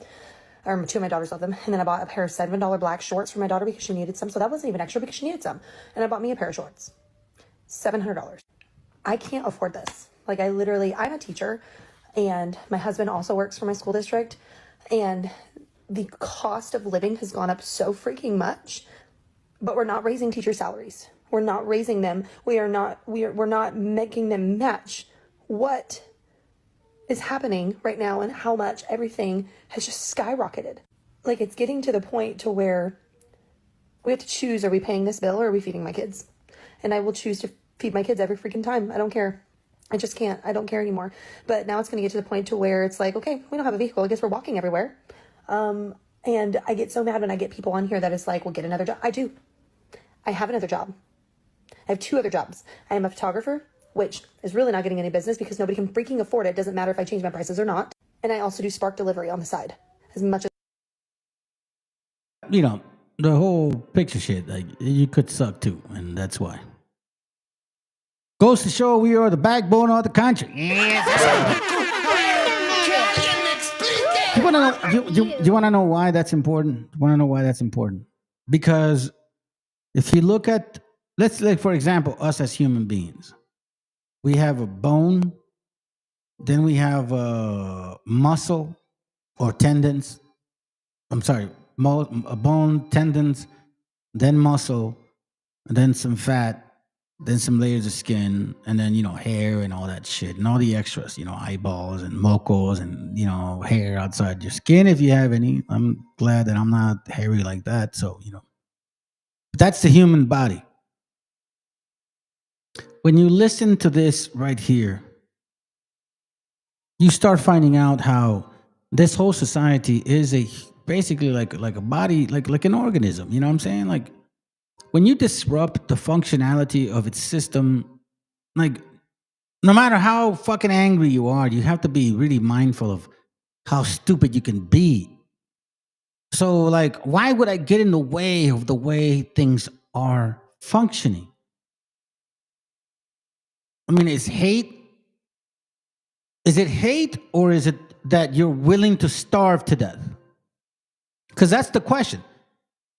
S10: Or two of my daughters love them. And then I bought a pair of $7 black shorts for my daughter because she needed some. So that wasn't even extra because she needed some. And I bought me a pair of shorts. $700. I can't afford this. Like, I'm a teacher, and my husband also works for my school district, and the cost of living has gone up so freaking much, but we're not raising teacher salaries. We're not raising them. We're not making them match what is happening right now and how much everything has just skyrocketed. Like, it's getting to the point to where we have to choose, are we paying this bill or are we feeding my kids? And I will choose to feed my kids every freaking time. I don't care. I just can't. I don't care anymore. But now it's going to get to the point to where it's like, okay, we don't have a vehicle. I guess we're walking everywhere. And I get so mad when I get people on here that it's like, well, get another job. I do. I have another job. I have two other jobs. I am a photographer, which is really not getting any business because nobody can freaking afford it. It doesn't matter if I change my prices or not. And I also do Spark delivery on the side. As much as...
S1: You know, the whole picture shit, like, you could suck too, and that's why. Goes to show we are the backbone of the country. You want to know? You want to know why that's important? You want to know why that's important? Because if you look at, let's like for example, us as human beings, we have a bone, then we have a muscle or tendons. I'm sorry, a bone, tendons, then muscle, then some fat. Then some layers of skin, and then, hair and all that shit, and all the extras, eyeballs and mocos and, hair outside your skin if you have any. I'm glad that I'm not hairy like that. So, but that's the human body. When you listen to this right here, you start finding out how this whole society is basically like a body, like an organism. You know what I'm saying? Like, when you disrupt the functionality of its system, like, no matter how fucking angry you are, you have to be really mindful of how stupid you can be. So, like, why would I get in the way of the way things are functioning? I mean, is it hate, or is it that you're willing to starve to death? Because that's the question.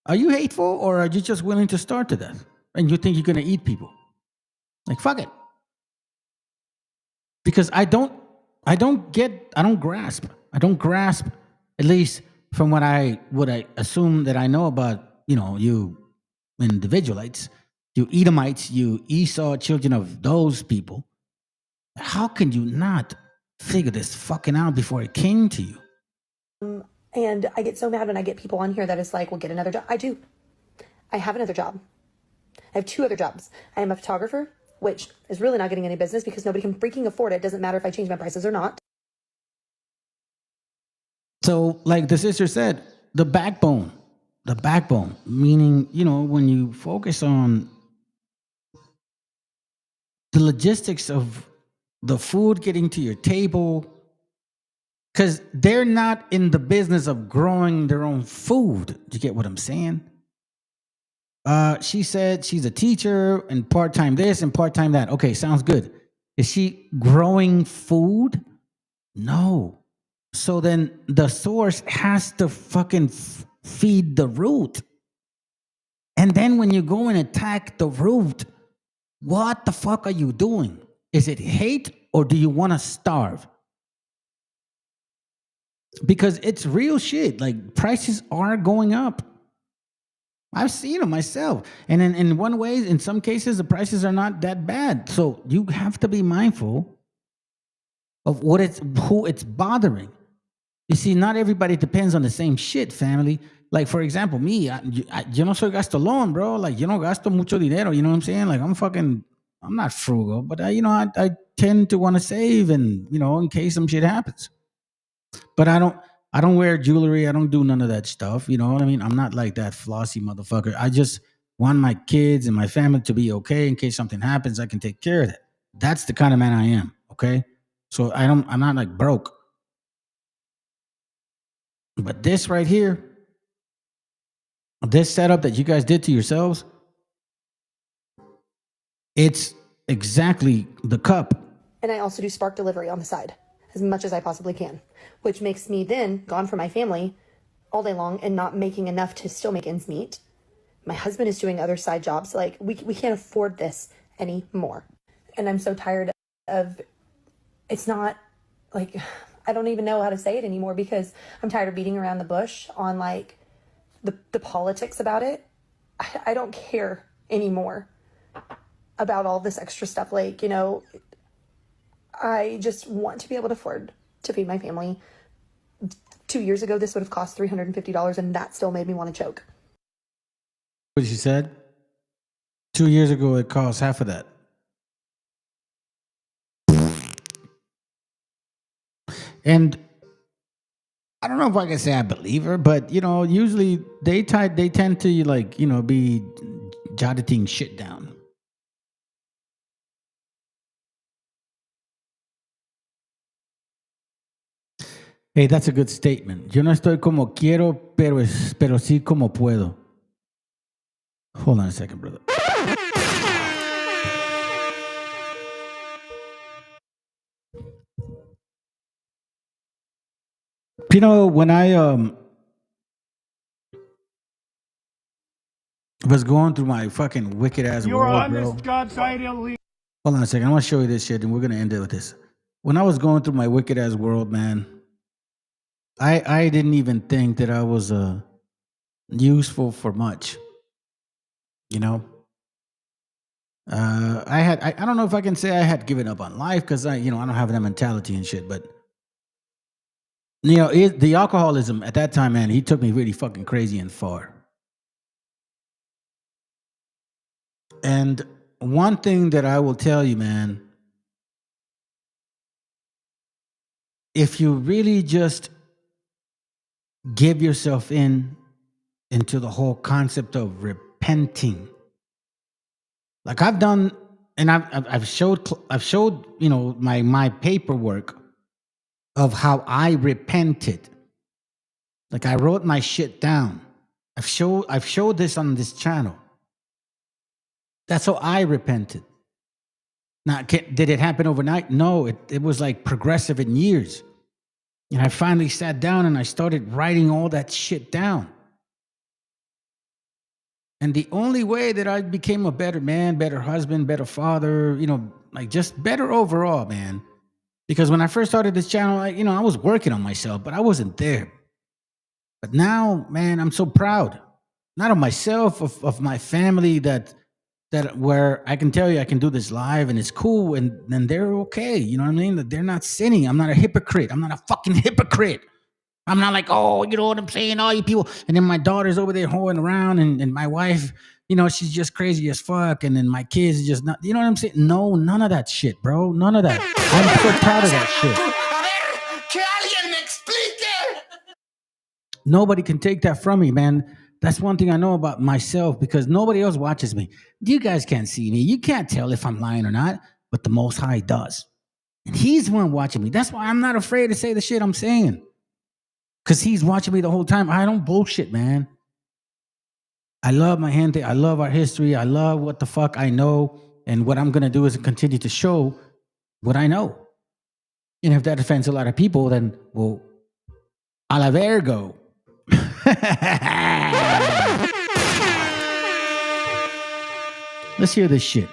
S1: Are you hateful, or are you just willing to starve to death? And you think you're going to eat people? Like, fuck it. Because I don't grasp, at least from what I assume that I know about, you individualites, you Edomites, you Esau, children of those people. How can you not figure this fucking out before it came to you?
S10: And I get so mad when I get people on here that it's like, well, get another job. I do. I have another job. I have two other jobs. I am a photographer, which is really not getting any business because nobody can freaking afford it. It doesn't matter if I change my prices or not.
S1: So, like the sister said, the backbone, meaning, when you focus on the logistics of the food getting to your table, because they're not in the business of growing their own food. Do you get what I'm saying? She said she's a teacher and part-time this and part-time that. Okay, sounds good. Is she growing food? No. So then the source has to fucking feed the root. And then when you go and attack the root, What the fuck are you doing? Is it hate or do you want to starve? Because it's real shit. Like prices are going up. I've seen them myself. And in one way, in some cases, the prices are not that bad. So you have to be mindful of who it's bothering. You see, not everybody depends on the same shit, family. Like, for example, me, yo no soy gastolón, bro. Like, yo no gasto mucho dinero, you know what I'm saying? Like, I'm not frugal, but I tend to want to save and, in case some shit happens. But I don't wear jewelry. I don't do none of that stuff. You know what I mean? I'm not like that flossy motherfucker. I just want my kids and my family to be okay in case something happens. I can take care of that. That's the kind of man I am. Okay. So I'm not like broke. But this right here, this setup that you guys did to yourselves, it's exactly the cup.
S10: And I also do spark delivery on the side as much as I possibly can, which makes me then gone from my family all day long and not making enough to still make ends meet. My husband is doing other side jobs. Like, we can't afford this anymore. And I'm so tired of, it's not like, I don't even know how to say it anymore because I'm tired of beating around the bush on like the politics about it. I don't care anymore about all this extra stuff. Like, I just want to be able to afford to feed my family. 2 years ago, this would have cost $350, and that still made me want to choke.
S1: What she said? 2 years ago, it cost half of that. And I don't know if I can say I believe her, but usually they tend to be jotting shit down. Hey, that's a good statement. Yo no estoy como quiero, pero sí como puedo. Hold on a second, brother. When I was going through my fucking wicked ass world, bro.
S19: God's side illegal.
S1: Hold on a second. I want to show you this shit, and we're gonna end it with this. When I was going through my wicked ass world, man, I didn't even think that I was useful for much. I don't know if I can say I had given up on life because I don't have that mentality and shit, but the alcoholism at that time, man, he took me really fucking crazy and far. And one thing that I will tell you, man, if you really just give yourself into the whole concept of repenting, like I've done, and I've showed my paperwork of how I repented. Like I wrote my shit down. I've showed this on this channel. That's how I repented. Now, did it happen overnight? No, it was like progressive in years. And I finally sat down and I started writing all that shit down. And the only way that I became a better man, better husband, better father, just better overall, man. Because when I first started this channel, I was working on myself, but I wasn't there. But now, man, I'm so proud. Not of myself, of my family that where I can tell you I can do this live and it's cool and they're okay. You know what I mean? That they're not sinning. I'm not a hypocrite. I'm not a fucking hypocrite. I'm not like, oh, you know what I'm saying? All you people. And then my daughter's over there hoeing around and my wife, she's just crazy as fuck. And then my kids are just not, you know what I'm saying? No, none of that shit, bro. None of that. I'm so proud of that shit. Nobody can take that from me, man. That's one thing I know about myself because nobody else watches me. You guys can't see me. You can't tell if I'm lying or not, but the Most High does. And he's the one watching me. That's why I'm not afraid to say the shit I'm saying. Because he's watching me the whole time. I don't bullshit, man. I love my gente. I love our history. I love what the fuck I know. And what I'm going to do is continue to show what I know. And if that offends a lot of people, then, well, a la vergo. Let's hear this shit.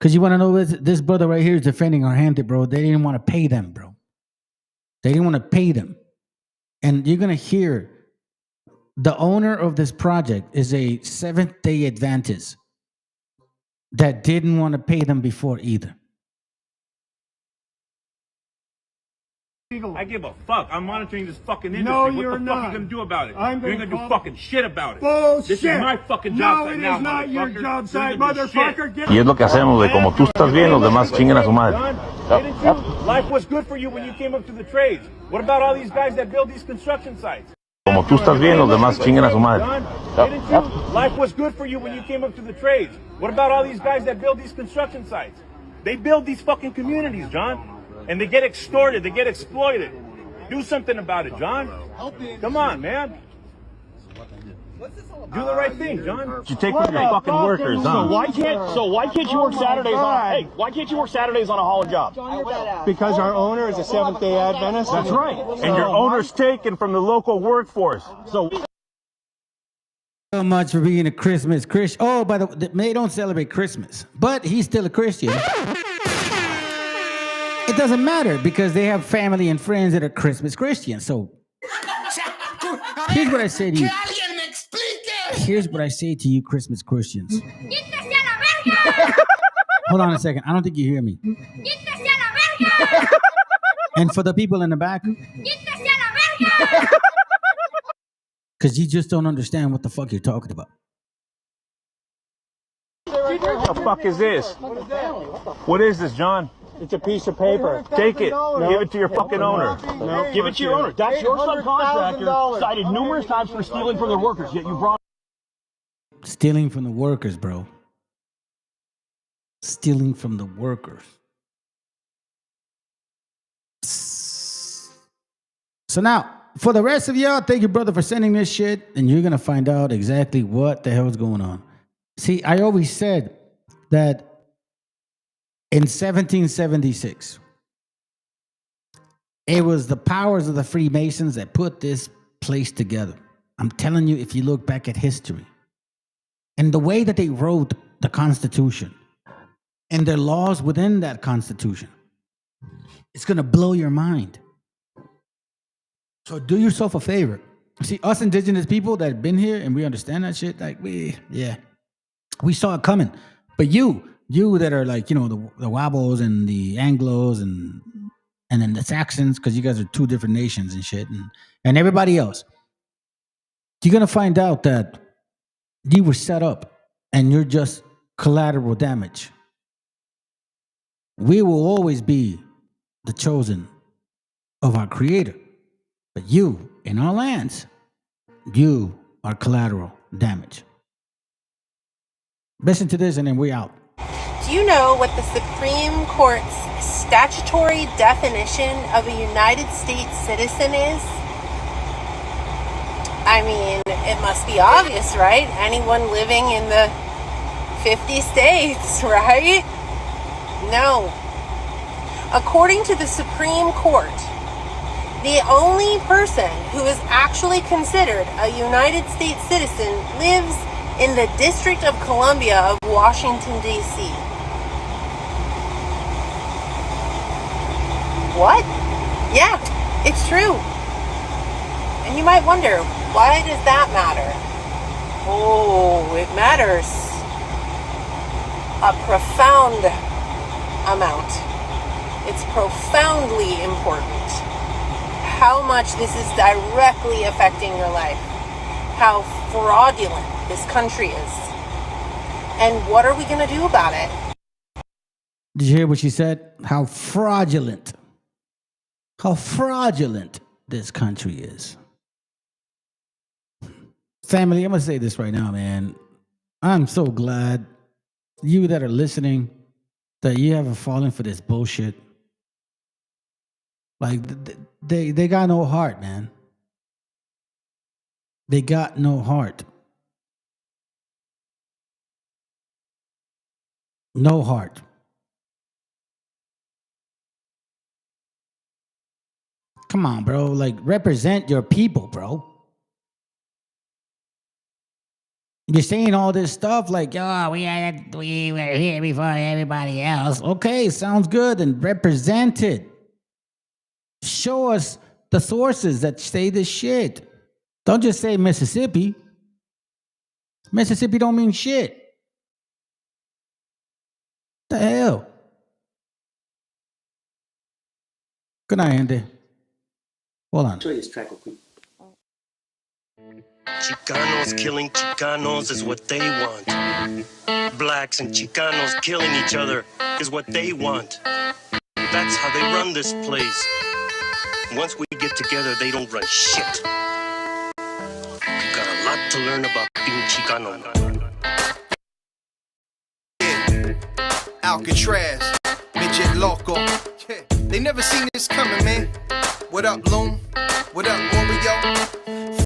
S1: Because you want to know this brother right here is defending our hand, bro. They didn't want to pay them, bro. They didn't want to pay them. And you're going to hear the owner of this project is a Seventh-day Adventist that didn't want to pay them before either.
S19: I give a fuck. I'm monitoring this fucking industry.
S7: No,
S19: what
S7: you're
S19: the fuck
S7: not.
S19: are you gonna do about it? You
S7: I'm
S19: ain't
S7: gonna
S19: gonna do
S7: call-
S19: fucking shit about it.
S7: Bullshit.
S19: This is my fucking job
S7: No,
S19: site
S7: it
S19: now,
S7: is not your
S19: motherfucker.
S7: job
S19: You
S7: site,
S19: ain't gonna do shit.
S7: motherfucker. Get
S11: Y es lo que hacemos, de como tú estás bien, los demás chinguen a su madre.
S19: Didn't you? Life was good for you when you came up to the trades. What about all these guys that build these construction sites?
S11: Como tú estás bien, los demás chinguen a su madre.
S19: Didn't you? Life was good for you when you came up to the trades. What about all these guys that build these construction sites? They build these fucking communities, John. And they get extorted, they get exploited. Do something about it, John. Come on, man. Do the right thing, John.
S11: You take from your fucking workers, huh?
S19: So why can't you work Saturdays why can't you work Saturdays on a hauling job?
S7: Because our owner is a Seventh-day Adventist.
S19: That's right. And your owner's taken from the local workforce. So
S1: So much for being a Christmas Christian. Oh, by the way, they don't celebrate Christmas, but he's still a Christian. It doesn't matter because they have family and friends that are Christmas Christians. So here's what I say to you. Here's what I say to you, Christmas Christians. Hold on a second. I don't think you hear me. And for the people in the back, because you just don't understand what the fuck you're talking about.
S19: what the fuck is this? What is this, John?
S7: It's a piece of paper.
S19: Take it.
S7: No.
S19: Give it to your fucking owner.
S7: No.
S19: Give it to your owner. That's your subcontractor cited numerous times for stealing from their workers, yet you brought
S1: Stealing from the workers, bro. Stealing from the workers. So now, for the rest of y'all, thank you, brother, for sending this shit, and you're gonna find out exactly what the hell is going on. See, I always said that in 1776, it was the powers of the Freemasons that put this place together. I'm telling you, if you look back at history, and the way that they wrote the Constitution, and their laws within that Constitution, it's gonna blow your mind. So do yourself a favor. See, us indigenous people that have been here and we understand that shit, like we saw it coming. But you that are like, you know, the Wabos and the Anglos and then the Saxons, because you guys are two different nations and shit, and everybody else, you're gonna find out that you were set up and you're just collateral damage. We will always be the chosen of our Creator. But you, in our lands, you are collateral damage. Listen to this and then we're out.
S12: Do you know what the Supreme Court's statutory definition of a United States citizen is? I mean, it must be obvious, right? Anyone living in the 50 states, right? No. According to the Supreme Court, the only person who is actually considered a United States citizen lives in the District of Columbia of Washington, D.C. What? Yeah, it's true. And you might wonder, why does that matter? Oh, it matters a profound amount. It's profoundly important how much this is directly affecting your life, how fraudulent this country is, and what are we going to do about it?
S1: Did you hear what she said? How fraudulent this country is. Family, I'm going to say this right now, man. I'm so glad you that are listening that you haven't fallen for this bullshit. Like, they got no heart, man. They got no heart. No heart. Come on, bro. Like, represent your people, bro. You're saying all this stuff like, oh, we were here before everybody else. Okay, sounds good, and represent it. Show us the sources that say this shit. Don't just say Mississippi. Mississippi don't mean shit. The hell? Good night, Andy. Hold on.
S13: Enjoy this track real quick.
S15: Chicanos killing Chicanos is what they want. Blacks and Chicanos killing each other is what they want. That's how they run this place. Once we get together, they don't run shit. You got a lot to learn about being Chicano.
S16: Alcatraz, midget loco. Yeah, they never seen this coming, man. What up, Loom? What up, Oreo?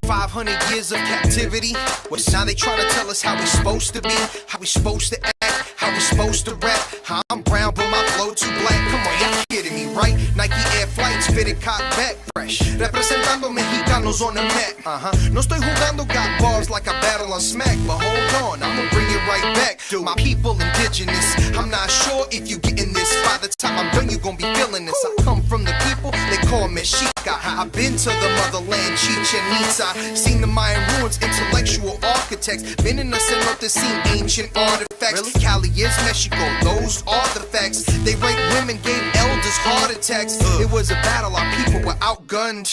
S16: 500 years of captivity. Well, now they trying to tell us how we supposed to be, how we supposed to act, how we supposed to rap. I'm brown, but my flow too black. Come on, y'all kidding me, right? Nike Air Flights fitted cock back fresh. Representando mexicanos on the map. No estoy jugando, got bars like a battle on smack. But hold on, I'ma bring it right back. My people indigenous. I'm not sure if you getting this. By the time I'm done, you gon' be feeling this. I come from the people, they call me Mexica. I've been to the motherland, Chichen Itza. Seen the Mayan ruins, intellectual architects. Been in the cenote, seen ancient artifacts. Really? Cali is Mexico, those are the facts. They raped women, gave elders heart attacks. It was a battle, our people were outgunned.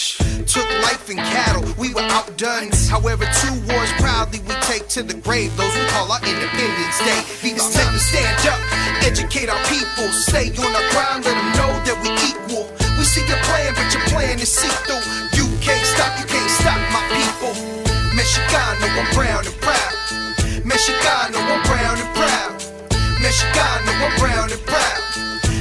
S16: Took life and cattle, we were outdone. However, 2 wars proudly we take to the grave. Those we call our Independence Day. It's time to stand up, educate our people. Stay on our ground, let them know that we equal. We see your plan, but your plan is see-through. You can't stop my people. Mexicano, I'm brown and proud. Mexicano, I'm brown and proud. Mexicano, I'm brown and proud.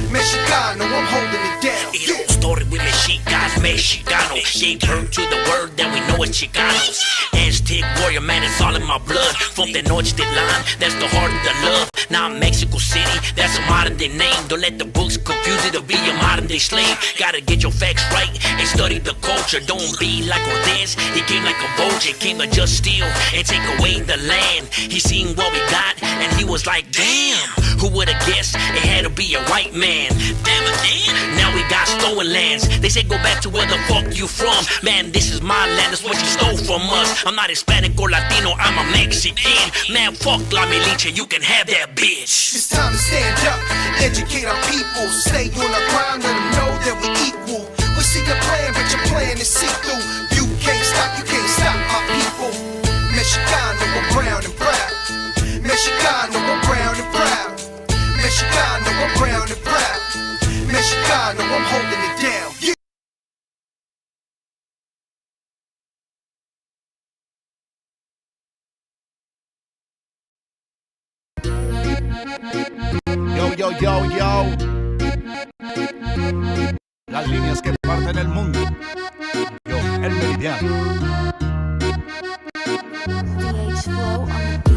S16: Mexicano, I'm holding it down.
S15: Yo, story with Mexicans, Mexicano. Gave birth to the word that we know as Chicanos. Aztec warrior, man, it's all in my blood. From the Tenochtitlan, that's the heart of the love. Now Mexico City, that's a modern day name. Don't let the books confuse you to be a modern day slave. Gotta get your facts right and study the culture. Don't be like Cortez, he came like a vulture. Came to just steal and take away the land. He seen what we got and he was like, damn, who would've guessed it had to be a white man. Damn again, now we got stolen lands. They say go back to where the fuck you from. Man, this is my land, that's what you stole from us. I'm not Hispanic or Latino, I'm a Mexican. Man, fuck La Militia, you can have that bitch.
S16: It's time to stand up, educate our people. Stay on our ground, let them know that we equal. We see your plan, but your plan is see-through. You can't stop my people. Mexicano, I'm brown and proud. Mexicano, I'm brown and proud. Mexicano, I'm brown and proud. Mexicano, I'm holding it down. Yeah.
S24: Yo. Las líneas que parten el mundo. Yo, el meridiano.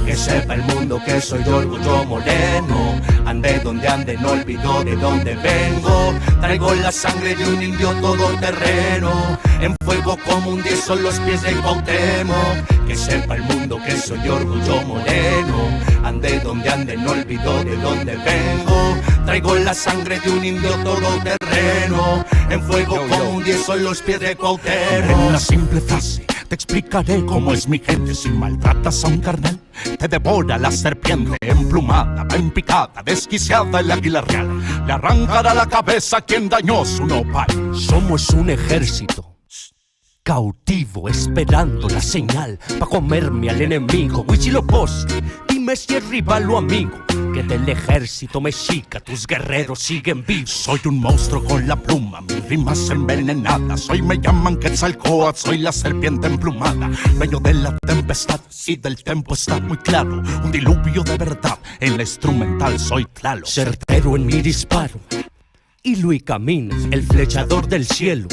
S25: Que sepa el mundo que soy de orgullo moreno. Ande donde ande, no olvido de dónde vengo. Traigo la sangre de un indio todoterreno. En fuego como un 10 son los pies del Cuauhtémoc. Que sepa el mundo que soy de orgullo moreno. Ande donde ande, no olvido de dónde vengo. Traigo la sangre de un indio todoterreno. En fuego como un 10 son los pies del Cuauhtémoc.
S24: En una simple frase te explicaré cómo es mi gente. Si maltratas a un carnal, te devora la serpiente. Emplumada, va en picada, desquiciada el águila real. Le arrancará la cabeza a quien dañó su nopal.
S25: Somos un ejército cautivo, esperando la señal pa' comerme al enemigo. Huitzilopochtli, dime si es rival o amigo. Que del ejército mexica tus guerreros siguen vivos.
S24: Soy un monstruo con la pluma, mis rimas envenenadas. Hoy me llaman Quetzalcóatl, soy la serpiente emplumada. Dueño de la tempestad y del tempo está muy claro. Un diluvio de verdad, en la instrumental soy claro.
S25: Certero en mi disparo, y Luis Caminas, el flechador del cielo.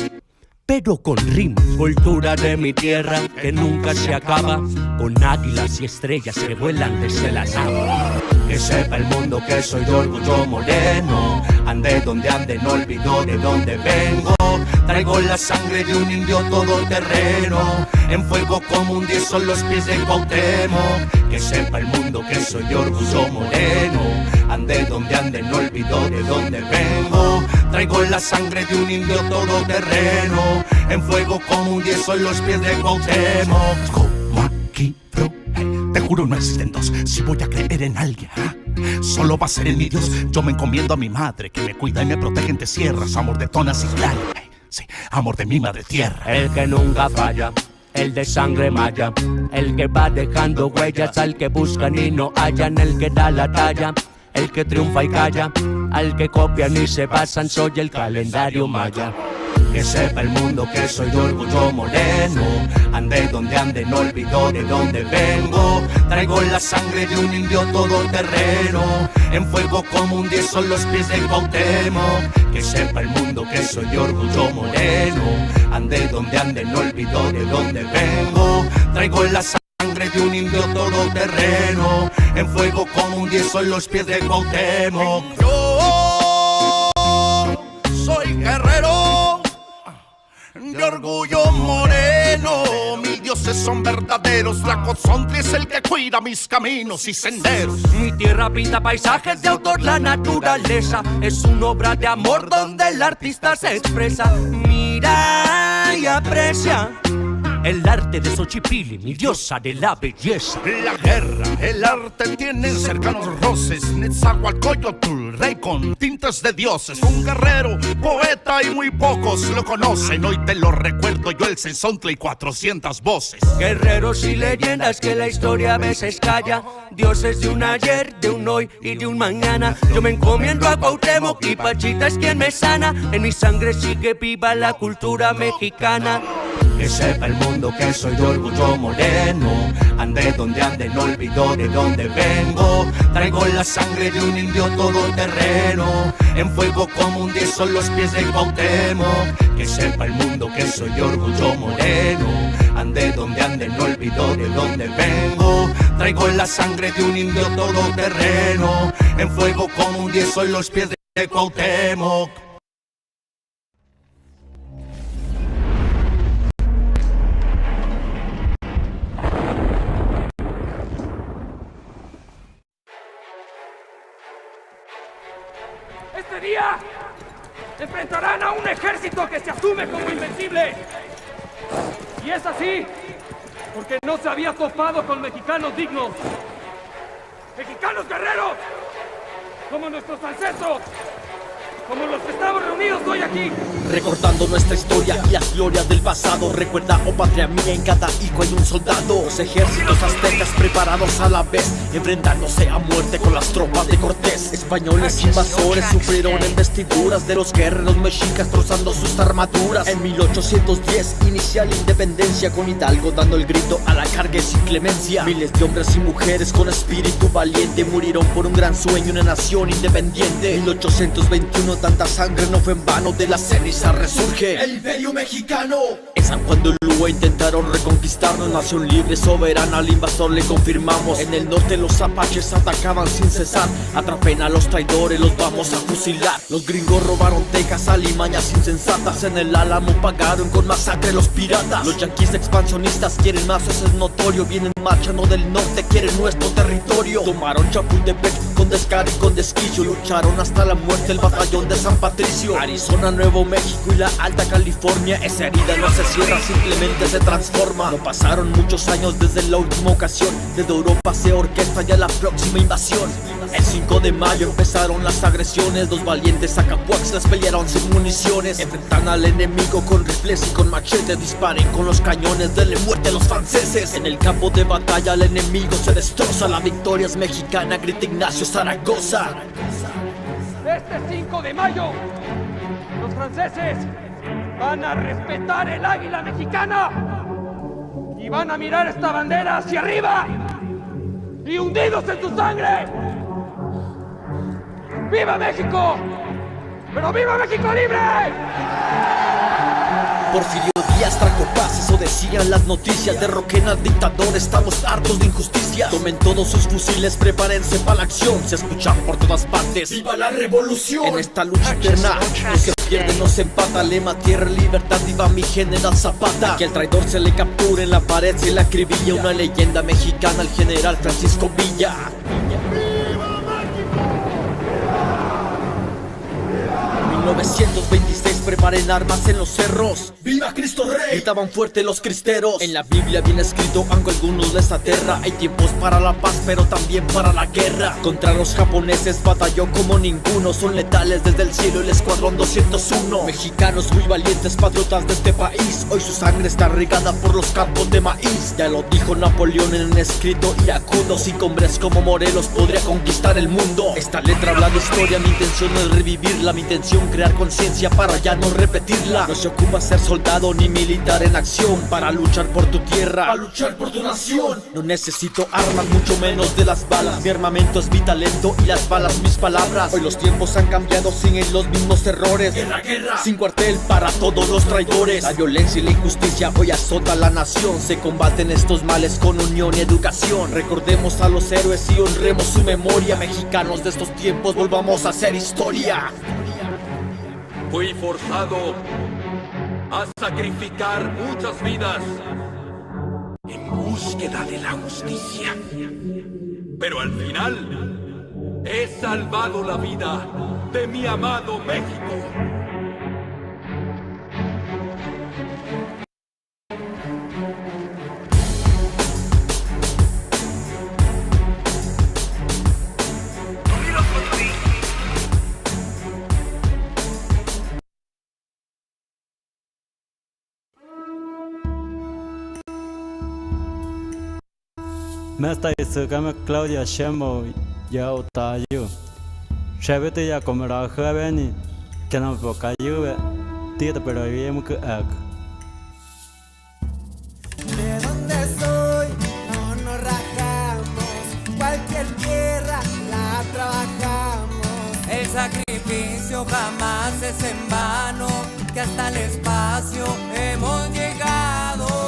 S25: pero con ritmo. Cultura de mi tierra que nunca se acaba, con águilas y estrellas que vuelan desde las aguas. Que sepa el mundo que soy de orgullo moreno. Ande donde ande, no olvido de dónde vengo. Traigo la sangre de un indio todoterreno. En fuego como un 10 son los pies de Cuauhtémoc. Que sepa el mundo que soy de orgullo moreno. Ande donde ande, no olvido de dónde vengo. Traigo la sangre de un indio todoterreno. En fuego como un 10 son los pies de Cuauhtémoc.
S24: Como aquí, bro. Te juro no existen dos. Si voy a creer en alguien, solo va a ser en mi Dios. Yo me encomiendo a mi madre, que me cuida y me protege entre sierras. Amor de tonas y claro, sí, amor de mi madre tierra.
S25: El que nunca falla, el de sangre maya, el que va dejando huellas al que buscan y no hallan, el que da la talla, el que triunfa y calla, al que copian y se basan, soy el calendario maya. Que sepa el mundo que soy de orgullo moreno. Ande donde ande, no olvido de dónde vengo. Traigo la sangre de un indio todoterreno. En fuego como un 10 son los pies de Cuauhtémoc. Que sepa el mundo que soy de orgullo moreno. Ande donde ande, no olvido de dónde vengo. Traigo la sangre de un indio todoterreno. En fuego como un 10 son los pies de Cuauhtémoc.
S24: Yo soy guerrero de orgullo moreno. Mis dioses son verdaderos. Tlacozontli es el que cuida mis caminos y senderos.
S25: Mi tierra pinta paisajes de autor, la naturaleza es una obra de amor donde el artista se expresa. Mira y aprecia el arte de Xochipilli, mi diosa de la belleza.
S24: La guerra, el arte tienen cercanos roces. Netzahualcóyotl, rey con tintes de dioses. Un guerrero, poeta y muy pocos lo conocen. Hoy te lo recuerdo yo, el Sensontle y 400 voces.
S25: Guerreros y leyendas que la historia a veces calla. Dioses de un ayer, de un hoy y de un mañana. Yo me encomiendo a Cuauhtémoc y Pachita es quien me sana. En mi sangre sigue viva la cultura mexicana. Que sepa el mundo que soy de orgullo moreno. Ande donde ande, no olvido de dónde vengo. Traigo la sangre de un indio todoterreno. En fuego como un 10 son los pies de Cuauhtémoc. Que sepa el mundo que soy de orgullo moreno. Ande donde ande, no olvido de dónde vengo. Traigo la sangre de un indio todoterreno. En fuego como un 10 son los pies de Cuauhtémoc.
S13: Este día enfrentarán a un ejército que se asume como invencible. Y es así porque no se había topado con mexicanos dignos. Mexicanos guerreros, como nuestros ancestros, como los que estamos reunidos hoy aquí.
S17: Recordando nuestra historia y las glorias del pasado. Recuerda, oh patria mía, en cada hijo hay un soldado. Los ejércitos aztecas preparados a la vez, enfrentándose a muerte con las tropas de Cortés. Españoles invasores sufrieron embestiduras de los guerreros mexicas, trozando sus armaduras. En 1810 inicia la independencia, con Hidalgo dando el grito a la carga sin clemencia. Miles de hombres y mujeres con espíritu valiente murieron por un gran sueño, una nación independiente. 1821, tanta sangre no fue en vano, de la ceniza resurge el imperio mexicano. En San Juan de Ulúa intentaron reconquistarnos, nación libre, soberana, al invasor le confirmamos. En el norte los apaches atacaban sin cesar, atrapen a los traidores, los vamos a fusilar. Los gringos robaron Texas, alimañas insensatas, en el Álamo pagaron con masacre los piratas. Los yanquis expansionistas quieren más, eso es notorio, vienen marchando del norte, quieren nuestro territorio. Tomaron Chapultepec con descaro y con desquicio, lucharon hasta la muerte el batallón de San Patricio. Arizona, Nuevo México y la Alta California, esa herida no se cierra, simplemente se transforma. No pasaron muchos años desde la última ocasión, desde Europa se orquesta ya la próxima invasión. El 5 de mayo empezaron las agresiones, los valientes Acapuaxlas pelearon sin municiones. Enfrentan al enemigo con rifles y con machetes, disparen con los cañones, denle muerte a los franceses. En el campo de batalla el enemigo se destroza, la victoria es mexicana, grita Ignacio Zaragoza.
S13: Este 5 de mayo, los franceses van a respetar el águila mexicana y van a mirar esta bandera hacia arriba y hundidos en su sangre. ¡Viva México! ¡Pero viva México libre!
S17: Porfirio Díaz trajo paz, eso decían las noticias. Derroquen al dictador, estamos hartos de injusticia. Tomen todos sus fusiles, prepárense para la acción. Se escuchan por todas partes, ¡viva la revolución! En esta lucha eterna, no se pierde, no se empata. Lema, tierra, libertad, viva mi general Zapata. Que al traidor se le capture en la pared, se le acribilla. Una leyenda mexicana, el general Francisco Villa. 1926, preparen armas en los cerros. ¡Viva Cristo Rey! Gritaban fuerte los cristeros. En la Biblia viene escrito, aunque algunos les aterra. Hay tiempos para la paz, pero también para la guerra. Contra los japoneses batalló como ninguno. Son letales desde el cielo el escuadrón 201. Mexicanos muy valientes, patriotas de este país. Hoy su sangre está regada por los campos de maíz. Ya lo dijo Napoleón en un escrito iracundo. Sin hombres como Morelos podría conquistar el mundo. Esta letra habla de historia, mi intención no es revivirla. Mi intención crear conciencia para ya no repetirla. No se ocupa ser soldado ni militar en acción para luchar por tu tierra, para luchar por tu nación. No necesito armas, mucho menos de las balas. Mi armamento es mi talento y las balas mis palabras. Hoy los tiempos han cambiado, siguen los mismos errores. Guerra, guerra, sin cuartel para todos los traidores. La violencia y la injusticia hoy azota la nación. Se combaten estos males con unión y educación. Recordemos a los héroes y honremos su memoria. Mexicanos de estos tiempos, volvamos a hacer historia.
S13: Fui forzado a sacrificar muchas vidas en búsqueda de la justicia. Pero al final he salvado la vida de mi amado México.
S2: Mesta isukame Claudia Shemo ya utayu. Shabete ya komera javeni. Kenam pokayu tita pero yem que ak.
S18: De donde soy, no nos rajamos. Cualquier tierra la trabajamos. El sacrificio jamás es en vano. Que hasta el espacio hemos llegado.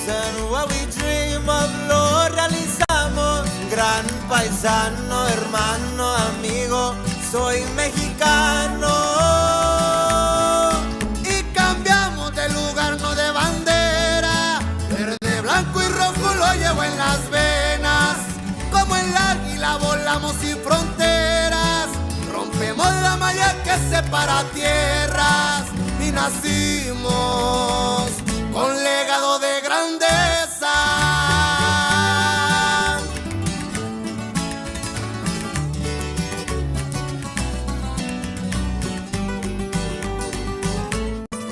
S20: And what we dream of lo realizamos. Gran paisano, hermano, amigo, soy mexicano. Y cambiamos de lugar, no de bandera. Verde, blanco y rojo lo llevo en las venas. Como el águila volamos sin fronteras. Rompemos la malla que separa tierras. Y nacimos con legado de grandeza.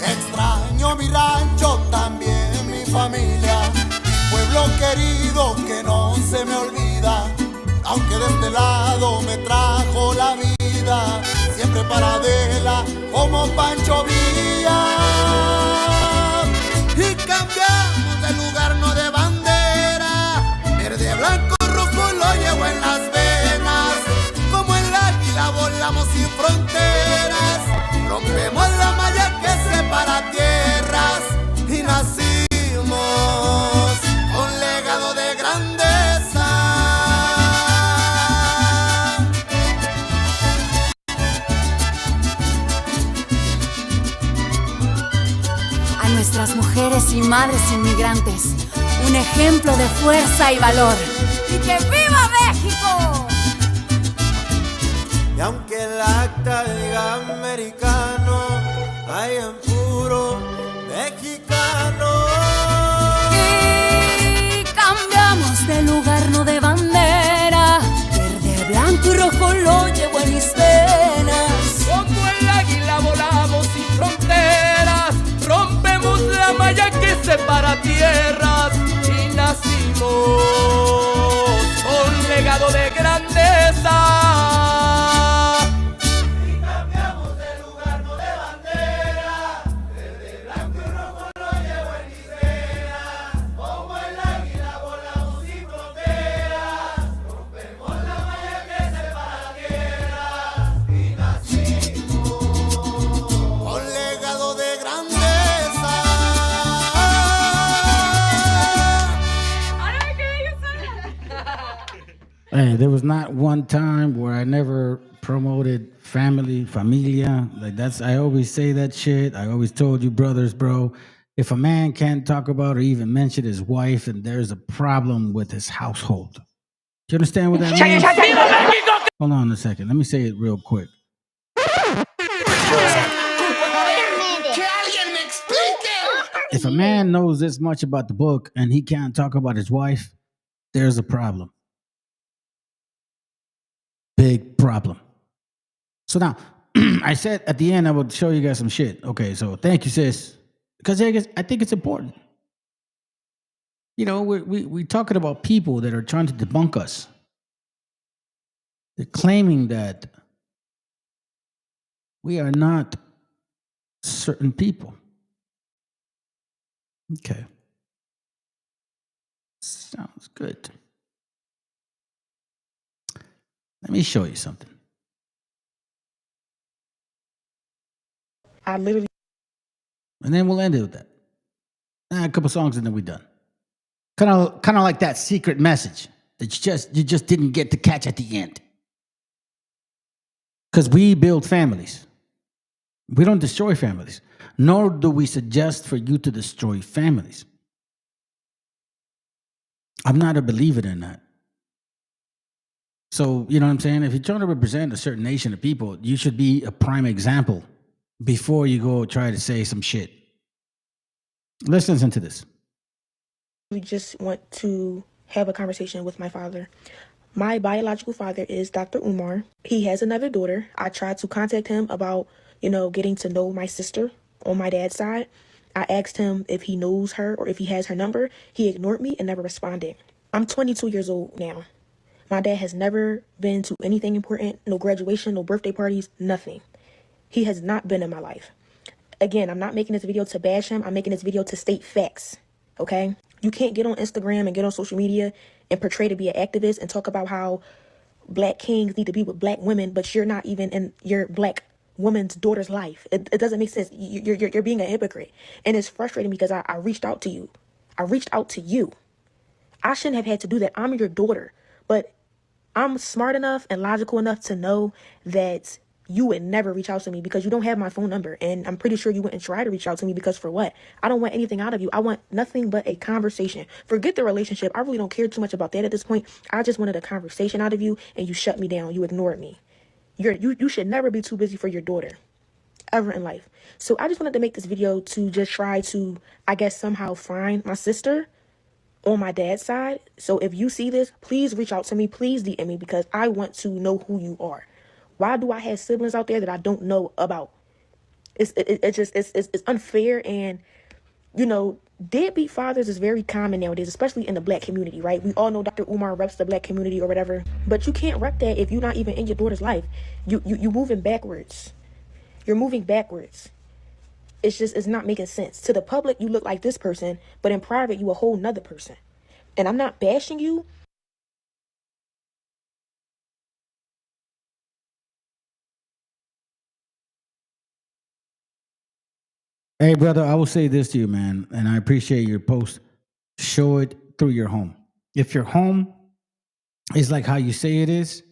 S20: Extraño mi rancho, también mi familia. Pueblo querido que no se me olvida. Aunque de este lado me trajo la vida. Siempre paradela como Pancho Villa. Y cambiamos de lugar, no de bandera. Verde, blanco, rojo lo llevo en las venas. Como el águila volamos sin fronteras. Rompemos la malla que separa tierras. Y nacimos con legado de grandeza.
S6: A nuestras mujeres y madres inmigrantes, un ejemplo de fuerza y valor. ¡Y que viva México!
S20: Y aunque el acta diga americano, hay en puro mexicano.
S6: Y cambiamos de lugar, no de bandera. Verde, blanco y rojo lo llevo en mis venas.
S13: Como el águila volamos sin fronteras. Rompemos la malla que separa tierras. Y nacimos con legado de grandeza.
S1: Hey, there was not one time where I never promoted family, familia. Like that's, I always say that shit. I always told you, brothers, bro, if a man can't talk about or even mention his wife, and there's a problem with his household. Do you understand what that means? Hold on a second. Let me say it real quick. If a man knows this much about the book and he can't talk about his wife, there's a problem. Big problem. So now, I said at the end I would show you guys some shit. Okay, so thank you, sis. Because I think it's important. You know, we're talking about people that are trying to debunk us. They're claiming that we are not certain people. Okay. Sounds good. Let me show you something.
S4: I literally.
S1: And then we'll end it with that. A couple songs and then we're done. Kind of like that secret message that you just didn't get to catch at the end. Because we build families. We don't destroy families. Nor do we suggest for you to destroy families. I'm not a believer in that. So, you know what I'm saying? If you're trying to represent a certain nation of people, you should be a prime example before you go try to say some shit. Let's listen to this.
S4: We just want to have a conversation with my father. My biological father is Dr. Umar. He has another daughter. I tried to contact him about, getting to know my sister on my dad's side. I asked him if he knows her or if he has her number. He ignored me and never responded. I'm 22 years old now. My dad has never been to anything important, no graduation, no birthday parties, nothing. He has not been in my life. Again, I'm not making this video to bash him. I'm making this video to state facts, okay? You can't get on Instagram and get on social media and portray to be an activist and talk about how black kings need to be with black women, but you're not even in your black woman's daughter's life. It doesn't make sense. You're being a hypocrite. And it's frustrating because I reached out to you. I reached out to you. I shouldn't have had to do that. I'm your daughter. But I'm smart enough and logical enough to know that you would never reach out to me because you don't have my phone number. And I'm pretty sure you wouldn't try to reach out to me because for what? I don't want anything out of you. I want nothing but a conversation. Forget the relationship. I really don't care too much about that at this point. I just wanted a conversation out of you and you shut me down. You ignored me. You should never be too busy for your daughter ever in life. So I just wanted to make this video to just try to, I guess, somehow find my sister on my dad's side. So if you see this, please reach out to me. Please DM me because I want to know who you are. Why do I have siblings out there that I don't know about? It's unfair. And, deadbeat fathers is very common nowadays, especially in the black community, right? We all know Dr. Umar reps the black community or whatever. But you can't rep that if you're not even in your daughter's life. You moving backwards. You're moving backwards. It's not making sense. To the public, you look like this person, but in private, you a whole nother person. And I'm not bashing you.
S1: Hey, brother, I will say this to you, man, and I appreciate your post. Show it through your home. If your home is like how you say it is,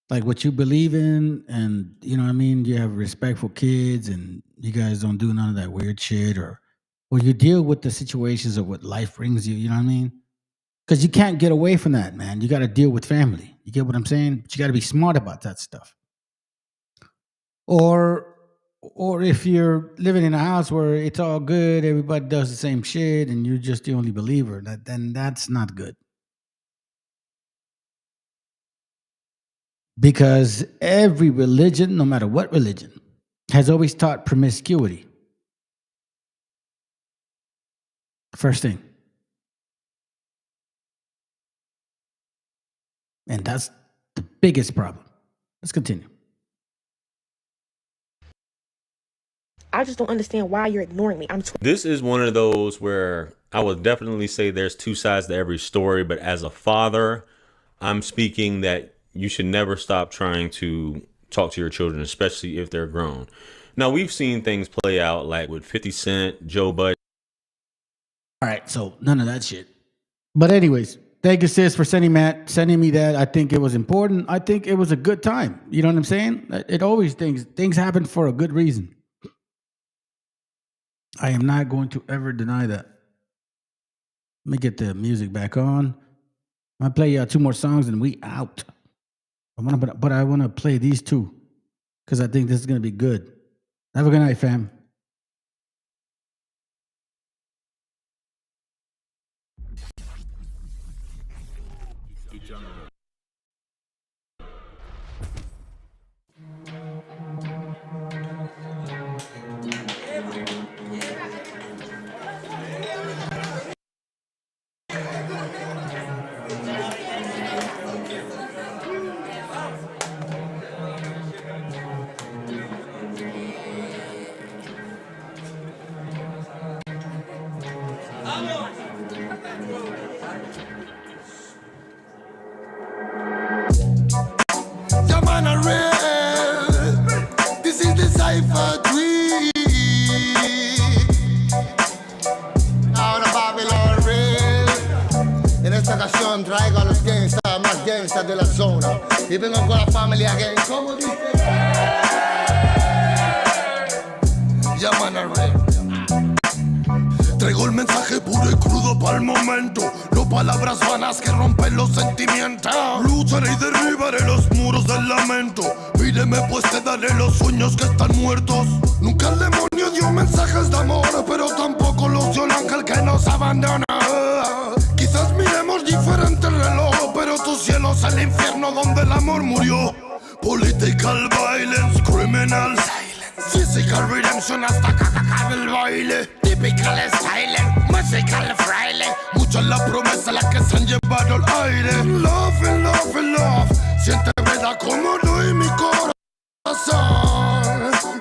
S1: like what you believe in, and you know what I mean, you have respectful kids and you guys don't do none of that weird shit, or you deal with the situations of what life brings you, you know what I mean? Because you can't get away from that, man. You got to deal with family. You get what I'm saying? But you got to be smart about that stuff. Or if you're living in a house where it's all good, everybody does the same shit, and you're just the only believer, then that's not good. Because every religion, no matter what religion, has always taught promiscuity. First thing. And that's the biggest problem. Let's continue.
S4: I just don't understand why you're ignoring me.
S8: This is one of those where I would definitely say there's two sides to every story, but as a father, I'm speaking that you should never stop trying to talk to your children, especially if they're grown. Now, we've seen things play out like with 50 Cent, Joe Budden.
S1: All right, so none of that shit. But anyways, Thank you, sis, for sending me that. I think it was important. I think it was a good time. You know what I'm saying? It always things happen for a good reason. I am not going to ever deny that. Let me get the music back on. I'm gonna play 2 more songs and we out. But I want to play these 2 because I think this is gonna be good. Have a good night, fam.
S20: This is the Cypher 3. Ahora Babylon Real. En esta ocasión traigo a los gangsters más gangsters de la zona. Y vengo con la familia gang. ¿Cómo dice? Llaman a Real. Traigo el mensaje puro y crudo para el momento. No palabras vanas que rompen los sentimientos. Lucharé y derribaré los muros del lamento. Pídeme pues te daré los sueños que están muertos. Nunca el demonio dio mensajes de amor, pero tampoco los dio el ángel que nos abandona. Quizás miremos diferente el reloj, pero tu cielo es el infierno donde el amor murió. Political violence, criminal silence, physical redemption hasta que acabe el baile. Typical style, musical fraile. Mucha es la promesa la que se han llevado al aire. Love and love and love. Siente verdad como doy mi corazón.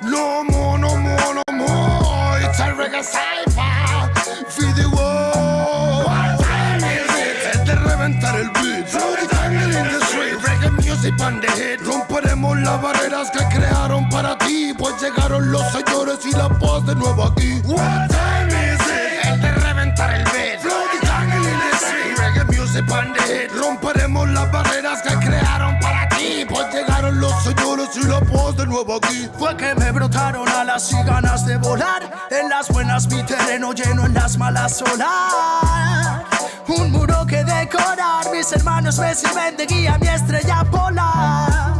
S20: No more, no more, no more. It's a reggae cypher. Feed the world. What time is it? Es de reventar el beat. Throw the tangle in the street. Reggae music on the hit. Romperemos las barreras que crearon para ti, pues llegaron los señores y la paz de nuevo aquí. What time is it? Es de reventar el beat. Throw the tangle in the street. Reggae music on the hit. Romperemos las barreras que crearon para ti, pues llegaron los señores y la paz de nuevo aquí.
S17: Fue que me brotaron alas y ganas de volar. En las buenas mi terreno lleno, en las malas solar. Un muro que decorar, mis hermanos me sirven de guía, mi estrella polar.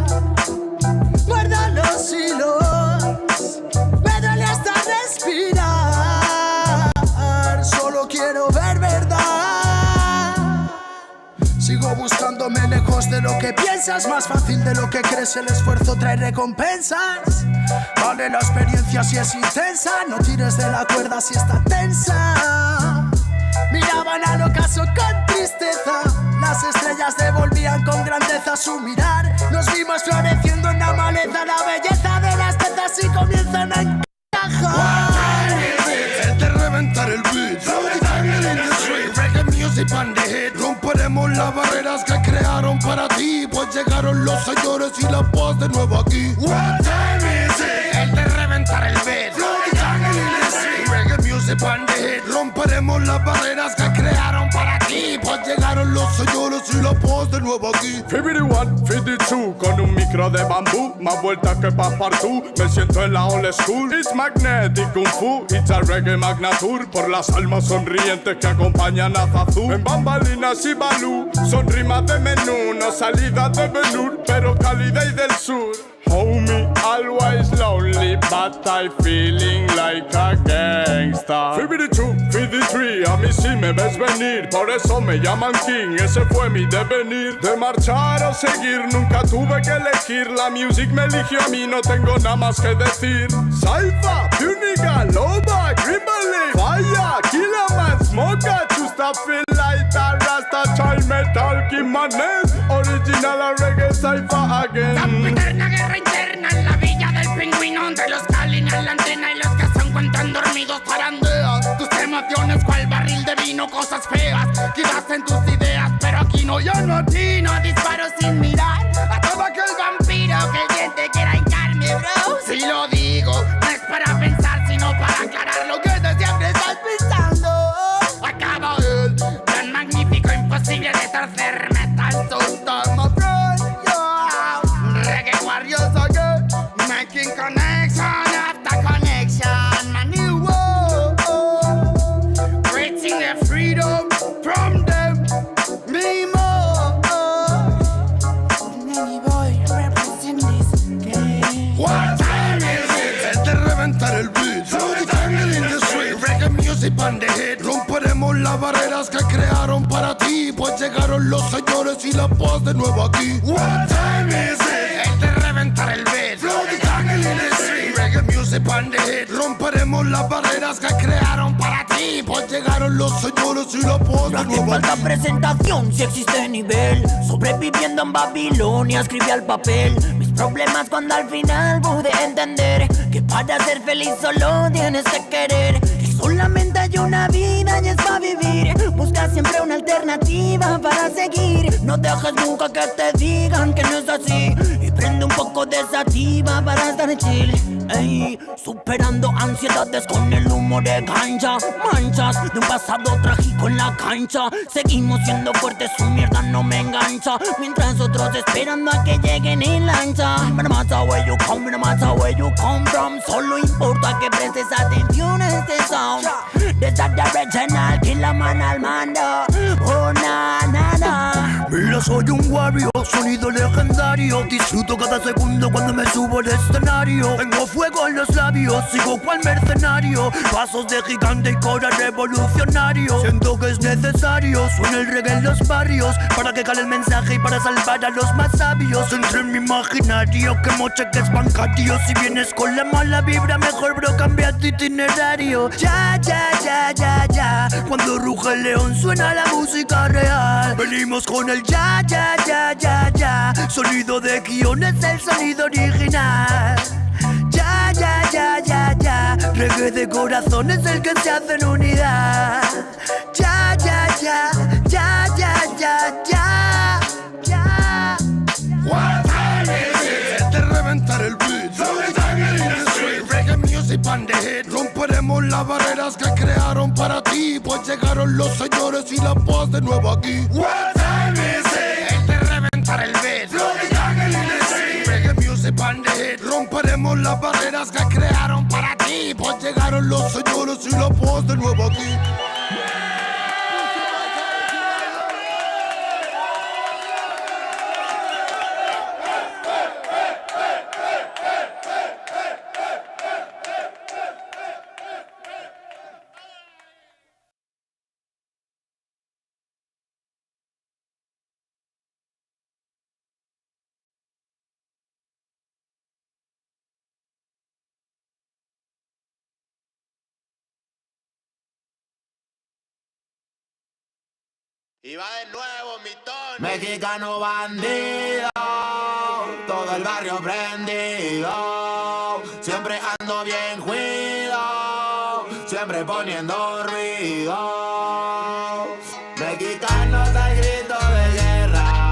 S17: Guarda los hilos, me duele hasta respirar. Solo quiero ver verdad. Sigo buscándome lejos de lo que piensas. Más fácil de lo que crees, el esfuerzo trae recompensas. Vale la experiencia si es intensa. No tires de la cuerda si está tensa. Miraban al ocaso con tristeza. Las estrellas devolvían con grandeza su mirar. Nos vimos floreciendo en la maleza. La belleza de las tetas y comienzan a encajar.
S20: Es de reventar el beat. Throw the tangle in the street. Reggae music on the hit. Romperemos las barreras que crearon para ti, pues llegaron los señores y la paz de nuevo aquí. What time is it? Es de reventar el beat. Throw the tangle in the street. Reggae music on the hit. Romperemos las barreras que crearon para ti, pues llegaron los señores y la paz de nuevo aquí.
S3: 51, 52, con un micro de bambú, más vueltas que Passepartout. Me siento en la old school. It's magnetic kung fu, it's a reggae magnatur. Por las almas sonrientes que acompañan a Zazú. En bambalinas y balú, son rimas de menú, no salidas de velour, pero calidad y del sur. Homie, always lonely, but I feeling like a gangsta. 52, 53, a mí sí me ves venir, por eso me llaman King, ese fue mi devenir. De marchar o seguir, nunca tuve que elegir, la music me eligió a mí, no tengo nada más que decir. Saifa, Puniga, Loba, Grimble, Fire, Killaman, Smoker, Chusta, Feel Light, Rasta, Child Metal, Kimanes, Original a Reggae Saifa again.
S15: Interna en la villa del pingüino, entre los calin en la antena y los que se encuentran dormidos zarandean tus emociones cual barril de vino, cosas feas quizás en tus ideas, pero aquí no, yo no atino, disparo sin mirar a todo aquel vampiro que bien te quiera hincarme, bro. Si lo digo, no es para pensar, sino para aclarar lo que de siempre estás pensando. Acaba el tan magnífico, imposible de tan
S20: on the head. Romperemos las barreras que crearon para ti, pues llegaron los señores y la paz de nuevo aquí. What time is it? El de reventar el beat. Flow the jungle in the street. Reggae music on the head. Romperemos las barreras que crearon para ti, pues llegaron los señores y la paz de nuevo aquí.
S25: Falta presentación si existe nivel. Sobreviviendo en Babilonia escribí al papel mis problemas cuando al final pude entender que para ser feliz solo tienes que querer, que solamente hay una vida y es para vivir. Busca siempre una alternativa para seguir. No dejes nunca que te digan que no es así, y prende un poco de sativa para estar chill. Ey, superando ansiedades con el humo de cancha, manchas de un pasado trágico en la cancha. Seguimos siendo fuertes, su mierda no me engancha, mientras otros esperando a que lleguen en lancha. No matter where you come, no matter where you come from, solo importa que prestes atención a este sound. Desde the original, Killer Man al mando. Oh na na na. Mira, soy un warrior, sonido legendario. Disfruto cada segundo cuando me subo al escenario. Tengo fuego en los labios, sigo cual mercenario. Pasos de gigante y cora revolucionario. Siento que es necesario, suena el reggae en los barrios, para que cale el mensaje y para salvar a los más sabios. Entre en mi imaginario, quemo cheques bancarios. Si vienes con la mala vibra, mejor bro, cambia tu itinerario. Ya, ya, ya, ya, ya. Cuando ruge el león suena la música real. Venimos con el ya, ya, ya, ya, ya. Sonido de guión es el sonido original. Ya, ya, ya, ya, ya. Reggae de corazón es el que se hace en unidad. Ya, ya, ya, ya, ya, ya, ya, ya.
S20: What time is it? De reventar el beat. Flow the jungle in the street. Reggae music on the head. Romperemos las barreras que crearon para ti, pues llegaron los señores y la paz de nuevo aquí. What time is it? De reventar el beat. Flow the jungle in the street. Reggae music on the head. Romperemos las barreras que crearon para ti, pues llegaron los señores y la paz de nuevo aquí.
S9: Y va de nuevo mi tono. Mexicano bandido, todo el barrio prendido. Siempre ando bien cuido, siempre poniendo ruido. Mexicanos al grito de guerra,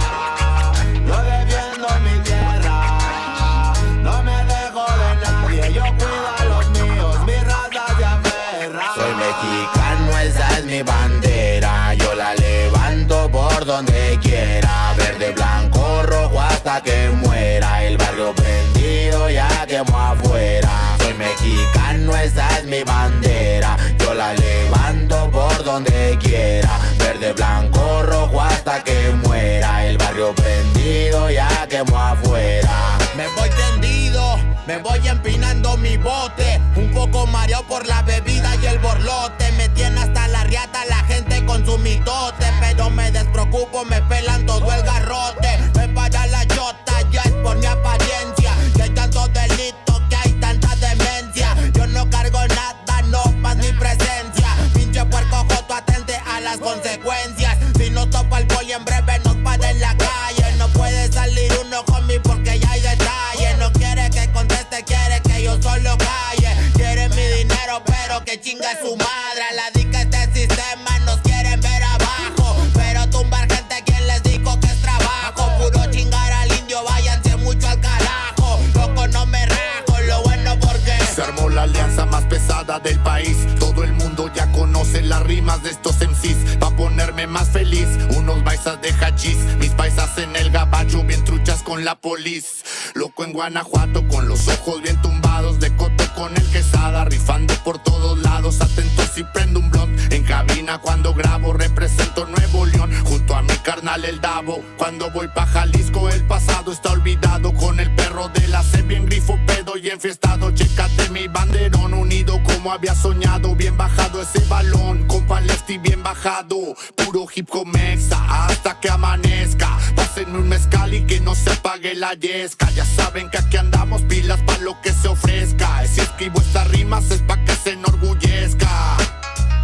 S9: yo defiendo mi tierra. No me dejo de nadie, yo cuido a los míos, mi raza se aferra. Soy mexicano, esa es mi bandera, yo la levanto por donde quiera. Verde, blanco, rojo hasta que muera. El barrio prendido ya quemó afuera. Soy mexicano, esa es mi bandera, yo la levanto por donde quiera. Verde, blanco, rojo hasta que muera. El barrio prendido ya quemó afuera. Me voy tendido, me voy empinando mi bote, un poco mareado por la bebida y el borlote. Me tiene hasta la riata la gente con su mitote, pero me despreocupo, me pelan todo el garrote. Me para la chota, ya es por mi apariencia, que hay tanto delito, que hay tanta demencia. Yo no cargo nada, no más mi presencia. Pinche puerco joto, atente a las consecuencias. Si no topa el poli en breve nos para en la calle. No puede salir uno conmigo porque ya hay detalle. No quiere que conteste, quiere que yo solo calle. Quiere mi dinero pero que chinga su madre. A la dica este sistema nos quieren ver abajo, pero tumbar gente, quien les dijo que es trabajo. Puro chingar al indio, váyanse mucho al carajo. Loco no me rajo, lo bueno porque
S20: se armó la alianza más pesada del país. Todo el mundo ya conoce las rimas de estos MCs. Pa' ponerme más feliz, unos paisas de hachís, mis paisas en el gabacho, bien truchas con la polis. Loco en Guanajuato, con los ojos bien tumbados, de coto con el quesada, rifando por todos lados. Atento si prendo un blunt en cabina cuando grabo. Represento Nuevo León junto a mi carnal el Davo. Cuando voy pa' Jalisco el pasado está olvidado. Con el perro de la C bien grifo, pedo y enfiestado. Chécate mi banderón unido como
S3: como había soñado. Bien bajado ese balón, compa lefty bien bajado. Puro hip hop mexa hasta que amanezca. Pásenme un mezcal y que no se pague la yesca. Ya saben que aquí andamos pilas pa' lo que se ofrezca. Si escribo estas rimas es pa' que se enorgullezca.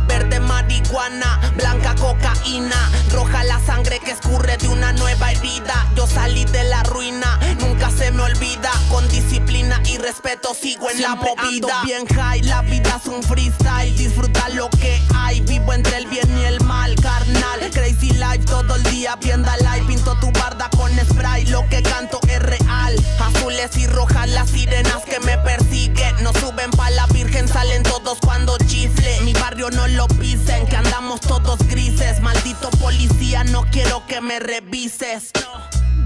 S5: Verde marihuana, blanca cocaína, roja la sangre que escurre de una nueva herida. Yo salí de la ruina, nunca se me olvida. Con disciplina y respeto sigo en siempre la movida. Ando bien high, la vida es un freestyle. Disfruta lo que hay, vivo entre el bien y el mal, carnal. Crazy life todo el día, viendo live. Pinto tu barda con spray, lo que canto es real. Azules y rojas las sirenas que me persiguen. No suben pa' la virgen, salen todos cuando chifle. Mi barrio no lo pisen, que andamos todos grises. Maldito policía, no quiero que me revises.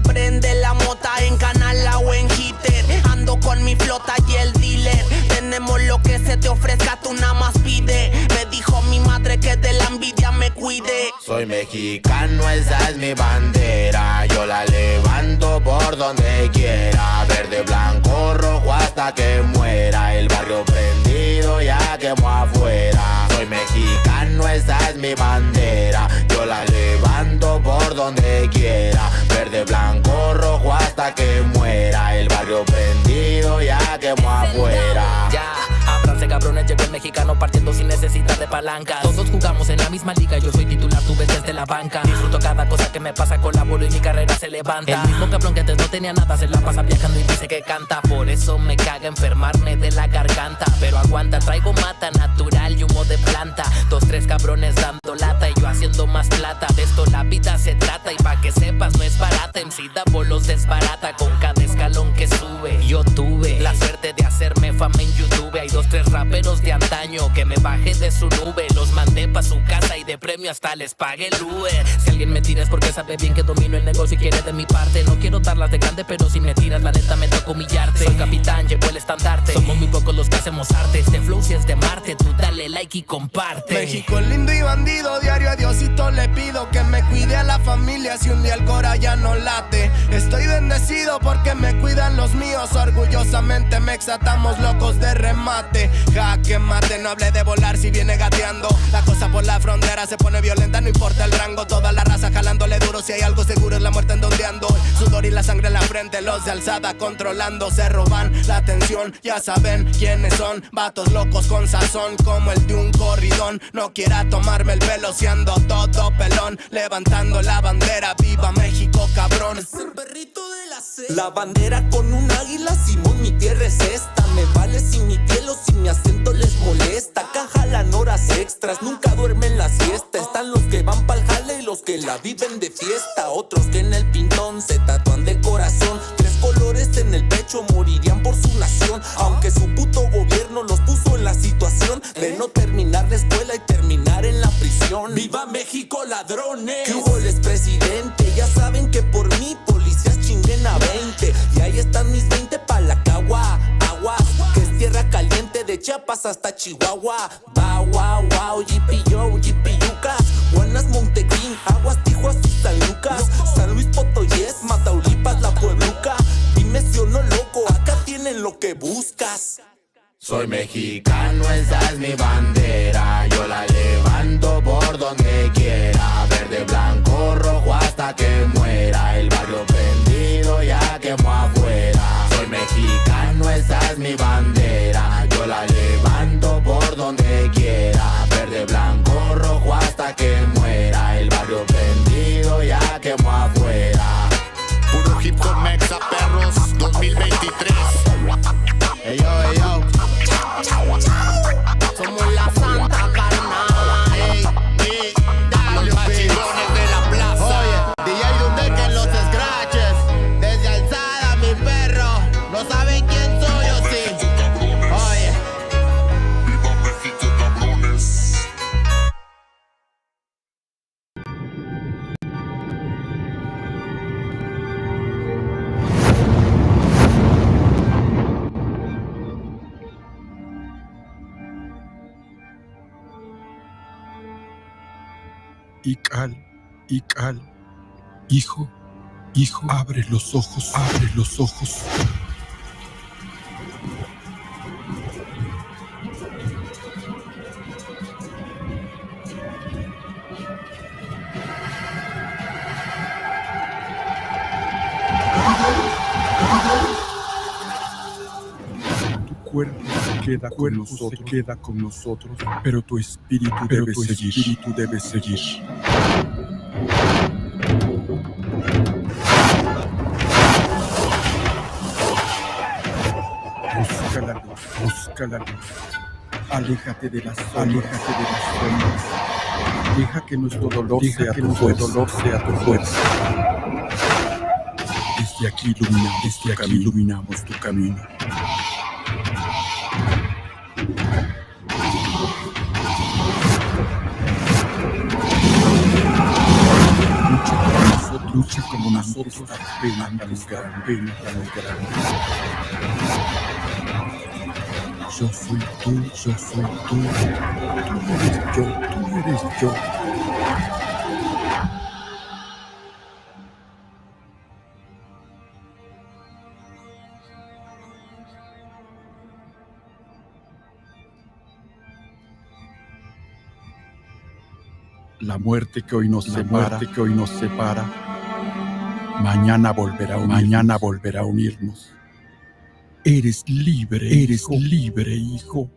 S5: Prende la mota en canala o en hitter. Ando con mi flota y el dealer. Tenemos lo que se te ofrezca, tú nada más pide. Me dijo mi madre que de la envidia me cuide.
S9: Soy mexicano, esa es mi bandera. Yo la levanto por donde quiera. Verde, blanco, rojo hasta que muera. El barrio prendido ya quemó afuera. Soy mexicano, esa es mi bandera. Yo la levanto por donde quiera. Verde, blanco, rojo hasta que muera. El barrio prendido ya quemó afuera.
S14: Ya, ábranse cabrones, llegó el mexicano partiendo sin necesidad de palancas. Todos jugamos en la misma liga, yo soy titular, tú ves desde la banca. Disfruto cada cosa que me pasa, colaboro y mi carrera se levanta. El mismo cabrón que antes no tenía nada se la pasa viajando y dice que canta. Por eso me caga enfermarme de la garganta. Pero aguanta, traigo mata natural y humo de planta. 2, 3 cabrones dando lata y yo haciendo más plata. De esto la vida se trata y pa' que sepas no es barata. MC da bolos desbarata con cada escalón que sube. Yo tuve la suerte de hacerme fama en YouTube. Hay 2, 3 raperos de antaño que me bajé de su nube. Los mandé pa' su casa y de premio hasta les pagué el Uber. Si alguien me tira es porque sabe bien que domino el negocio y quiere de mi parte. No quiero darlas de grande, pero si me tiras la neta me toca humillarte. Soy capitán, llevo el estandarte. Somos muy pocos los que hacemos arte. Este flow si es de Marte, tú dale like y comparte.
S18: México lindo y bandido, diario a Diosito le pido que me cuide a la familia si un día el cora ya no late. Estoy bendecido porque me cuidan los míos. Orgullosamente me exatamos locos de remate. Jaque mate, no hable de volar si viene gateando. La cosa por la frontera se pone violenta, no importa el rango. Toda la raza jalándole duro, si hay algo seguro es la muerte en donde ando. El sudor y la sangre en la frente, los de alzada controlando. Se roban la atención, ya saben quiénes son. Vatos locos con sazón como el de un corridón. No quiera tomarme el pelo si ando todo pelón. Levantando la bandera, viva México cabrón.
S14: Es el perrito de la selva. La bandera con un águila, Simón, mi tierra es esta. Me vale si mi piel o si mi acento les molesta. Acá jalan horas extras, nunca duermen la siesta. Están los que van pa'l jale y los que la viven de fiesta. Otros que en el pintón se tatúan de corazón. 3 colores en el pecho, morirían por su nación. Aunque su puto gobierno los puso en la situación de no terminar la escuela y terminar en la prisión. ¡Viva México, ladrones! ¿Qué hubo el expresidente? Ya saben que por mí policías chinguen a 20. Y ahí están mis 20 pa' la cagua. Aguas, que es tierra caliente de Chiapas hasta Chihuahua. Wow, wow, wow, yipi-yo, yipi-yucas. Buenas Montequín, Aguas, Tijuas y San Lucas. San Luis Potoyes, Mataulipas, La Puebluca. Dime si o no loco, acá tienen lo que buscas.
S9: Soy mexicano, esa es mi bandera. Yo la levanto por donde quiera. Verde, blanco, rojo hasta que muera. El barrio prendido ya quemó afuera. Soy mexicano, esa es mi bandera. Yo la levanto por donde quiera. Verde, blanco, rojo hasta que muera. El barrio prendido ya quemó afuera.
S3: Puro hip hop mexa, perros, 2023.
S9: Ey yo, ey yo.
S5: Somos la santa carnal.
S3: Ey, ey, los machidones de la plaza.
S9: Oye, DJ Dundee que en los scratches. Desde alzada, mi perro. No saben quién soy o sí. Oye.
S3: Viva México, cabrones.
S24: Ical, Ical, hijo, hijo, abre los ojos, abre los ojos.
S10: cuerpo se queda con nosotros, pero tu espíritu debe seguir. Busca la luz. Aléjate de las sombras. Deja que nuestro dolor sea tu fuerza. Desde aquí iluminamos tu camino. Lucha como nosotros, pena tan grande. Yo soy tú, tú eres yo. La muerte que hoy nos separa, mañana volverá a unirnos. Eres libre, hijo.